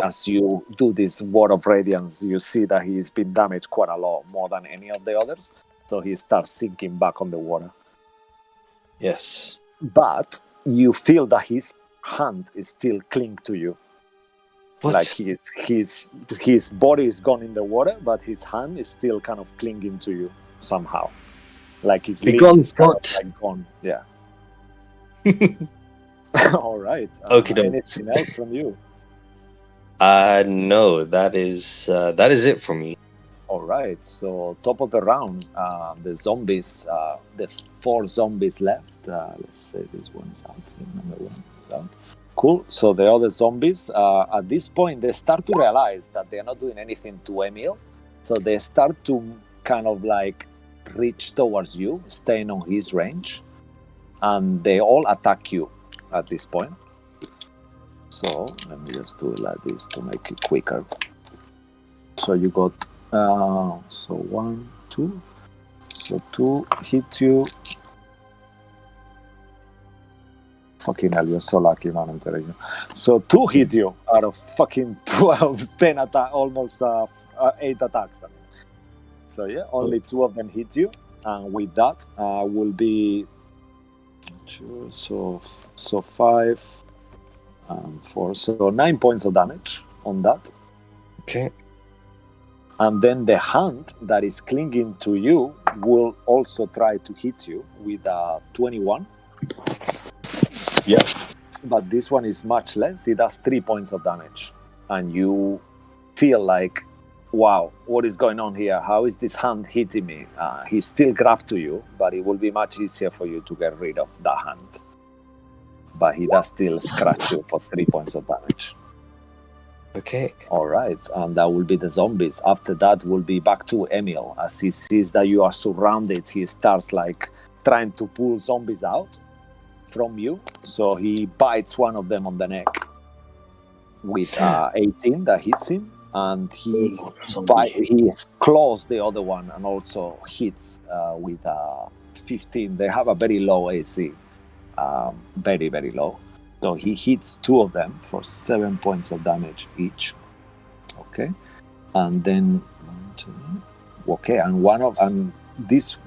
as you do this word of radiance, you see that he's been damaged quite a lot, more than any of the others. So he starts sinking back on the water. Yes. But you feel that his hand is still clinging to you. What? Like his body is gone in the water, but his hand is still kind of clinging to you somehow. Like his leg is kind of like gone. Yeah. All right. Okay. Anything else from you? No. That is it for me. All right. So top of the round, the zombies, the 4 zombies left. Let's say this one is out. Number 1 is out. Cool. So the other zombies, at this point, they start to realize that they're not doing anything to Emil. So they start to kind of like reach towards you, staying on his range. And they all attack you at this point. So let me just do it like this to make it quicker. So you got, 1, 2. So 2 hit you. Fucking hell, you're so lucky, man, I'm telling you. So 2 hit you out of fucking 12, 10 attack, almost 8 attacks. I mean. So yeah, only 2 of them hit you. And with that will be 2, so 5 and 4. So 9 points of damage on that. Okay. And then the hand that is clinging to you will also try to hit you with a 21. Yeah. But this one is much less. It does 3 points of damage. And you feel like wow, what is going on here? How is this hand hitting me? He's still grabbed to you, but it will be much easier for you to get rid of that hand. But he does still scratch you for 3 points of damage. Okay. All right, and that will be the zombies. After that, we'll be back to Emil. As he sees that you are surrounded, he starts like trying to pull zombies out from you. So he bites one of them on the neck with 18 that hits him, and he claws the other one and also hits with 15. They have a very low AC, very, very low. So he hits 2 of them for 7 points of damage each. Okay, and then and this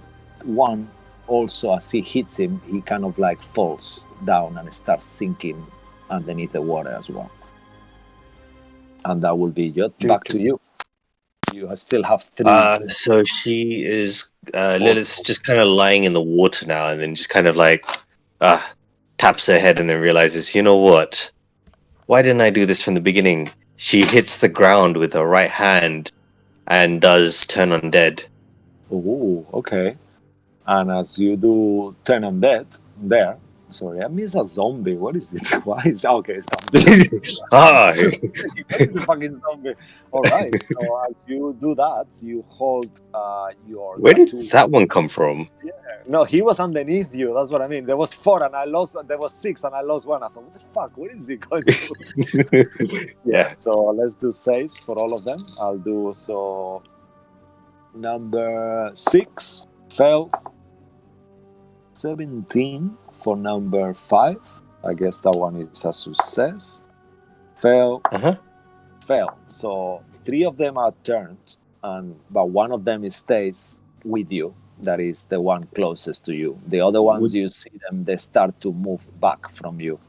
one also, as he hits him, he kind of like falls down and starts sinking underneath the water as well. And that will be back to you. You still have 3. So she is Lilith's just kind of lying in the water now, and then just kind of like taps her head and then realizes, you know what? Why didn't I do this from the beginning? She hits the ground with her right hand and does turn undead. Oh, okay. And as you do turn undead, sorry, I miss a zombie. What is this? Why is okay? It's Ah, the fucking zombie. All right. So as you do that, you hold your. where did that one come from? No, he was underneath you. That's what I mean. There was 4 and I lost. There was 6 and I lost 1. I thought, what the fuck? What is he going to do? Yeah. So let's do saves for all of them. I'll do so. Number 6 fails. 17 for number 5. I guess that one is a success. Fail. Fail. So 3 of them are turned, but one of them stays with you. That is the one closest to you. The other ones, you see them, they start to move back from you.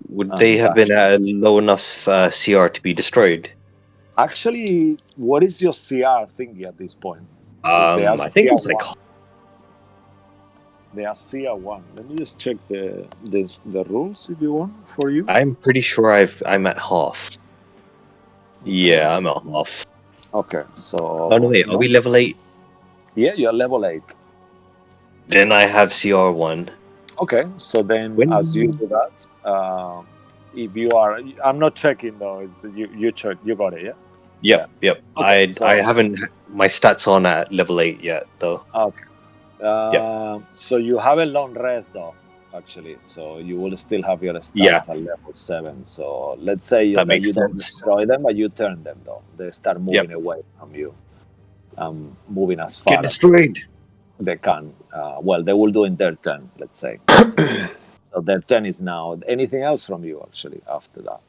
Would they have been at a low enough CR to be destroyed? Actually, what is your CR thingy at this point? I think it's like... They are CR1. Let me just check the rules if you want for you. I'm pretty sure I'm at half. Yeah, I'm at half. Okay, so... Oh, no, wait, are we level 8? Yeah, you're level 8. Then I have CR1. Okay, so then as you do that, if you are... I'm not checking though. You check. You got it, yeah? Yep. Okay, I haven't... My stats on at level 8 yet, though. Okay. So you have a long rest though, actually. So you will still have your stats at level 7. So let's say you don't destroy them, but you turn them though. They start moving away from you. Moving as far Get destroyed. as they can. Well, they will do in their turn, let's say. So their turn is now. Anything else from you actually after that?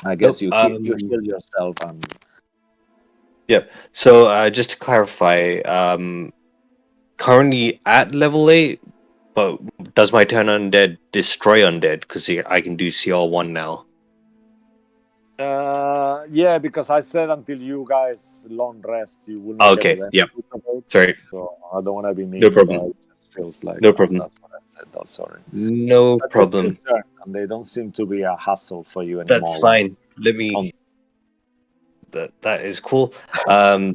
I guess you heal yourself and. Yeah. So just to clarify, currently at level 8, but does my turn undead destroy undead? Because I can do CR1 now. Yeah, because I said until you guys long rest, you will not get it. Yep. Sorry. So I don't want to be mean. No problem. It just feels like no problem. That's what I said. Though, sorry. No problem. And they don't seem to be a hassle for you anymore. That's fine. Let me. That is cool.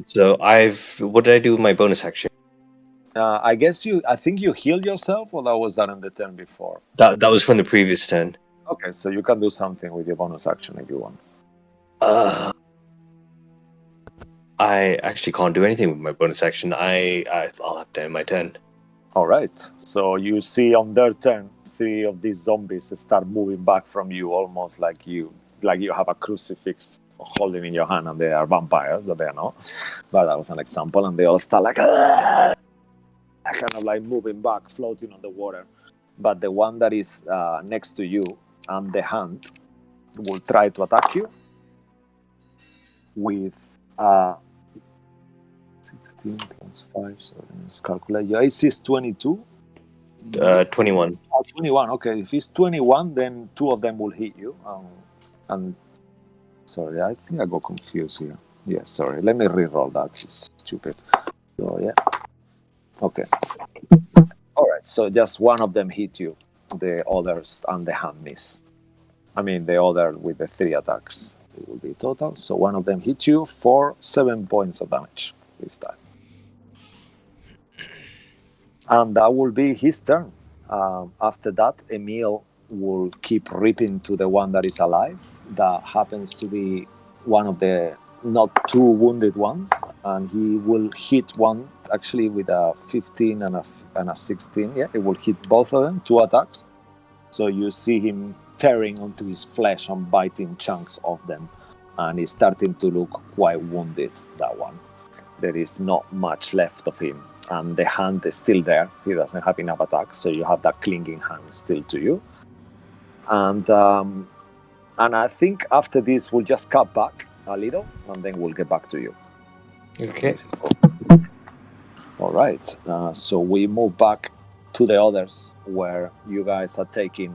So what did I do with my bonus action? I guess I think you healed yourself, or that was done on the turn before? That was from the previous turn. Okay, so you can do something with your bonus action if you want. I actually can't do anything with my bonus action. I'll have to end my turn. All right. So you see on their turn, 3 of these zombies start moving back from you, almost like you have a crucifix holding in your hand, and they are vampires, but they are not. But that was an example, and they all start like kind of like moving back, floating on the water. But the one that is next to you and the hand will try to attack you with 16 plus 5. So let's calculate. Your AC is 22. 21. 21. Okay, if it's 21, then 2 of them will hit you. And sorry, I think I got confused here. Yeah, sorry. Let me re-roll that. It's stupid. So yeah. Okay. All right. So just one of them hit you. The others and the hand miss. I mean, the other with the 3 attacks It will be total. So one of them hits you for 7 points of damage this time. And that will be his turn. After that, Emil will keep ripping to the one that is alive. That happens to be one of the not two wounded ones, and he will hit one actually with a 15 and a 16. Yeah, it will hit both of them, 2 attacks. So you see him tearing onto his flesh and biting chunks of them, and he's starting to look quite wounded, that one. There is not much left of him, and the hand is still there. He doesn't have enough attacks, so you have that clinging hand still to you. And I think after this we'll just cut back a little, and then we'll get back to you. Okay. All right. So we move back to the others, where you guys are taking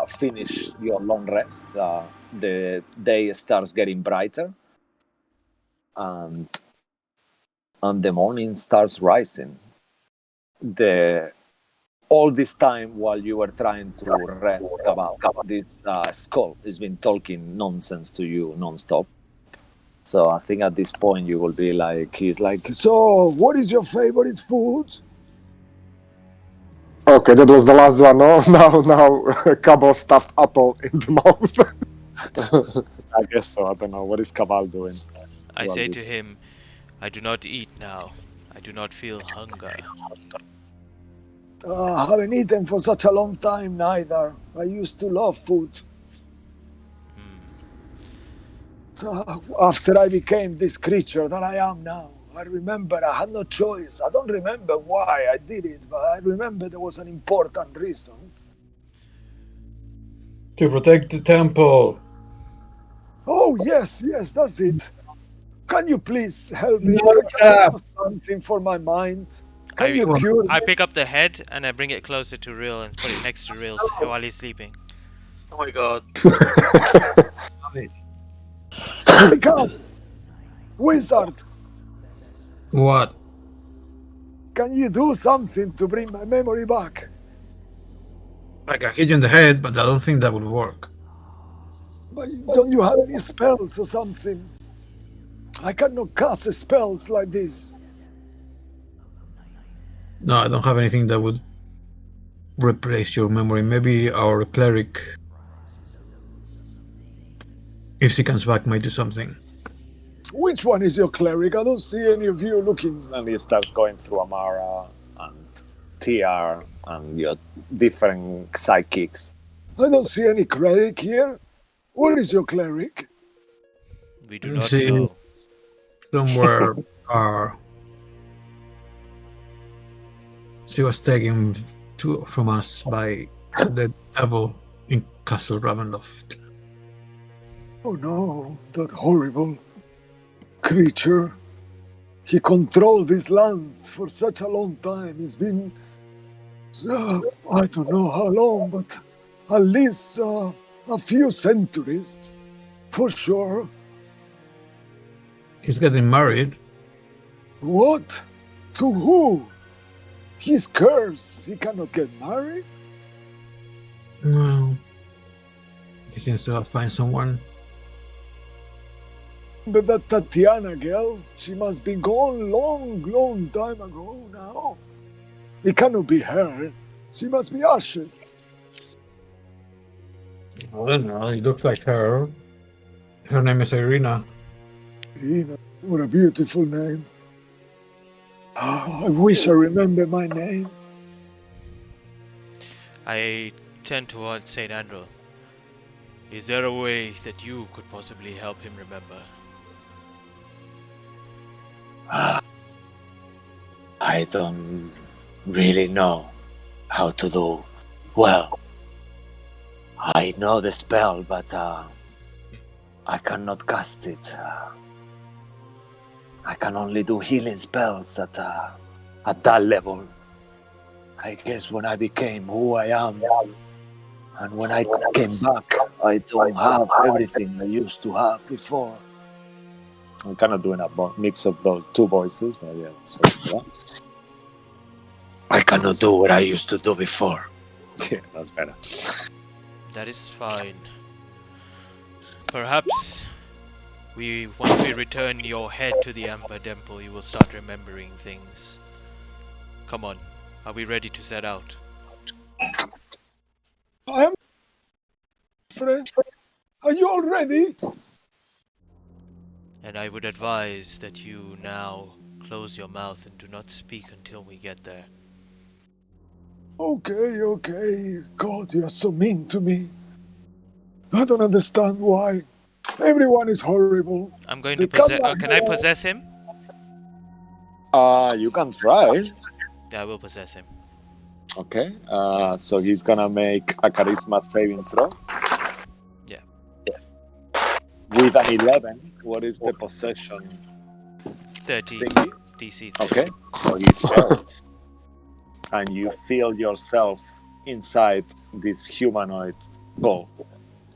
finish your long rest. The day starts getting brighter, and the morning starts rising. All this time while you were trying to rest, Cabal, this skull has been talking nonsense to you non-stop. So I think at this point you will be like, he's like, so what is your favorite food? Okay, that was the last one. No, now Cabal stuffed apple in the mouth. I guess so. I don't know. What is Cabal doing? I Well, say to this- him, I do not eat now. I do not feel hunger. I haven't eaten for such a long time neither. I used to love food. After I became this creature that I am now, I remember I had no choice. I don't remember why I did it, but I remember there was an important reason. To protect the temple. Oh, yes, that's it. Can you please help me? No, Can you do something for my mind? Can you cure me? I pick up the head and I bring it closer to Real and put it next to Real while he's sleeping. Oh my god. Wake up! Wizard, What? can you do something to bring my memory back? I can hit you in the head, but I don't think that would work. But don't you have any spells or something? I cannot cast spells like this. No, I don't have anything that would replace your memory. Maybe our cleric, if she comes back, might do something. Which one is your cleric? I don't see any of you looking. And he starts going through Amara and TR and your different psychics. I don't see any cleric here. Where is your cleric? We do not See, know. somewhere she was taken from us by the devil in Castle Ravenloft. Oh no, that horrible creature. He controlled these lands for such a long time. It's been, I don't know how long, but at least a few centuries, for sure. He's getting married. What? To who? He's cursed. He cannot get married? No. He seems to have found someone. But that Tatiana girl, she must be gone long time ago now. It cannot be her. She must be ashes. I don't know. He looks like her. Her name is Irina. Irina, what a beautiful name. I wish I remember my name. I turn towards Saint Andrew. Is there a way that you could possibly help him remember? I don't really know how to do. Well, I know the spell, but I cannot cast it. I can only do healing spells at that level. I guess when I became who I am, and when I came back, I don't have everything I used to have before. I'm kind of doing a mix of those two voices, but yeah. So, I cannot do what I used to do before. Yeah, that's better. That is fine. Perhaps once we return your head to the Amber Temple, you will start remembering things. Come on, are we ready to set out? I am friend. Are you all ready? And I would advise that you now close your mouth and do not speak until we get there. Okay. God, you are so mean to me. I don't understand why. Everyone is horrible. I'm going They to cut possess. my Can I hair. possess him? You can try. Yeah, I will possess him. Okay. So he's gonna make a charisma saving throw. Yeah. With an 11. What is the possession 30. thingy? DC 30. Okay. So he fails. And you feel yourself inside this humanoid skull.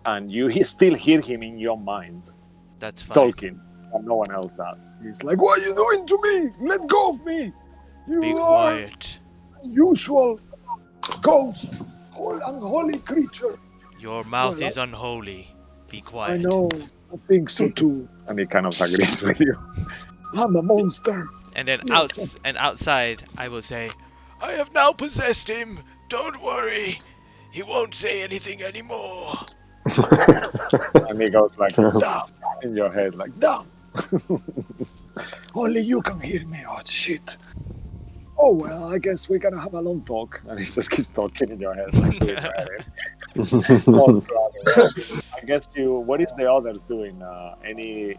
And you still hear him in your mind That's fine. talking, and no one else does. He's like, "What are you doing to me? Let go of me! You Be are quiet. unusual ghost, unholy creature." Your mouth Well, is unholy. Be I quiet. know. I think so too. And he kind of agrees with you. I'm a monster. And then Yes. outside, I will say, I have now possessed him. Don't worry. He won't say anything anymore. And he goes like, "Damn," in your head, like, "Damn." Only you can hear me. Oh, shit. Oh, well, I guess we're gonna have a long talk. And he just keeps talking in your head, like, doing that. Oh, brother. I guess what is the others doing?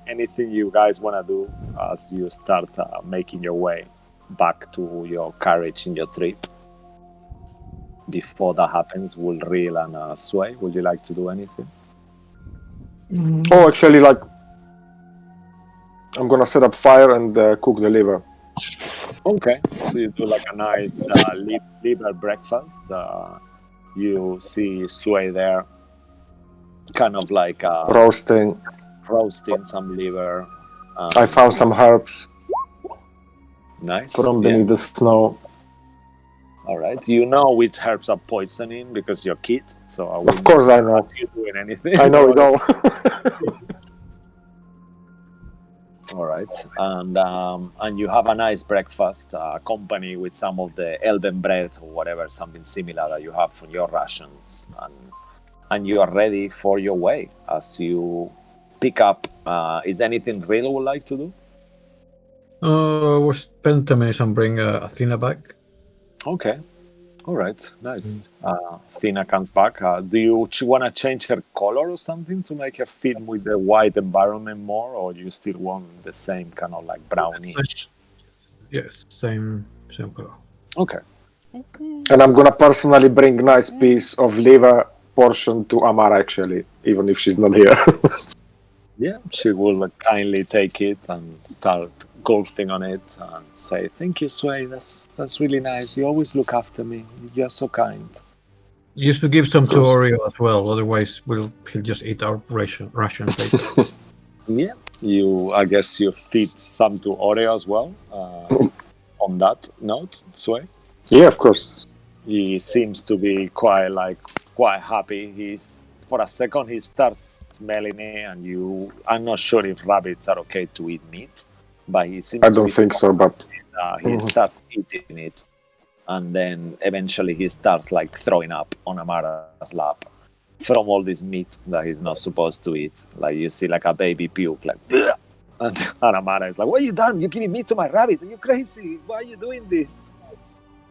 Anything you guys want to do as you start making your way back to your carriage in your trip? Before that happens, will Reel and Sway, would you like to do anything? Oh, actually, like, I'm gonna set up fire and cook the liver. Okay, so you do like a nice liver breakfast. You see Sway there, kind of like Roasting. roasting some liver. I found some herbs Nice. from Yeah. beneath the snow. All right. You know which herbs are poisoning because you're kid. So I Of course I know. you doing anything. I know it all. All right. And you have a nice breakfast, company with some of the elven bread or whatever, something similar that you have from your rations, and you are ready for your way as you pick up. Is anything Real would like to do? We'll spend 10 minutes and bring Athena back. Okay. All right. Nice. Athena comes back. Do you want to change her color or something to make her fit with the white environment more, or you still want the same kind of like brownish? Yes, same color. Okay. And I'm gonna personally bring nice piece of liver portion to Amara, actually, even if she's not here. Yeah, she will kindly take it and start golfing on it and say, "Thank you, Sway. That's really nice. You always look after me. You're so kind." Used to give some to course. Oreo as well, otherwise he'll just eat our rations later. Yeah, I guess you feed some to Oreo as well. On that note, Sway, Yeah, of course. he seems to be quite happy. For a second he starts smelling it, and I'm not sure if rabbits are okay to eat meat, but he seems I to don't be think so, but he starts eating it, and then eventually he starts like throwing up on Amara's lap from all this meat that he's not supposed to eat. Like you see like a baby puke, like "Bleh!" and Amara is like, "What are you done? You're giving meat to my rabbit? Are you crazy? Why are you doing this?"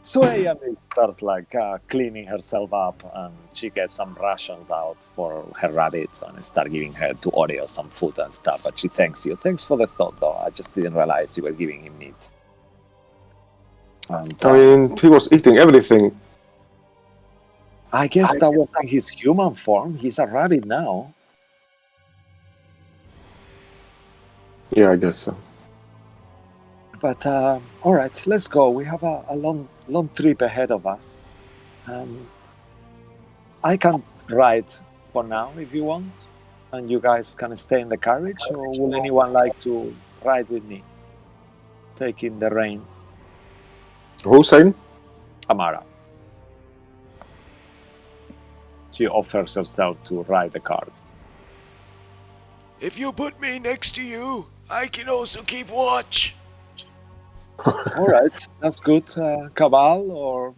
Sway and he starts like cleaning herself up, and she gets some rations out for her rabbits and start giving her to Oreo some food and stuff. But she thanks you. Thanks for the thought, though. I just didn't realize you were giving him meat. And, I mean, he was eating everything. I guess that was in his human form. He's a rabbit now. Yeah, I guess so. But all right, let's go. We have a long trip ahead of us. I can ride for now if you want, and you guys can stay in the carriage, or will anyone like to ride with me, taking the reins? Who's saying? Amara. She offers herself to ride the cart. If you put me next to you, I can also keep watch. All right, that's good. Cabal, or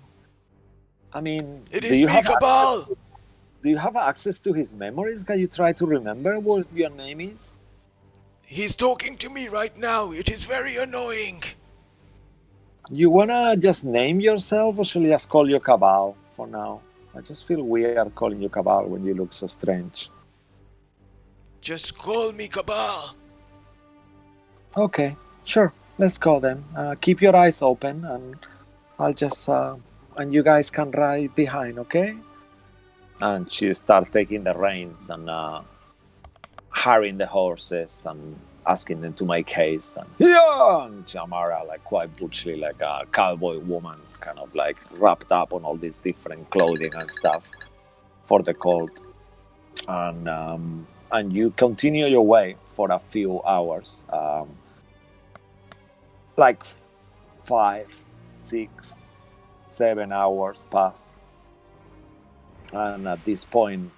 I mean, It is me, Cabal. do you have access to his memories? Can you try to remember what your name is? He's talking to me right now. It is very annoying. You wanna just name yourself, or shall I just call you Cabal for now? I just feel weird calling you Cabal when you look so strange. Just call me Cabal. Okay, sure. Let's go then. Keep your eyes open, and I'll just and you guys can ride behind, okay? And she start taking the reins and hurrying the horses and asking them to make haste. And yeah, and Jamara like quite butchly, like a cowboy woman, kind of like wrapped up on all these different clothing and stuff for the cold. And you continue your way for a few hours, like 5, 6, 7 hours pass, and at this point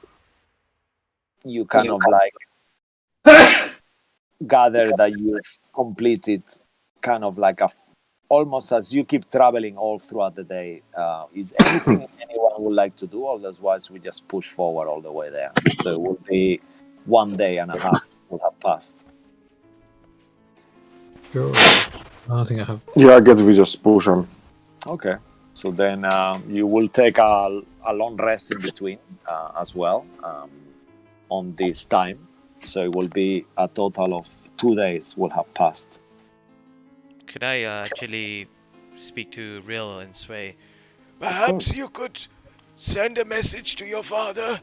you kind of like gather that you've completed kind of like almost as you keep traveling all throughout the day. Is anything anyone would like to do? Otherwise we just push forward all the way there, so it will be 1 day and a half will have passed. Sure. I don't think I have. Yeah, I guess we just push on. Okay, so then you will take a long rest in between as well on this time. So it will be a total of 2 days will have passed. Could I actually speak to Rill and Sway? course. Perhaps you could send a message to your father.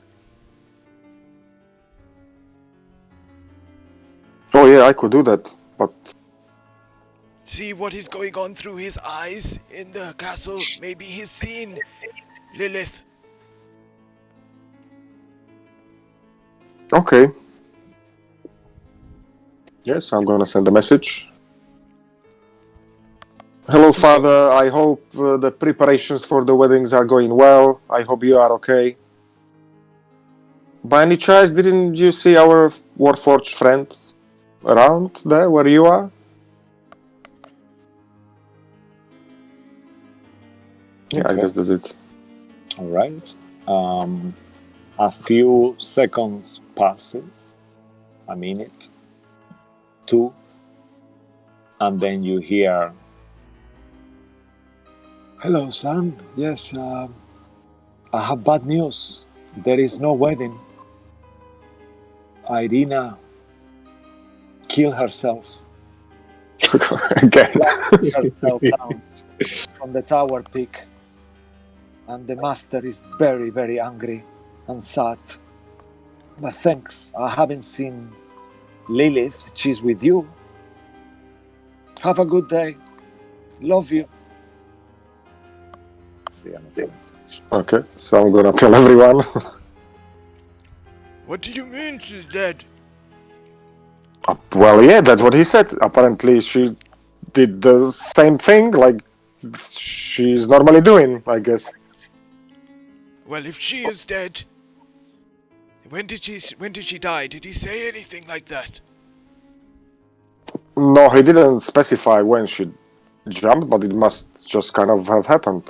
Oh yeah, I could do that, but See what is going on through his eyes in the castle. Maybe he's seen Lilith. okay. Yes, I'm gonna send a message. Hello, Father. I hope the preparations for the weddings are going well. I hope you are okay. By any chance, didn't you see our Warforged friend around there where you are? Yeah, I Okay. guess that's it. All right. A few seconds passes, a minute, 2, and then you hear, "Hello, son. Yes, I have bad news. There is no wedding. Irina killed herself. Again. Slammed herself down from the tower peak. And the master is very, very angry and sad. But thanks, I haven't seen Lilith. She's with you. Have a good day. Love you." The end of the message. Okay, so I'm gonna tell everyone. What do you mean she's dead? Well, yeah, that's what he said. Apparently, she did the same thing like she's normally doing, I guess. Well, if she is dead, when did she die? Did he say anything like that? No, he didn't specify when she jumped, but it must just kind of have happened.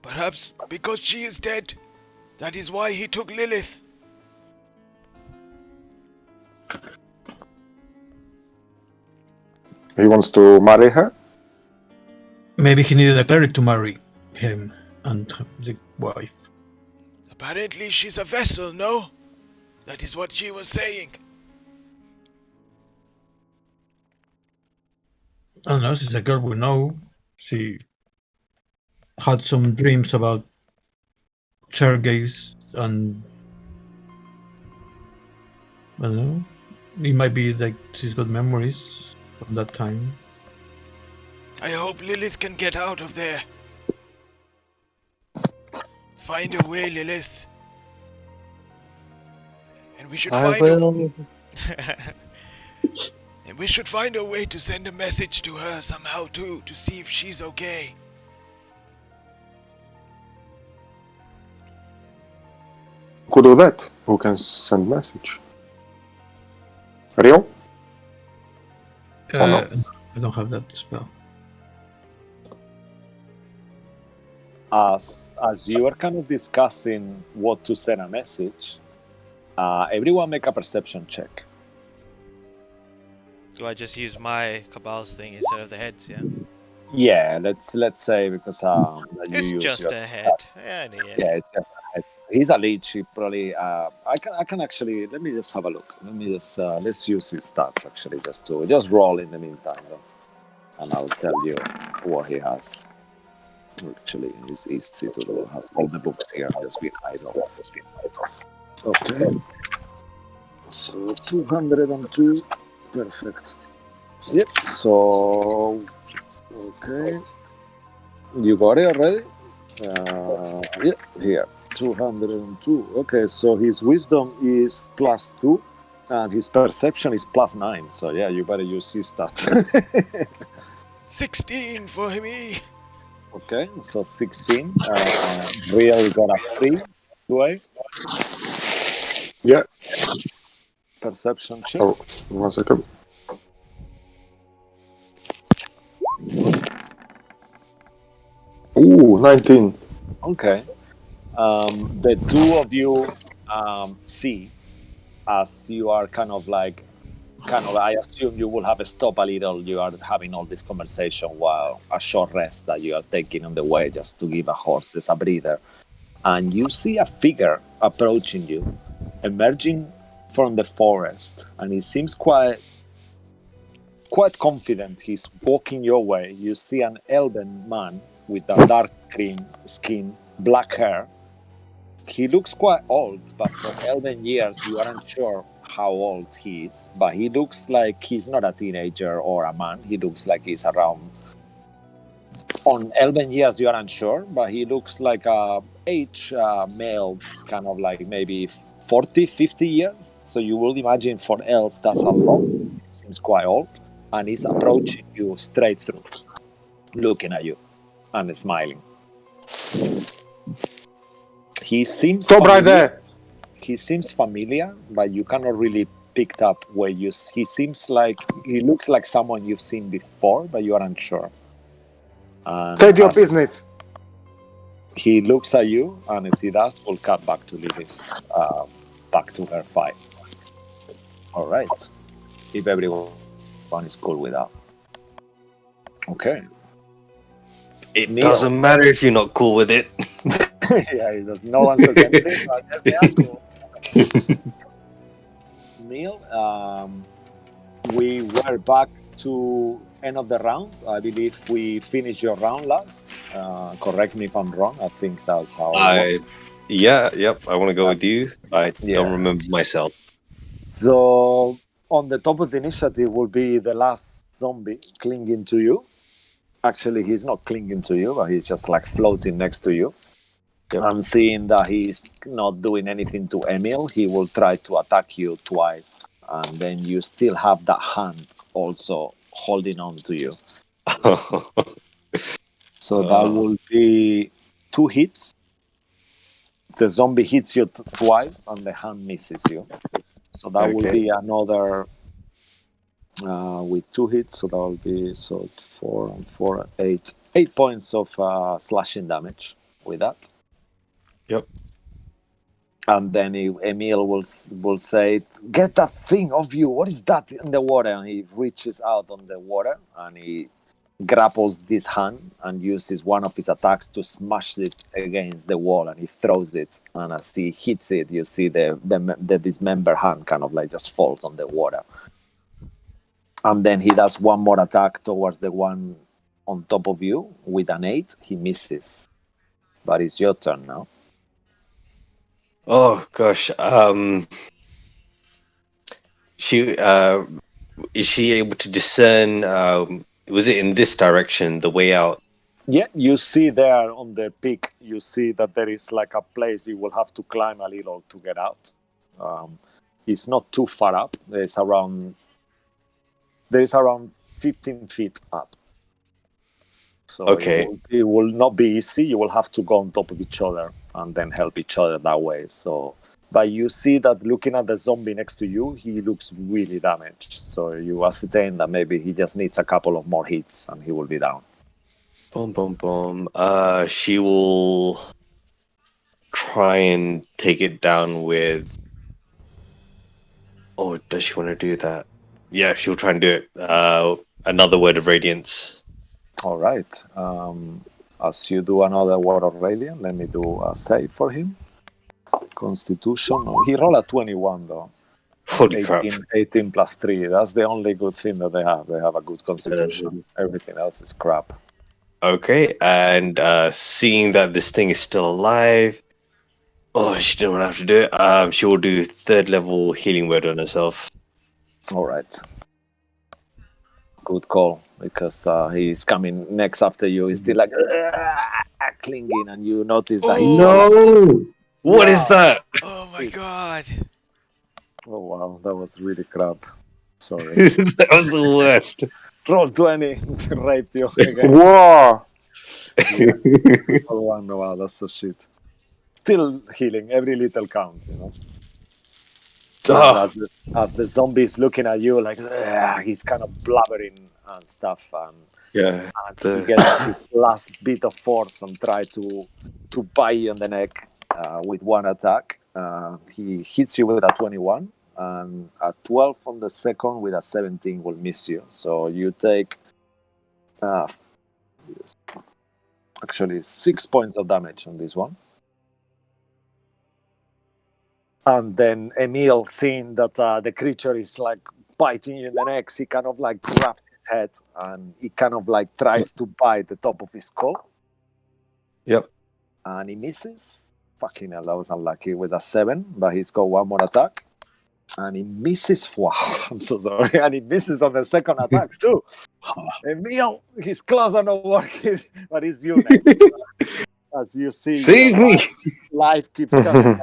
Perhaps because she is dead, that is why he took Lilith. He wants to marry her? Maybe he needed a cleric to marry him and the wife. Apparently she's a vessel, no? That is what she was saying. I don't know, she's a girl we know. She had some dreams about Sergei's and I don't know. It might be like she's got memories from that time. I hope Lilith can get out of there. Find a way, Lilith. And we should I find will. and we should find a way to send a message to her somehow too, to see if she's okay. Who could do that? Who can send message? Rio? Oh, no. I don't have that spell. As you are kind of discussing what to send a message, everyone make a perception check. Do I just use my Cabal's thing instead of the heads? Yeah. Yeah, let's say because that you It's use just your a head. yeah, it's just a head. He's a leech. He probably I can actually let me just have a look. Let me just let's use his stats actually just roll in the meantime though, and I'll tell you what he has. Actually, it's easy to do. I have all the books here. Just be idle. Okay. So 202. Perfect. Yep. So okay. You got it already? Yep, here. 202. Okay, so his wisdom is +2 and his perception is +9. So yeah, you better use his stats. 16 for me. Okay, so 16. Real got a 3. 2A. Yeah. Perception check. Oh, 1 second. Ooh, 19. Okay. The two of you see as you are kind of I assume you will have stopped a little. You are having all this conversation while a short rest that you are taking on the way just to give a horses a breather. And you see a figure approaching you, emerging from the forest, and he seems quite confident. He's walking your way. You see an elven man with a dark skin, black hair. He looks quite old, but for elven years, you aren't sure how old he is. But he looks like he's not a teenager or a man. He looks like he's around. On elven years, you aren't sure, but he looks like a age male, kind of like maybe 40, 50 years. So you will imagine for elf, that's a lot. It seems quite old. And he's approaching you straight through, looking at you and smiling. He seems Stop right familiar. there. He seems familiar, but you cannot really pick up where he looks like someone you've seen before, but you aren't sure. And State your business. he looks at you, and as he does, we'll cut back to Lilith, back to her fight. All right, if everyone is cool with that. Okay. It Neil. doesn't matter if you're not cool with it. Yeah, no one says anything. I guess they are cool. Neil, we were back to end of the round. I believe we finished your round last. Correct me if I'm wrong. I think that's how it was. Yep. I want to go with you. I Yeah. don't remember myself. So on the top of the initiative will be the last zombie clinging to you. Actually, he's not clinging to you, but he's just like floating next to you. Yep. And seeing that he's not doing anything to Emil, he will try to attack you twice. And then you still have that hand also holding on to you. So that will be 2 hits. The zombie hits you twice and the hand misses you. So that will be another with 2 hits. So that will be 4 and 4, 8. 8 points of slashing damage with that. Yep. And then Emil will say, "Get that thing off you! What is that in the water?" And he reaches out on the water and he grapples this hand and uses one of his attacks to smash it against the wall, and he throws it. And as he hits it, you see the dismembered hand kind of like just falls on the water. And then he does one more attack towards the one on top of you with an 8. He misses, but it's your turn now. Oh gosh. Is she able to discern? Was it in this direction, the way out? Yeah, you see there on the peak, you see that there is like a place you will have to climb a little to get out. It's not too far up. There is around 15 feet up. So Okay. it will not be easy. You will have to go on top of each other and then help each other that way. So But you see that looking at the zombie next to you, he looks really damaged. So you ascertain that maybe he just needs a couple of more hits and he will be down. Boom, boom, boom. She will try and take it down with. Oh, does she want to do that? Yeah, she'll try and do it. Another word of radiance. All right. As you do another word of radiant, let me do a save for him. Constitution. No, he rolled a 21 though. Holy crap. 18 plus 3. That's the only good thing that they have. They have a good constitution. Everything else is crap. Okay, and seeing that this thing is still alive, she didn't want to have to do it. She will do 3rd level healing word on herself. All right. Good call, because he's coming next after you. He's still like clinging, and you notice that he's No! What is that? Oh my god. Oh wow, that was really crap. Sorry. That was the worst. Roll 20, raped you again. Whoa! Oh wow, that's so shit. Still healing, every little count, you know. And as the zombie is looking at you, like he's kind of blubbering and stuff, and he gets his last bit of force and try to bite you on the neck with one attack. He hits you with a 21, and a 12 on the second with a 17 will miss you. So you take actually 6 points of damage on this one. And then Emil, seeing that the creature is like biting you in the neck, he kind of like grabs his head and he kind of like tries to bite the top of his skull. Yep. And he misses. Fucking hell, that was unlucky with a 7, but he's got one more attack. And he misses. Wow, I'm so sorry. And he misses on the second attack too. Emil, his claws are not working, but he's you next. As you see, save me! Life keeps coming.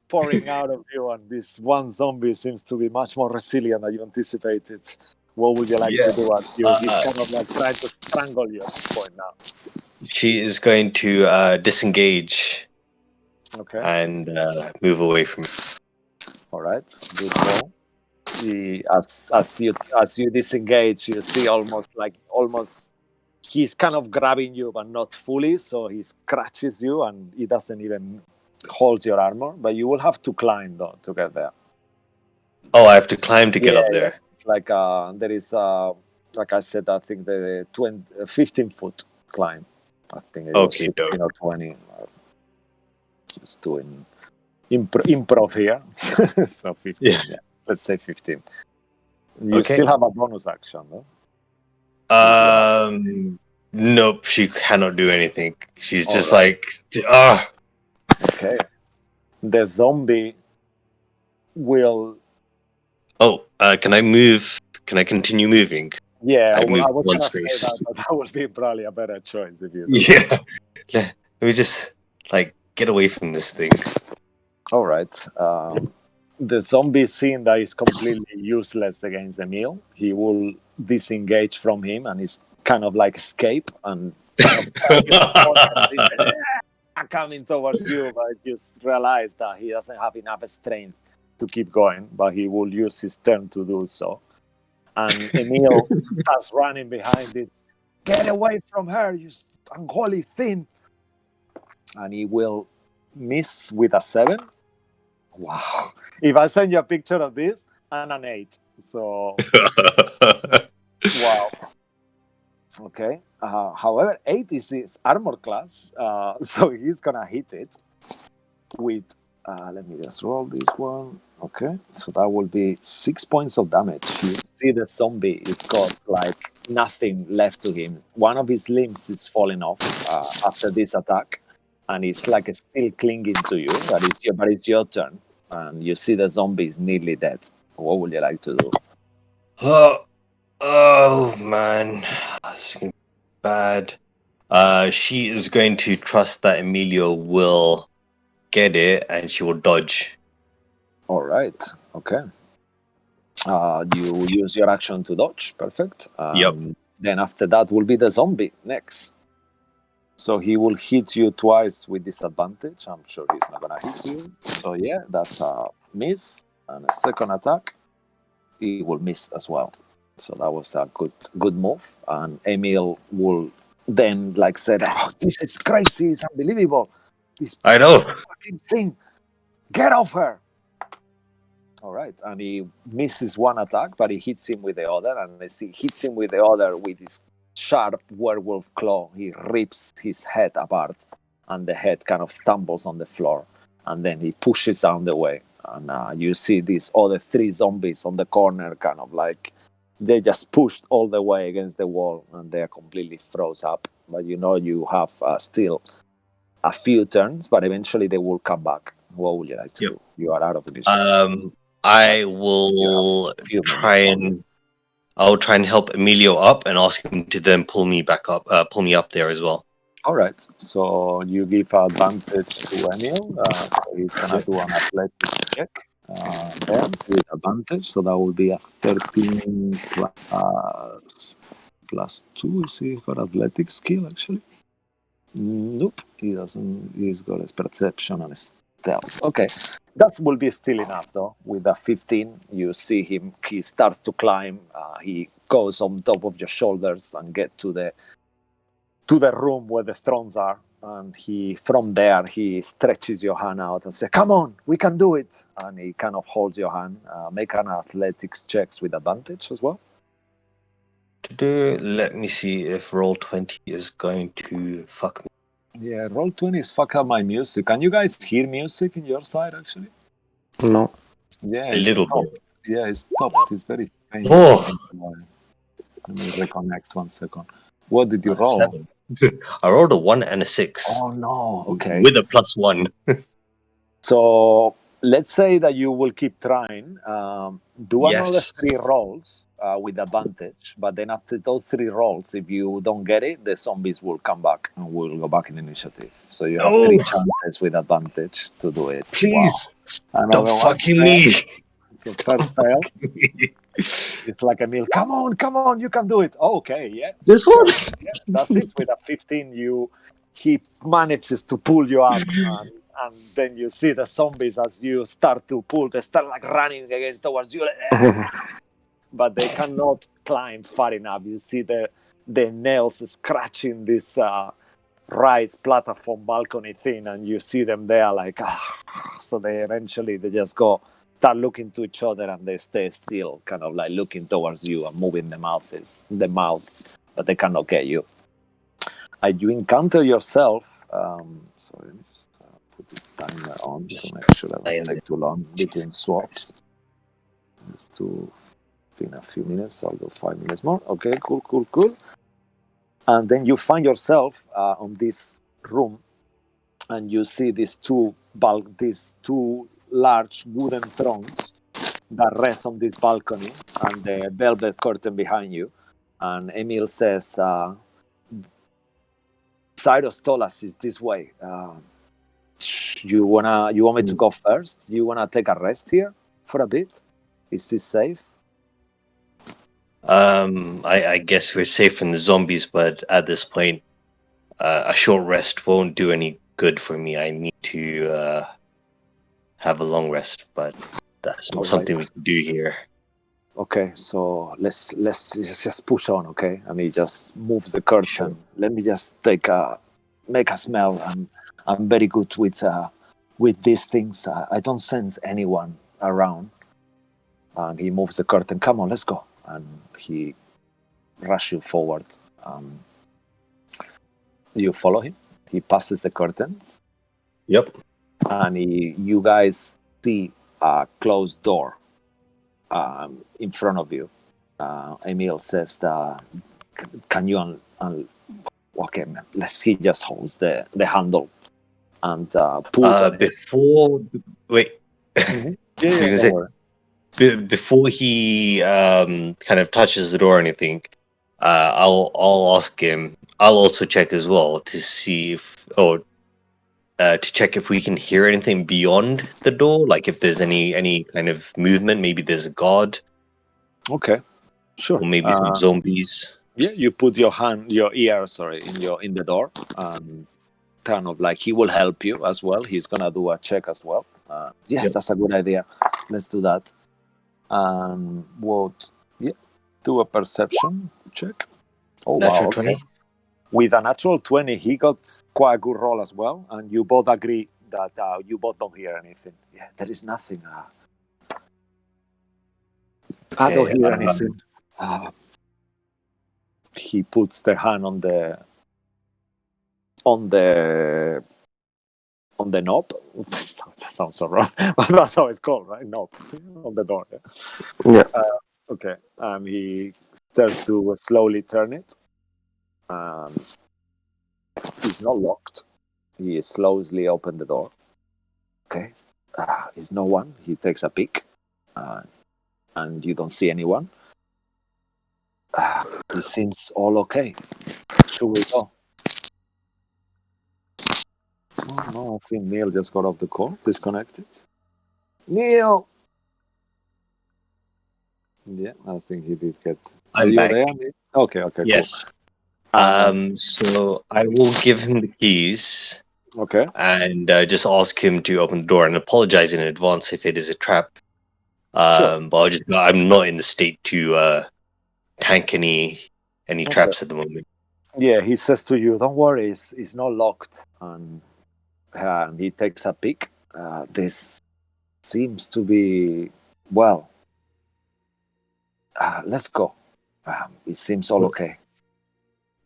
Pouring out of you, and this one zombie seems to be much more resilient than you anticipated. What would you like to do? As he's kind of like trying to strangle you at this point now. She is going to disengage. Okay. And move away from it. All right. Good call. As you disengage, you see almost he's kind of grabbing you, but not fully. So he scratches you, and he doesn't even hold your armor. But you will have to climb though to get there. Oh, I have to climb to get up there. Yeah. It's like there is like I said, I think the 15-foot climb. I think it was 15 or 20. Just doing improv here. So 15. Yeah. Let's say 15. You still have a bonus action, though? Nope, she cannot do anything. She's just right. like, Okay. The zombie will... Oh, can I move? Can I continue moving? Yeah, I was one going to space. say that would be probably a better choice if you... Yeah. Let me just, get away from this thing. All right. The zombie, seeing that he's completely useless against Emil, he will disengage from him and he's kind of like escape and kind of coming towards you, but just realize that he doesn't have enough strength to keep going, but he will use his turn to do so. And Emil has running behind it. Get away from her, you unholy thing! And he will miss with a 7. Wow. If I send you a picture of this, and an 8. So, wow. Okay. However, 8 is his armor class. So he's going to hit it with, let me just roll this one. Okay. So that will be 6 points of damage. You see the zombie is got like nothing left to him. One of his limbs is falling off after this attack. And he's like still clinging to you, but it's your turn. And you see the zombie is nearly dead. What would you like to do? Oh man, this is gonna be bad. She is going to trust that Emilio will get it, and she will dodge. All right. Okay. You use your action to dodge. Perfect. Yep. Then after that will be the zombie next. So he will hit you twice with disadvantage. I'm sure he's not gonna hit you. So yeah, that's a miss. And a second attack, he will miss as well. So that was a good move. And Emil will then like said, "Oh, this is crazy. It's unbelievable. This I know. fucking thing. Get off her." All right, and he misses one attack, but he hits him with the other, and as he hits him with the other with his sharp werewolf claw, he rips his head apart, and the head kind of stumbles on the floor, and then he pushes down the way, and you see these other three zombies on the corner, kind of like they just pushed all the way against the wall, and they are completely froze up. But you know you have still a few turns, but eventually they will come back. What would you like to Yep. do? You are out of initiative. I will few try minutes and I'll try and help Emilio up and ask him to then pull me up there as well. All right. So you give advantage to Emil. So he's gonna do an athletics check there with advantage. So that will be a 13 plus 2. Is he got athletic skill actually? Nope, he doesn't. He's got his perception and his stealth. Okay, that will be still enough though. With a 15, you see him. He starts to climb. He goes on top of your shoulders and get to the room where the thrones are. And from there, he stretches your hand out and says, "Come on, we can do it." And he kind of holds your hand. Make an athletics checks with advantage as well. Let me see if roll 20 is going to fuck me. Yeah, roll 20 is fuck up my music. Can you guys hear music in your side actually? No. Yeah, A little bit. Yeah, it's stopped. It's very faint. Oh. Let me reconnect 1 second. What did you roll? 7. I rolled a 1 and a 6. Oh no. Okay. With a +1. So let's say that you will keep trying. Do another Yes. 3 rolls with advantage, but then after those 3 rolls, if you don't get it, the zombies will come back and we'll go back in initiative. So you have 3 chances with advantage to do it. Please. Wow. Stop fucking me. So first fail. It's like Emil, come on, you can do it. Oh, okay, yeah. This one? Yeah, that's it. With a 15, he manages to pull you up, and then you see the zombies as you start to pull. They start like running again towards you, but they cannot climb far enough. You see the nails scratching this rise platform balcony thing, and you see them there like so they just start looking to each other, and they stay still, kind of like looking towards you and moving the mouths, but they cannot get you. You encounter yourself. Sorry, let me just put this timer on to make sure that it doesn't take too long between swaps. Just to in a few minutes, I'll do 5 minutes more. Okay, cool. And then you find yourself on this room, and you see these two large wooden thrones that rest on this balcony, and the velvet curtain behind you. And Emil says, Cyrus told us is this way. You want me to go first? You wanna take a rest here for a bit? Is this safe? I guess we're safe from the zombies, but at this point, a short rest won't do any good for me. I need to have a long rest, but that's not something we can do here. Okay, so let's just push on, okay? And he just moves the curtain. Sure. Let me just make a smell. I'm very good with these things. I don't sense anyone around. And he moves the curtain. Come on, let's go. And he rushes you forward. You follow him. He passes the curtains. Yep. And you guys see a closed door in front of you. Emil says, "Can you okay, man. He just holds the handle and pulls. Before wait, before he kind of touches the door or anything, I'll ask him. I'll also check as well to see if to check if we can hear anything beyond the door, like if there's any kind of movement. Maybe there's a guard. Okay, sure. Or maybe some zombies. Yeah, you put your ear, in the door, and kind of like he will help you as well. He's gonna do a check as well. Yes, Yep. that's a good idea. Let's do that. What? Yeah, do a perception check. Oh wow, Natural okay. 20. With a natural 20, he got quite a good roll as well, and you both agree that you both don't hear anything. Yeah, there is nothing. I don't Okay. hear anything. He puts the hand on the on the knob. That sounds so wrong, but that's how it's called, right? Knob on the door. Yeah. Yeah. Okay. He starts to slowly turn it. It's not locked. He slowly opens the door. Okay. There's no one. He takes a peek, and you don't see anyone. It seems all okay. Should we go? Oh no, I think Neil just got off the call. Disconnected. Neil! Yeah, I think he did get... Are I'm you back. there, Neil? Okay, Yes. cool. So I will give him the keys Okay. and just ask him to open the door and apologize in advance if it is a trap. Sure. But I'm not in the state to tank any Okay. traps at the moment. Yeah, he says to you, don't worry, it's not locked. And he takes a peek. This seems to be... Well, let's go. It seems all Well- okay.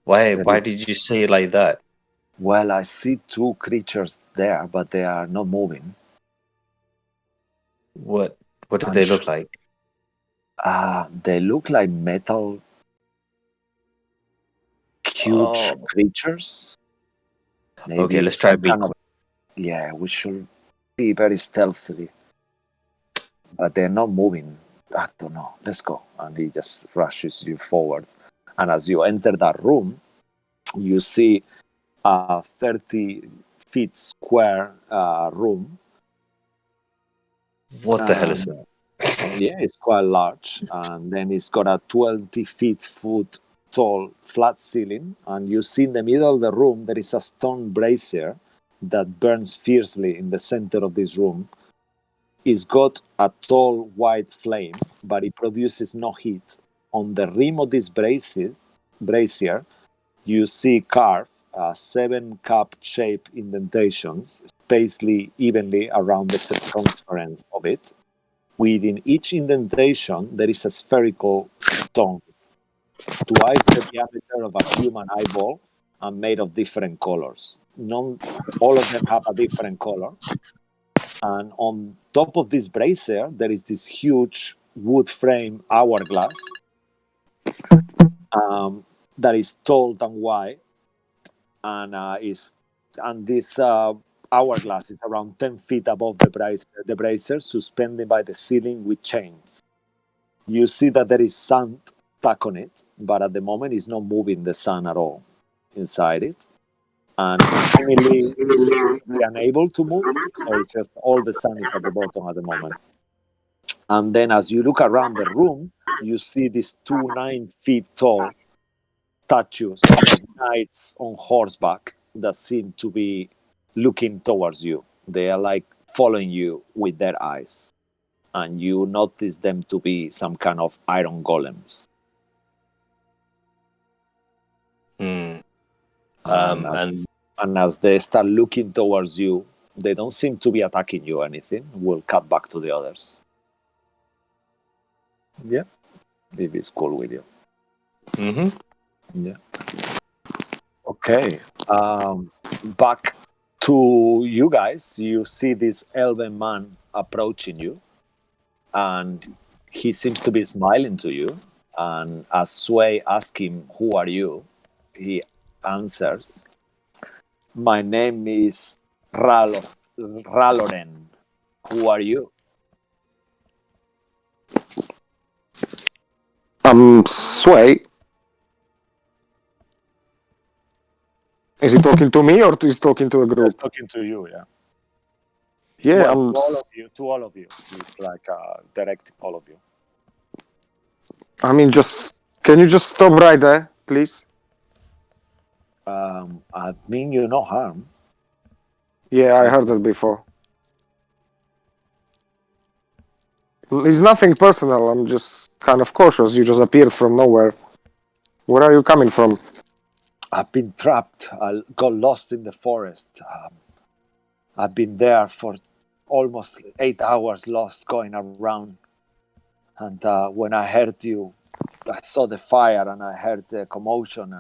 Why There why is- did you say it like that? Well, I see two creatures there, but they are not moving. What do I'm they look like? They look like metal, huge Oh. creatures. Maybe Okay, let's try some to be kind of... Yeah, we should be very stealthily. But they're not moving. I don't know. Let's go. And he just rushes you forward. And as you enter that room, you see a 30 feet square room. What the hell is that? Yeah, it's quite large. And then it's got a 20 foot tall flat ceiling. And you see in the middle of the room, there is a stone brazier that burns fiercely in the center of this room. It's got a tall white flame, but it produces no heat. On the rim of this brazier, you see carved 7 cup-shaped indentations, spaced evenly around the circumference of it. Within each indentation, there is a spherical stone, twice the diameter of a human eyeball, and made of different colors. All of them have a different color. And on top of this brazier, there is this huge wood frame hourglass that is tall and wide, and this hourglass is around 10 feet above the brazier, suspended by the ceiling with chains. You see that there is sand stuck on it, but at the moment it's not moving the sand at all inside it. And seemingly unable to move, so it's just all the sun is at the bottom at the moment. And then as you look around the room, you see these 2 9 feet tall statues of knights on horseback that seem to be looking towards you. They are like following you with their eyes. And you notice them to be some kind of iron golems. Hmm. And as they start looking towards you, they don't seem to be attacking you or anything. We'll cut back to the others. Yeah, if it's cool with you. Yeah. Okay. Back to you guys. You see this elven man approaching you, and he seems to be smiling to you. And as Sway asks him, "Who are you?" he answers, "My name is Raloren. Who are you?" Sway. Is he talking to me or is he talking to the He's group? talking to you, yeah. Yeah, Well, to all of you. He's like directing all of you. I mean, can you just stop right there? please? I mean you no harm. Yeah, I heard that before. It's nothing personal. I'm just kind of cautious. You just appeared from nowhere. Where are you coming from? I've been trapped. I got lost in the forest. I've been there for almost 8 hours lost going around. And when I heard you, I saw the fire and I heard the commotion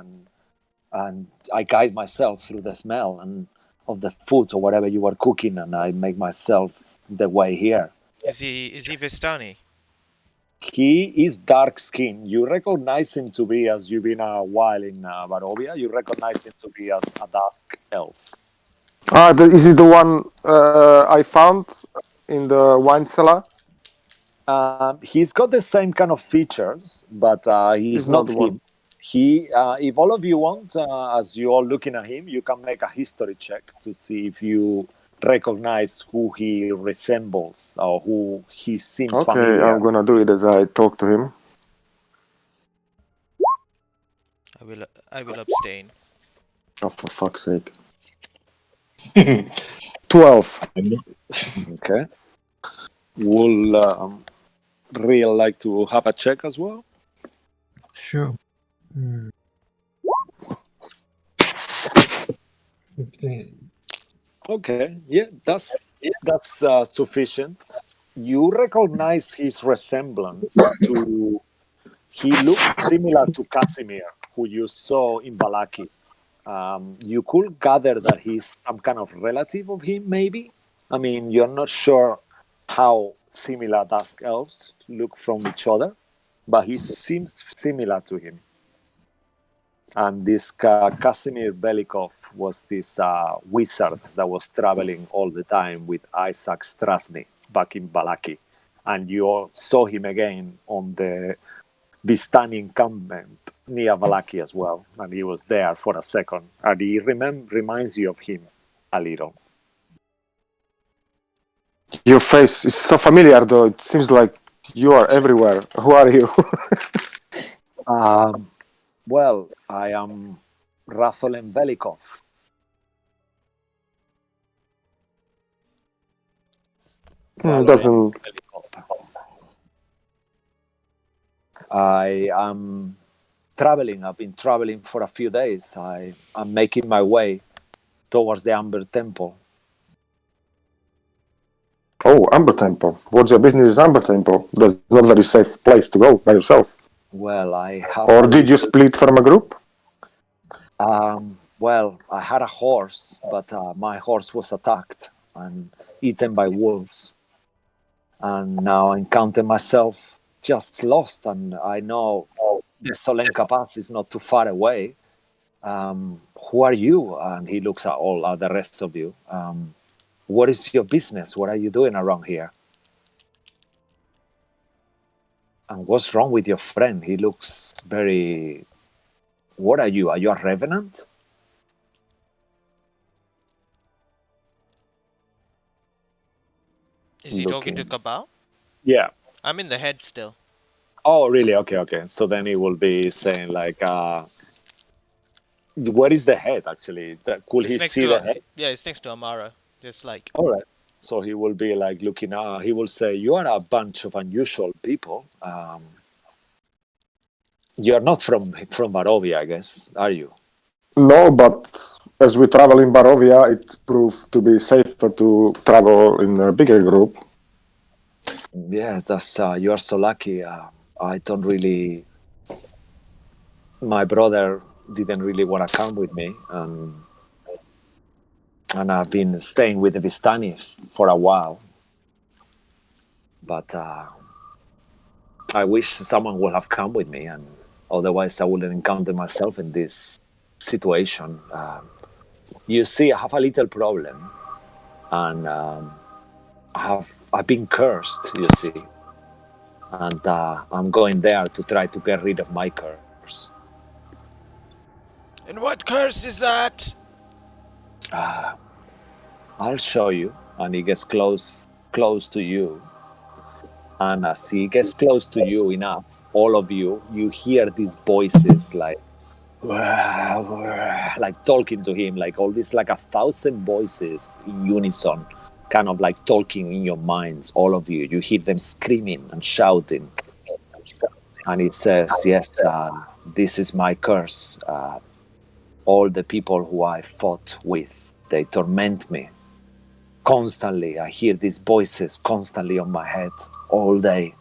and I guide myself through the smell and of the food or whatever you were cooking, and I make myself the way here. Is he Vistani? He is dark skinned. You recognize him to be, as you've been a while in Barovia, you recognize him to be as a dusk elf. Is it the one I found in the wine cellar? He's got the same kind of features, but he's He's not not the him. one. He, if all of you want, as you all looking at him, you can make a history check to see if you recognize who he resembles or who he seems Okay, familiar. I'm gonna do it as I talk to him. I will abstain. Oh, for fuck's sake. 12. Okay. Would real like to have a check as well? Sure. 15. Okay, yeah, that's sufficient. You recognize his resemblance to. He looks similar to Casimir, who you saw in Balaki. You could gather that he's some kind of relative of him, maybe. I mean, you're not sure how similar dusk elves look from each other, but he seems similar to him. And this Casimir Belikov was this wizard that was traveling all the time with Isaac Strasny back in Balaki. And you all saw him again on the Vistani encampment near Balaki as well. And he was there for a second. And he reminds you of him a little. Your face is so familiar, though. It seems like you are everywhere. Who are you? Well, I am Ratholen Belikov. Doesn't. I am traveling. I've been traveling for a few days. I'm making my way towards the Amber Temple. Oh, Amber Temple. What's your business in Amber Temple? That's not a very safe place to go by yourself. Well, I have. Or did you split from a group? Well, I had a horse, but my horse was attacked and eaten by wolves. And now I encounter myself just lost, and I know the Solenka Pass is not too far away. Who are you? And he looks at all the rest of you. What is your business? What are you doing around here? And what's wrong with your friend? He looks very... What are you? Are you a revenant? Is he talking to Looking. Cabal? Yeah. I'm in the head still. Oh, really? Okay. So then he will be saying like, where is the head actually? Could he see the head? Yeah, it's next to Amara. Just like All right. So he will be like looking out. He will say, "You are a bunch of unusual people. You are not from Barovia, I guess, are you?" No, but as we travel in Barovia, it proved to be safer to travel in a bigger group. Yeah, that's you are so lucky. I don't really. My brother didn't really want to come with me, and I've been staying with the Vistani for a while. But I wish someone would have come with me, and otherwise I wouldn't encounter myself in this situation. You see, I have a little problem, and I've been cursed. You see, and I'm going there to try to get rid of my curse. And what curse is that? I'll show you. And he gets close to you. And as he gets close to you enough, all of you, you hear these voices like, like talking to him, like all this, like 1,000 voices in unison, kind of like talking in your minds, all of you. You hear them screaming and shouting. And it says, yes, this is my curse. All the people who I fought with, they torment me constantly. I hear these voices constantly on my head all day.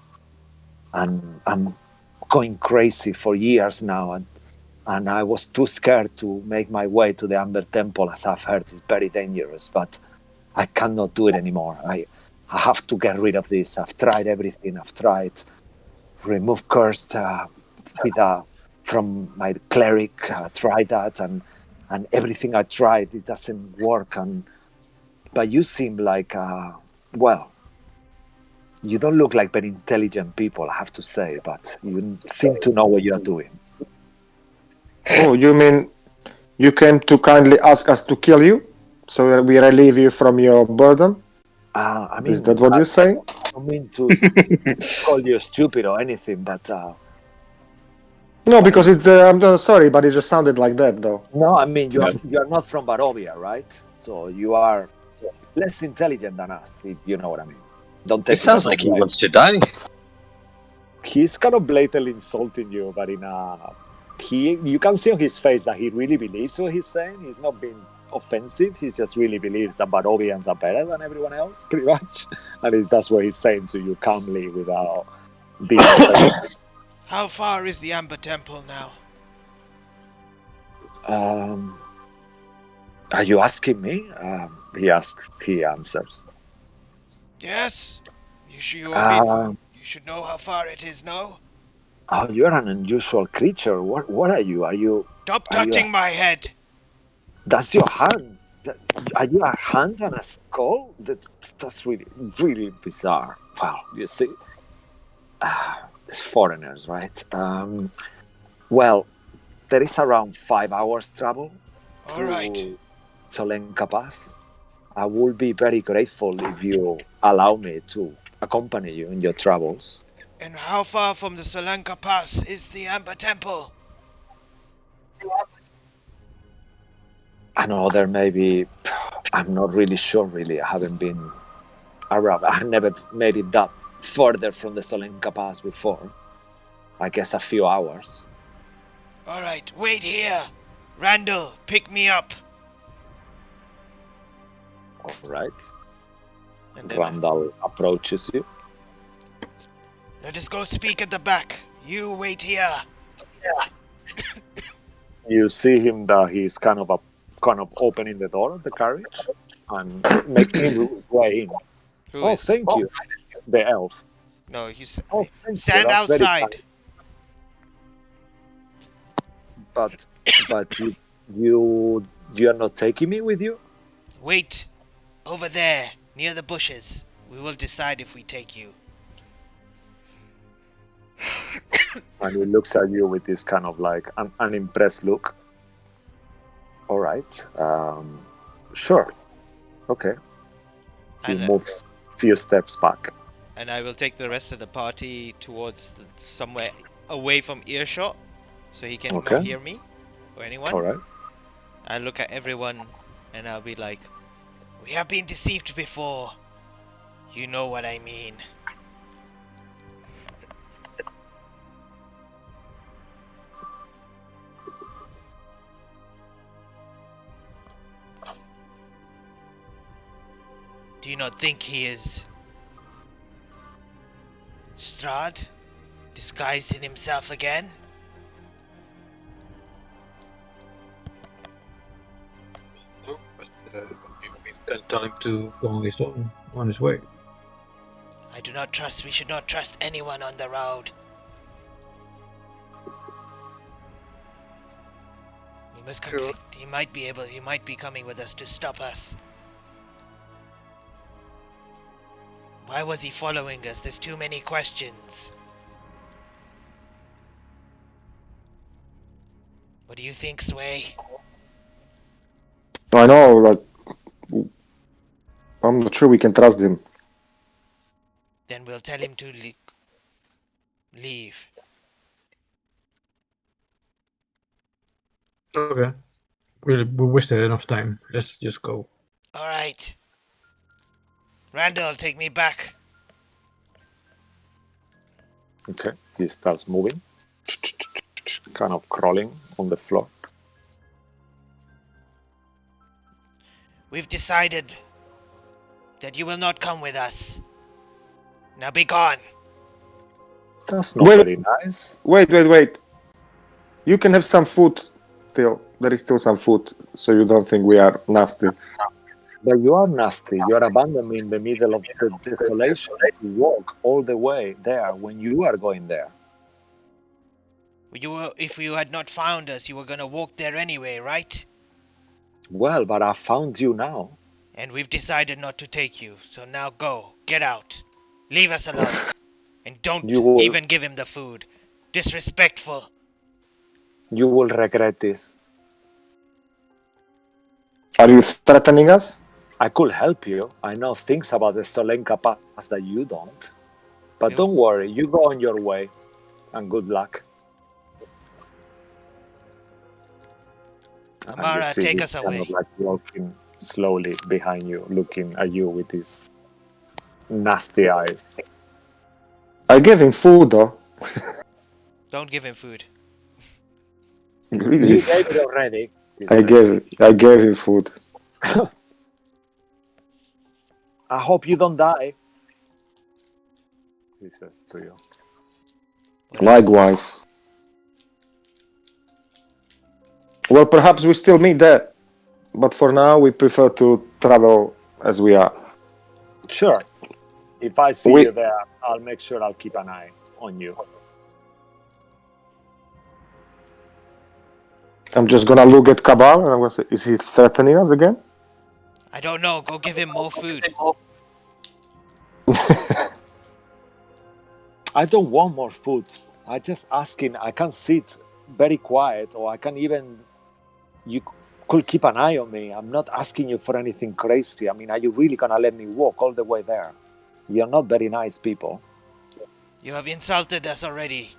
And I'm going crazy for years now. And I was too scared to make my way to the Amber Temple, as I've heard is very dangerous. But I cannot do it anymore. I have to get rid of this. I've tried everything. I've tried remove cursed from my cleric. Tried that, and everything I tried, it doesn't work. But you seem like well, you don't look like very intelligent people, I have to say, but you seem to know what you are doing. Oh, you mean you came to kindly ask us to kill you, so we relieve you from your burden? I mean, Is that what you're saying? I don't mean to call you stupid or anything, but No, because I'm sorry, but it just sounded like that, though. no, I mean you are not from Barovia, right? So you are less intelligent than us, if you know what I mean. Don't take It sounds the like he wrong way. wants to die. He's kind of blatantly insulting you, but in a you can see on his face that he really believes what he's saying. He's not being offensive. He just really believes that Barovians are better than everyone else, pretty much. And that's what he's saying to you calmly without being offensive. How far is the Amber Temple now? Are you asking me? He asks. He answers. Yes? You should know how far it is now. Oh, you're an unusual creature. What are you? Are you? Stop Are you touching my head! That's your hand. Are you a hand and a skull? That's really, really bizarre. Wow, you see, it's foreigners, right? Well, there is around 5 hours travel Alright. to Solenka Pass. I will be very grateful if you allow me to accompany you in your travels. And how far from the Solanka Pass is the Amber Temple? Another maybe, I'm not really sure, really. I haven't been around. I never made it that further from the Solenka Pass before. I guess a few hours. Alright, wait here! Randall, pick me up! All right. And then Randall approaches you. let us go speak at the back. You wait here. You see him that he's kind of opening the door of the carriage and making his way in. Who Oh, is? thank you, the elf. No, he's... Oh, thank you. Stand That's very outside. kind. But you are not taking me with you. Wait. Over there, near the bushes. We will decide if we take you. And he looks at you with this kind of like an unimpressed look. All right. Sure. Okay. He And, moves a few steps back. And I will take the rest of the party towards somewhere away from earshot, so he can Okay. not hear me or anyone. All right. I'll look at everyone and I'll be like, we have been deceived before. You know what I mean. Do you not think he is Strahd, disguised in himself again? No, but we can tell him to go on his way. I do not trust. We should not trust anyone on the road. We must Sure. He might be coming with us to stop us. Why was he following us? There's too many questions. What do you think, Sway? I know, like, I'm not sure we can trust him. Then we'll tell him to leave. Okay. We wasted enough time. Let's just go. All right. Randall, take me back. Okay, he starts moving, kind of crawling on the floor. We've decided that you will not come with us. Now be gone. That's not Wait. very nice. Wait. You can have some food still. There is still some food, so you don't think we are nasty. But you are nasty. You are abandoning me in the middle of the desolation to walk all the way there when you are going there. If you had not found us, you were gonna walk there anyway, right? Well, but I found you now. And we've decided not to take you, so now go. Get out. Leave us alone. And don't You will, even give him the food. Disrespectful. you will regret this. Are you threatening us? I could help you. I know things about the Solenka past that you don't. But You- don't worry, you go on your way. And good luck. And you Amara, see take him us kind away. of like walking slowly behind you, looking at you with his nasty eyes. I gave him food, though. Don't give him food. Really? You gave it already. he I says. gave him food. I hope you don't die. He says to you. Likewise. Well, perhaps we still meet there, but for now we prefer to travel as we are. Sure. If I see We- you there, I'll make sure I'll keep an eye on you. I'm just gonna look at Cabal and I'm gonna say, is he threatening us again? I don't know. Go give him more food. I don't want more food. I just asking. I can sit very quiet, or I can even. You could keep an eye on me. I'm not asking you for anything crazy. I mean, are you really gonna let me walk all the way there? You're not very nice people. You have insulted us already.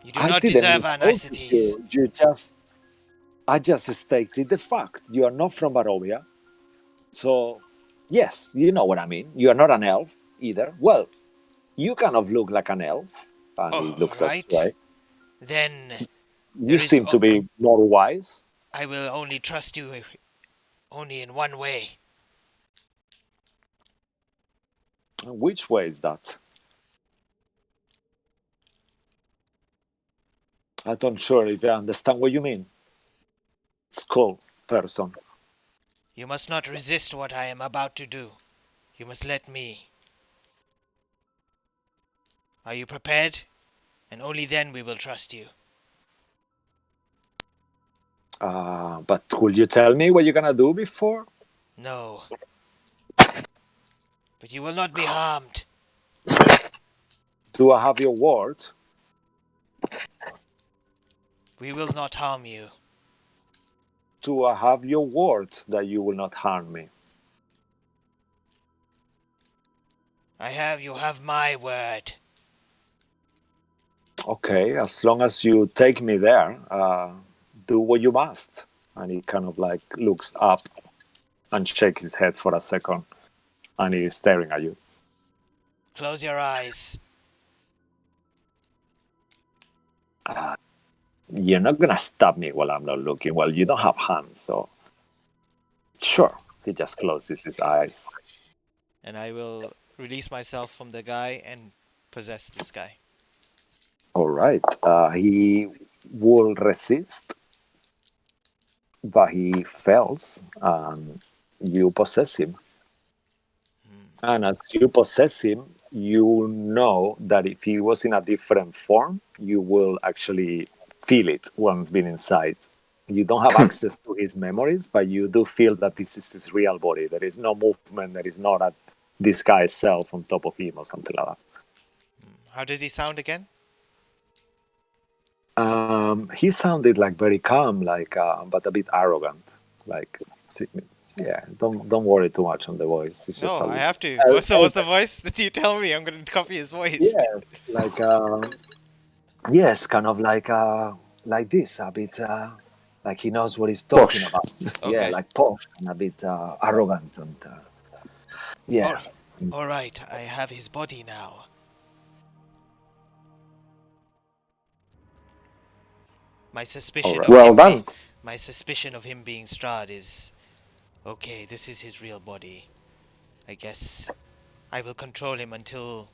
You do I not didn't deserve our insult niceties. you. I just stated the fact. You are not from Barovia. So, yes, you know what I mean. You are not an elf either. Well, you kind of look like an elf. And he Oh, looks at right. Stray. Then You There is seem to be more wise. I will only trust you only in one way. Which way is that? I don't sure if I understand what you mean. Skull person. You must not resist what I am about to do. You must let me. Are you prepared? And only then we will trust you. But could you tell me what you're gonna do before? No. But you will not be harmed. Do I have your word? We will not harm you. Do I have your word that you will not harm me? You have my word. Okay, as long as you take me there, do what you must. And he kind of like looks up and shakes his head for a second, and he is staring at you. Close your eyes. You're not gonna stab me while I'm not looking. Well, you don't have hands, so sure. He just closes his eyes. And I will release myself from the guy and possess this guy. All right. He will resist, but he fails, and you possess him. And as you possess him, you know that if he was in a different form, you will actually feel it once being inside. You don't have access to his memories, but you do feel that this is his real body. There is no movement. There is not a disguised self on top of him or something like that. How did he sound again? He sounded like very calm, like but a bit arrogant. Like, yeah, don't worry too much on the voice. It's just No, a I have to. Uh, What's the voice? Did you tell me? I'm going to copy his voice. yes, like yes, kind of like this, a bit Like he knows what he's talking Posh. about. Yeah, Okay. like posh and a bit arrogant and yeah. All right, I have his body now. My suspicion Alright. of Well him done. my suspicion of him being Strahd is okay. This is his real body. I guess I will control him until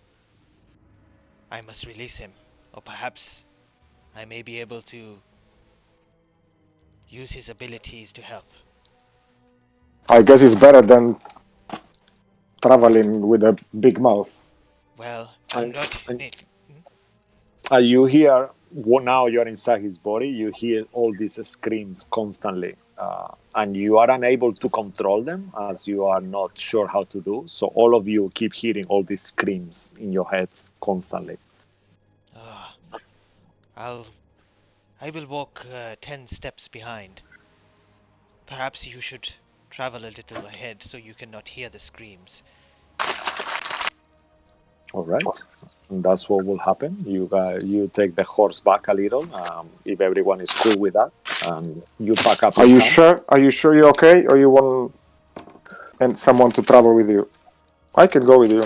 I must release him, or perhaps I may be able to use his abilities to help. I guess it's better than traveling with a big mouth. Well, I'm And, not. and you hear now you're inside his body. You hear all these screams constantly, and you are unable to control them as you are not sure how to do. So all of you keep hearing all these screams in your heads constantly. Ah, I will walk 10 steps behind. Perhaps you should travel a little ahead so you cannot hear the screams. All right, and that's what will happen. You take the horse back a little, if everyone is cool with that, and you pack up. Are your you camp. sure? Are you sure you're okay, or you want and someone to travel with you? I can go with you.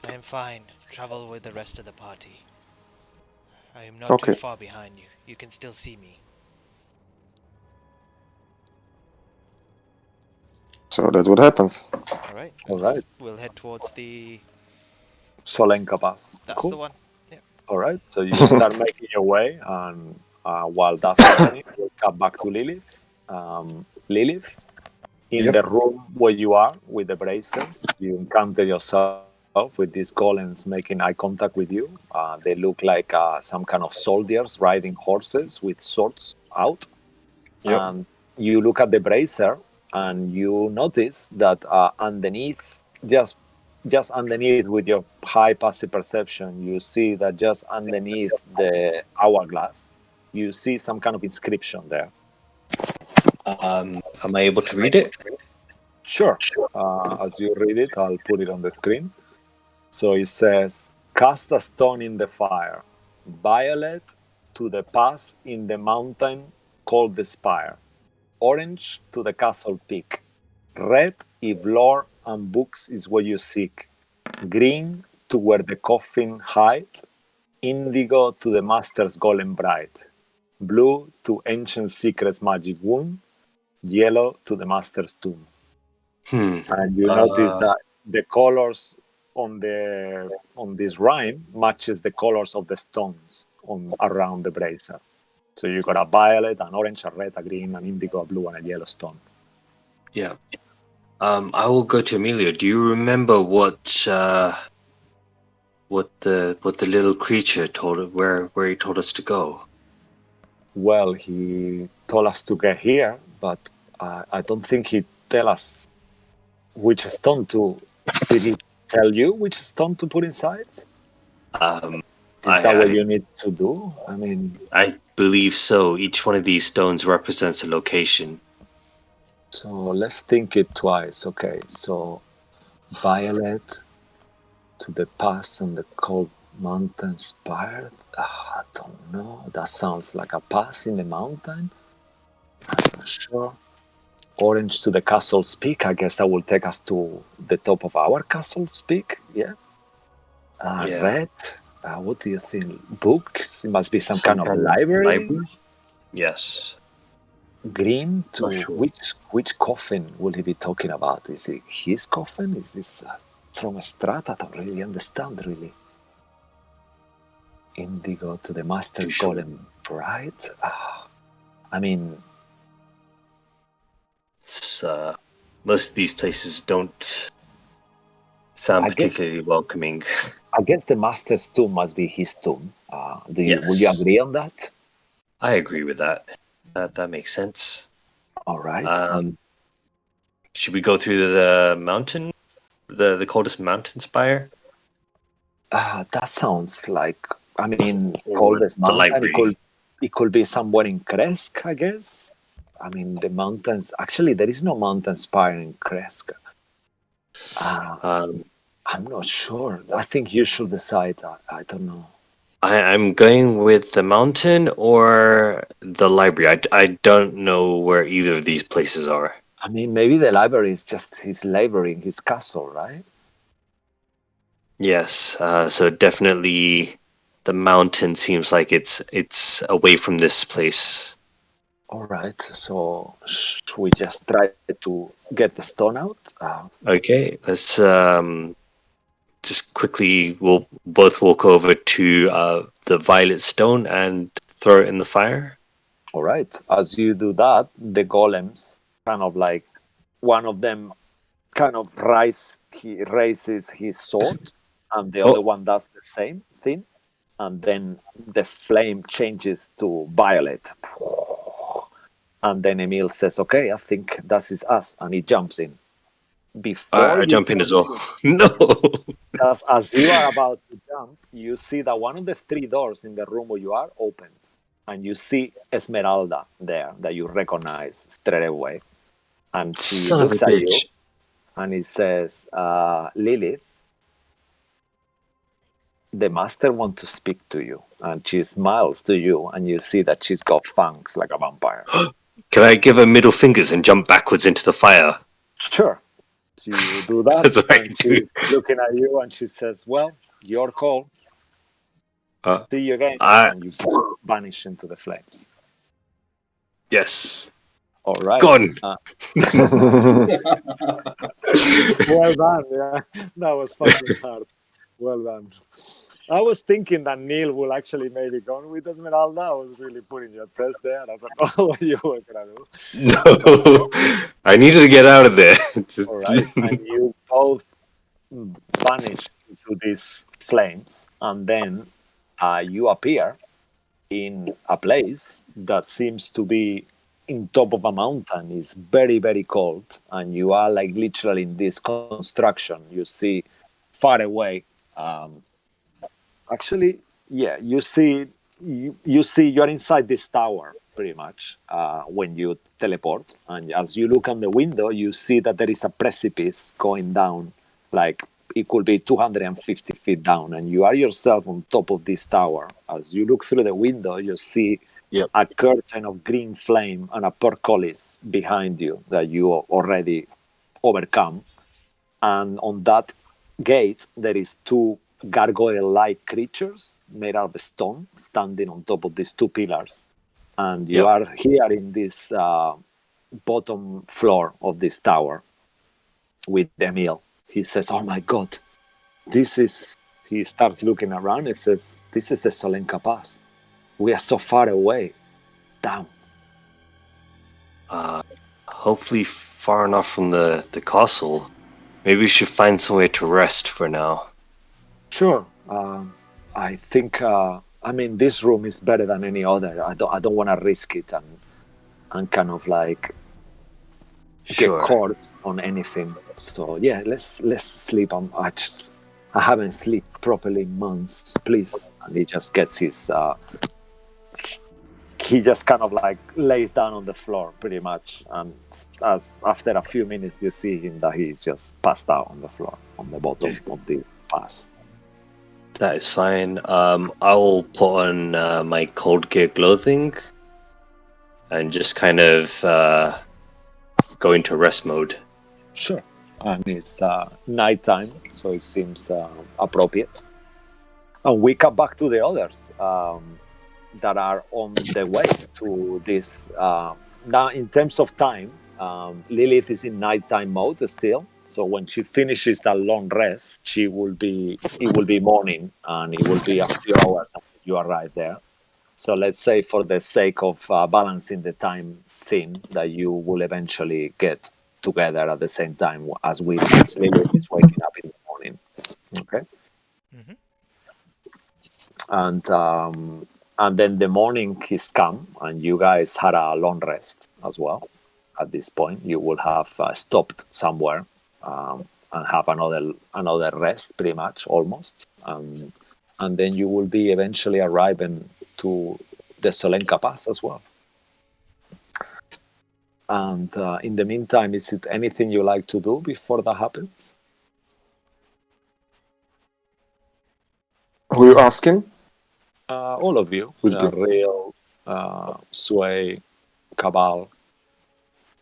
I am fine. Travel with the rest of the party. I am not too Okay. far behind you. You can still see me. So that's what happens. All right. All right, We'll head towards the. Solenka Pass. That's the Cool. one. Yeah. All right, so you start making your way, and while that's happening, we'll come back to Lilith. Lilith, in Yep. the room where you are with the bracers, you encounter yourself with these golems making eye contact with you. They look like some kind of soldiers riding horses with swords out. Yep. You look at the bracer, and you notice that underneath, just underneath with your high passive perception, you see that just underneath the hourglass, you see some kind of inscription there. Am I able to read it? Sure. As you read it, I'll put it on the screen. So it says, "Cast a stone in the fire, violet to the pass in the mountain called the Spire, orange to the castle peak, red if lore and books is what you seek, green to where the coffin hides, indigo to the master's golem bride, blue to ancient secrets magic womb, yellow to the master's tomb." And you notice that the colors on this rhyme matches the colors of the stones on around the bracer. So you got a violet, an orange, a red, a green, an indigo, a blue, and a yellow stone. Yeah. I will go to Emilio. Do you remember what the little creature told where he told us to go? Well, he told us to get here, but I don't think he tell us which stone to. Did he tell you which stone to put inside? Is that what you need to do? I mean, I believe so. Each one of these stones represents a location. so let's think it twice. Okay, so violet to the past and the cold mountain spire. I don't know. That sounds like a pass in the mountain. I'm not sure. Orange to the castle's peak. I guess that will take us to the top of our castle's peak. Yeah. Yeah. Red. What do you think? Books? It must be some kind of library. Yes. Green to Not sure. which coffin will he be talking about? Is it his coffin? Is this from Strahd? I don't really understand. Really. Indigo to the master's golem, right? I mean, It's, most of these places don't sound particularly welcoming. I guess the master's tomb must be his tomb. Will you Yes. agree on that? I agree with that. That makes sense. All right. Should we go through the mountain, the coldest mountain spire? That sounds like. I mean, Or coldest the mountain. library? It could be somewhere in Kresk, I guess. I mean, the mountains. Actually, there is no mountain spire in Kresk. I'm not sure. I think you should decide. I don't know. I'm going with the mountain or the library. I don't know where either of these places are. I mean, maybe the library is just his library in his castle, right? Yes, so definitely the mountain seems like it's away from this place. All right. So should we just try to get the stone out? Okay, let's just quickly we'll both walk over to the violet stone and throw it in the fire. All right. As you do that, the golems kind of like one of them kind of he raises his sword, and the other Oh, one does the same thing, and then the flame changes to violet. And then Emil says, "Okay, I think that is us," and he jumps in. Before I you jump in as well. No. as you are about to jump, you see that one of the three doors in the room where you are opens, and you see Esmeralda there that you recognize straight away. And she Son of a looks at you bitch. and he says, Lilith, the master wants to speak to you. And she smiles to you, and you see that she's got fangs like a vampire. Can I give her middle fingers and jump backwards into the fire? Sure. You do that, That's what I and do. she's looking at you, and she says, well, your call. Uh, See you again. I And you vanish into the flames. yes. All right. Gone. Well done. Yeah, that was fucking hard. Well done. I was thinking that Neil will actually maybe go with Esmeralda. I was really putting your test there. I don't know what you were gonna do. No. I needed to get out of there. Just... All right, and you both vanish into these flames, and then you appear in a place that seems to be in top of a mountain. It's very, very cold, and you are like literally in this construction. You see far away. Actually, yeah, you see you're inside this tower pretty much when you teleport, and as you look on the window, you see that there is a precipice going down, like it could be 250 feet down, and you are yourself on top of this tower. As you look through the window, you see Yep. a curtain of green flame and a portcullis behind you that you already overcome, and on that gate there is two gargoyle-like creatures made out of stone standing on top of these two pillars, and you Yep. are here in this bottom floor of this tower with Emil. He says, oh my god, this is, he starts looking around and says, this is the Solenka Pass. We are so far away. Damn. Hopefully far enough from the castle. Maybe we should find somewhere to rest for now. Sure. I think. I mean, this room is better than any other. I don't want to risk it and kind of like Sure. get caught on anything. So yeah, let's sleep. I haven't slept properly in months. Please. And he just gets his. He just kind of like lays down on the floor pretty much, and as after a few minutes you see him that he's just passed out on the floor on the bottom of this pass. That is fine. I will put on my cold gear clothing and just kind of go into rest mode. Sure. And it's nighttime, so it seems appropriate. And we come back to the others that are on the way to this. Now, in terms of time, Lilith is in nighttime mode still. So when she finishes that long rest, it will be morning, and it will be a few hours after you arrive there. So let's say, for the sake of balancing the time thing, that you will eventually get together at the same time as Lilith is waking up in the morning. Okay. Mhm. And then the morning is come, and you guys had a long rest as well. At this point, you will have stopped somewhere and have another rest, pretty much, almost. And then you will be eventually arriving to the Solenka Pass as well. And in the meantime, is it anything you like to do before that happens? Who are you asking? All of you, Which be- Real, Sway, Cabal,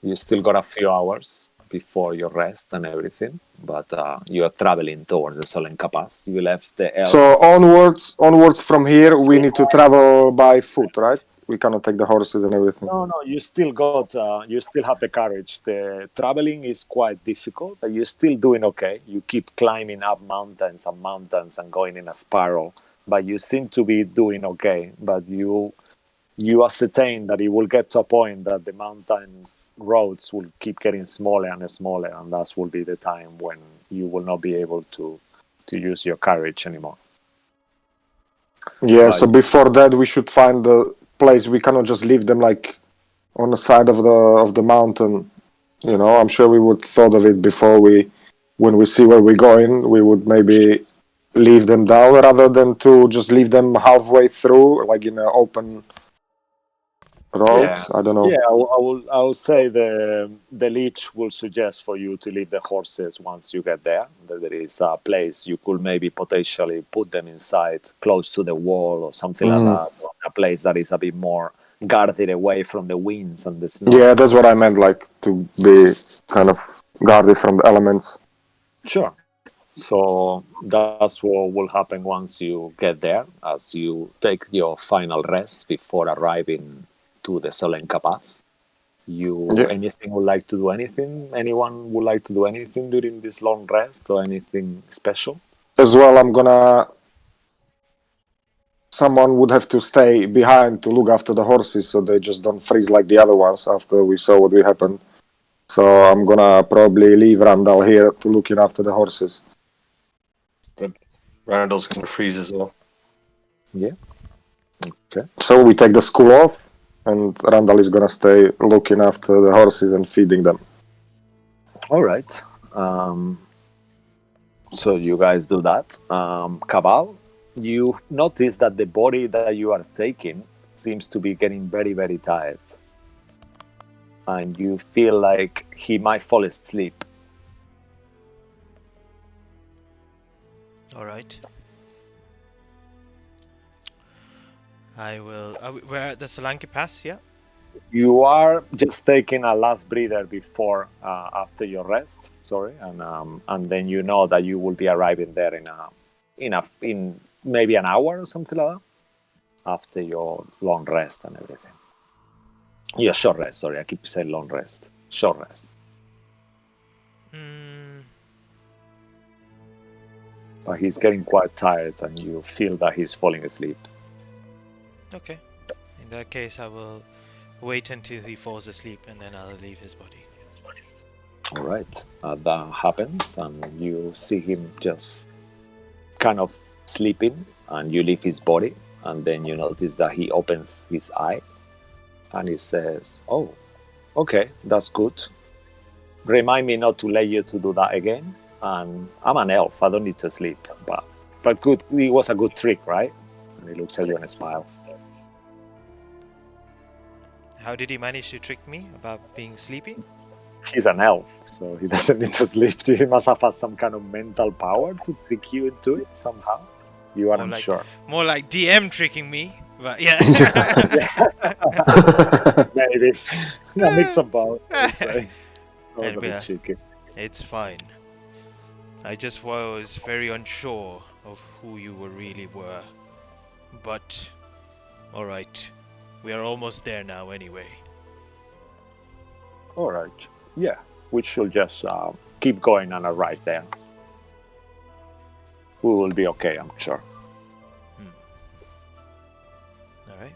you still got a few hours before your rest and everything, but you are traveling towards the Solen Pass. You left the elf. So onwards from here, we need to travel by foot, right? We cannot take the horses and everything. No, you still got, you still have the courage. The traveling is quite difficult, but you're still doing okay. You keep climbing up mountains and going in a spiral, but you seem to be doing okay. But you ascertain that it will get to a point that the mountains roads will keep getting smaller and smaller, and that will be the time when you will not be able to use your courage anymore. Yeah. Right. So before that, we should find the place. We cannot just leave them like on the side of the mountain. You know, I'm sure we would thought of it before when we see where we're going. We would maybe leave them down rather than to just leave them halfway through, like in an open road. Yeah. I don't know. Yeah, I will say the leech will suggest for you to leave the horses once you get there. That there is a place you could maybe potentially put them inside, close to the wall or something like that. Or a place that is a bit more guarded away from the winds and the snow. Yeah, that's what I meant. Like to be kind of guarded from the elements. Sure. So that's what will happen once you get there, as you take your final rest before arriving to the Solenka Pass. Yeah. Anything would like to do anything? Anyone would like to do anything during this long rest or anything special? As well, someone would have to stay behind to look after the horses so they just don't freeze like the other ones after we saw what happened. So I'm gonna probably leave Randall here to looking after the horses. Good. Randall's gonna freeze as well. Yeah. Okay. So we take the school off, and Randall is gonna stay looking after the horses and feeding them. All right. So you guys do that. Cabal, you notice that the body that you are taking seems to be getting very, very tired. And you feel like he might fall asleep. All right. I will. We're at the Solanki Pass, yeah? You are just taking a last breather before, after your rest. Sorry, and then you know that you will be arriving there in maybe an hour or something like that, after your long rest and everything. Yeah, short rest. Sorry, I keep saying long rest. Short rest. But he's getting quite tired, and you feel that he's falling asleep. Okay. In that case, I will wait until he falls asleep and then I'll leave his body. All right, that happens, and you see him just kind of sleeping, and you leave his body, and then you notice that he opens his eye, and he says, "Oh, okay, that's good. Remind me not to let you to do that again. And I'm an elf; I don't need to sleep. But good. It was a good trick, right?" And he looks at you and smiles. How did he manage to trick me about being sleepy? He's an elf, so he doesn't need to sleep. He must have had some kind of mental power to trick you into it somehow. You aren't sure. More like DM tricking me, but yeah. Maybe. A mix of both, I'd say. Oh, And, a bit cheeky. It's fine. I just was very unsure of who you really were. But, alright. We are almost there now anyway. Alright. Yeah. We should just keep going and arrive there. We will be okay, I'm sure. Alright.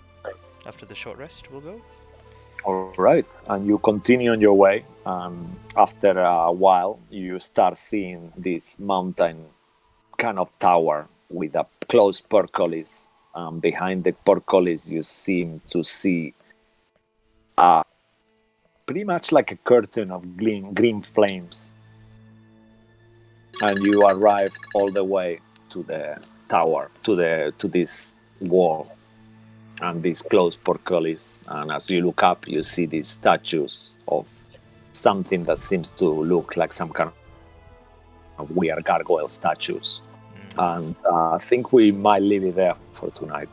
After the short rest, we'll go. Alright. And you continue on your way. After a while, you start seeing this mountain kind of tower with a closed portcullis. Behind the portcullis, you seem to see pretty much like a curtain of green flames. And you arrived all the way to the tower, to this wall, and this closed portcullis. And as you look up, you see these statues of something that seems to look like some kind of weird gargoyle statues. And I think we might leave it there for tonight.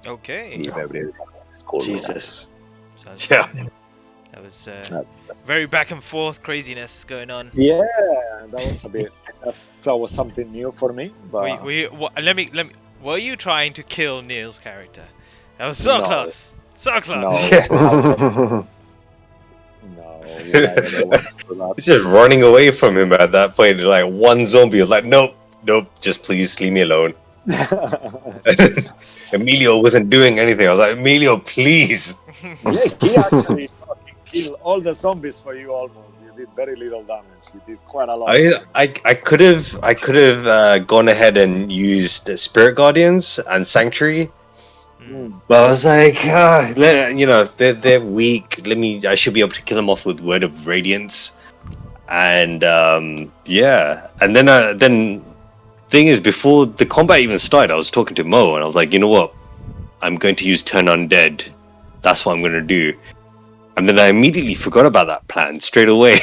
Okay. Give every school. Jesus. Sounds Yeah. good. That was That's- very back and forth craziness going on. Yeah, that was a bit. That was something new for me. But Let me. Were you trying to kill Neil's character? That was so No. close. So close. no, no, would I ever want to do that? It's just running away from him at that point. Like one zombie was like, nope, just please leave me alone. Emilio wasn't doing anything. I was like, Emilio, please. Yeah, he actually fucking killed all the zombies for you almost. You did very little damage. You did quite a lot. I could have gone ahead and used Spirit Guardians and Sanctuary, Mm. but I was like, they're weak. I should be able to kill them off with Word of Radiance, and yeah. And then thing is, before the combat even started, I was talking to Mo, and I was like, you know what? I'm going to use Turn Undead. That's what I'm going to do. And then I immediately forgot about that plan straight away.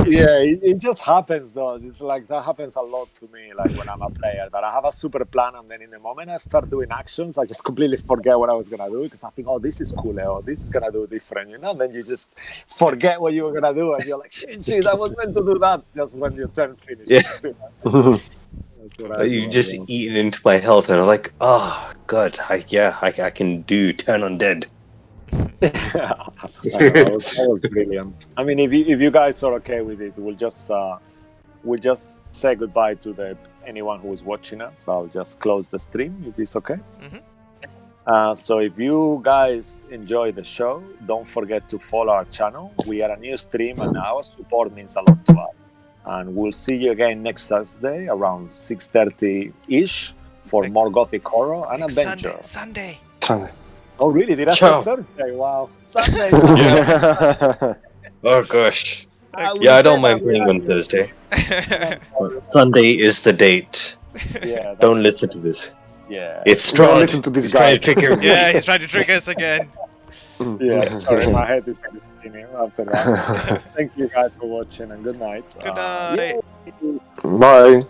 Yeah, it just happens though. It's like that happens a lot to me. Like when I'm a player, that I have a super plan, and then in the moment I start doing actions, I just completely forget what I was gonna do because I think, oh, this is cool, or this is gonna do different, you know. And then you just forget what you were gonna do, and you're like, shit, I was meant to do that just when your turn finishes. Yeah. That's what I You do, just yeah. eating into my health, and I was like, oh god, I can do Turn Undead. That was brilliant. I mean, if you guys are okay with it, we'll just say goodbye to anyone who is watching us. I'll just close the stream if it's okay. So if you guys enjoy the show, don't forget to follow our channel. We are a new stream, and our support means a lot to us. And we'll see you again next Thursday around 6:30 ish for more gothic horror and adventure. Sunday. Oh, really? Did I say Ciao. Thursday? Wow. Sunday. Oh gosh. We Yeah, I don't said mind that, playing yeah. on Thursday. Sunday is the date. Yeah, Don't listen to this. yeah. It's Don't Strahd. listen to this He's guy. trying to trick everybody. Yeah, he's trying to trick us again. Yeah, sorry, my head is spinning after that. Thank you guys for watching, and good night. Good night. Bye.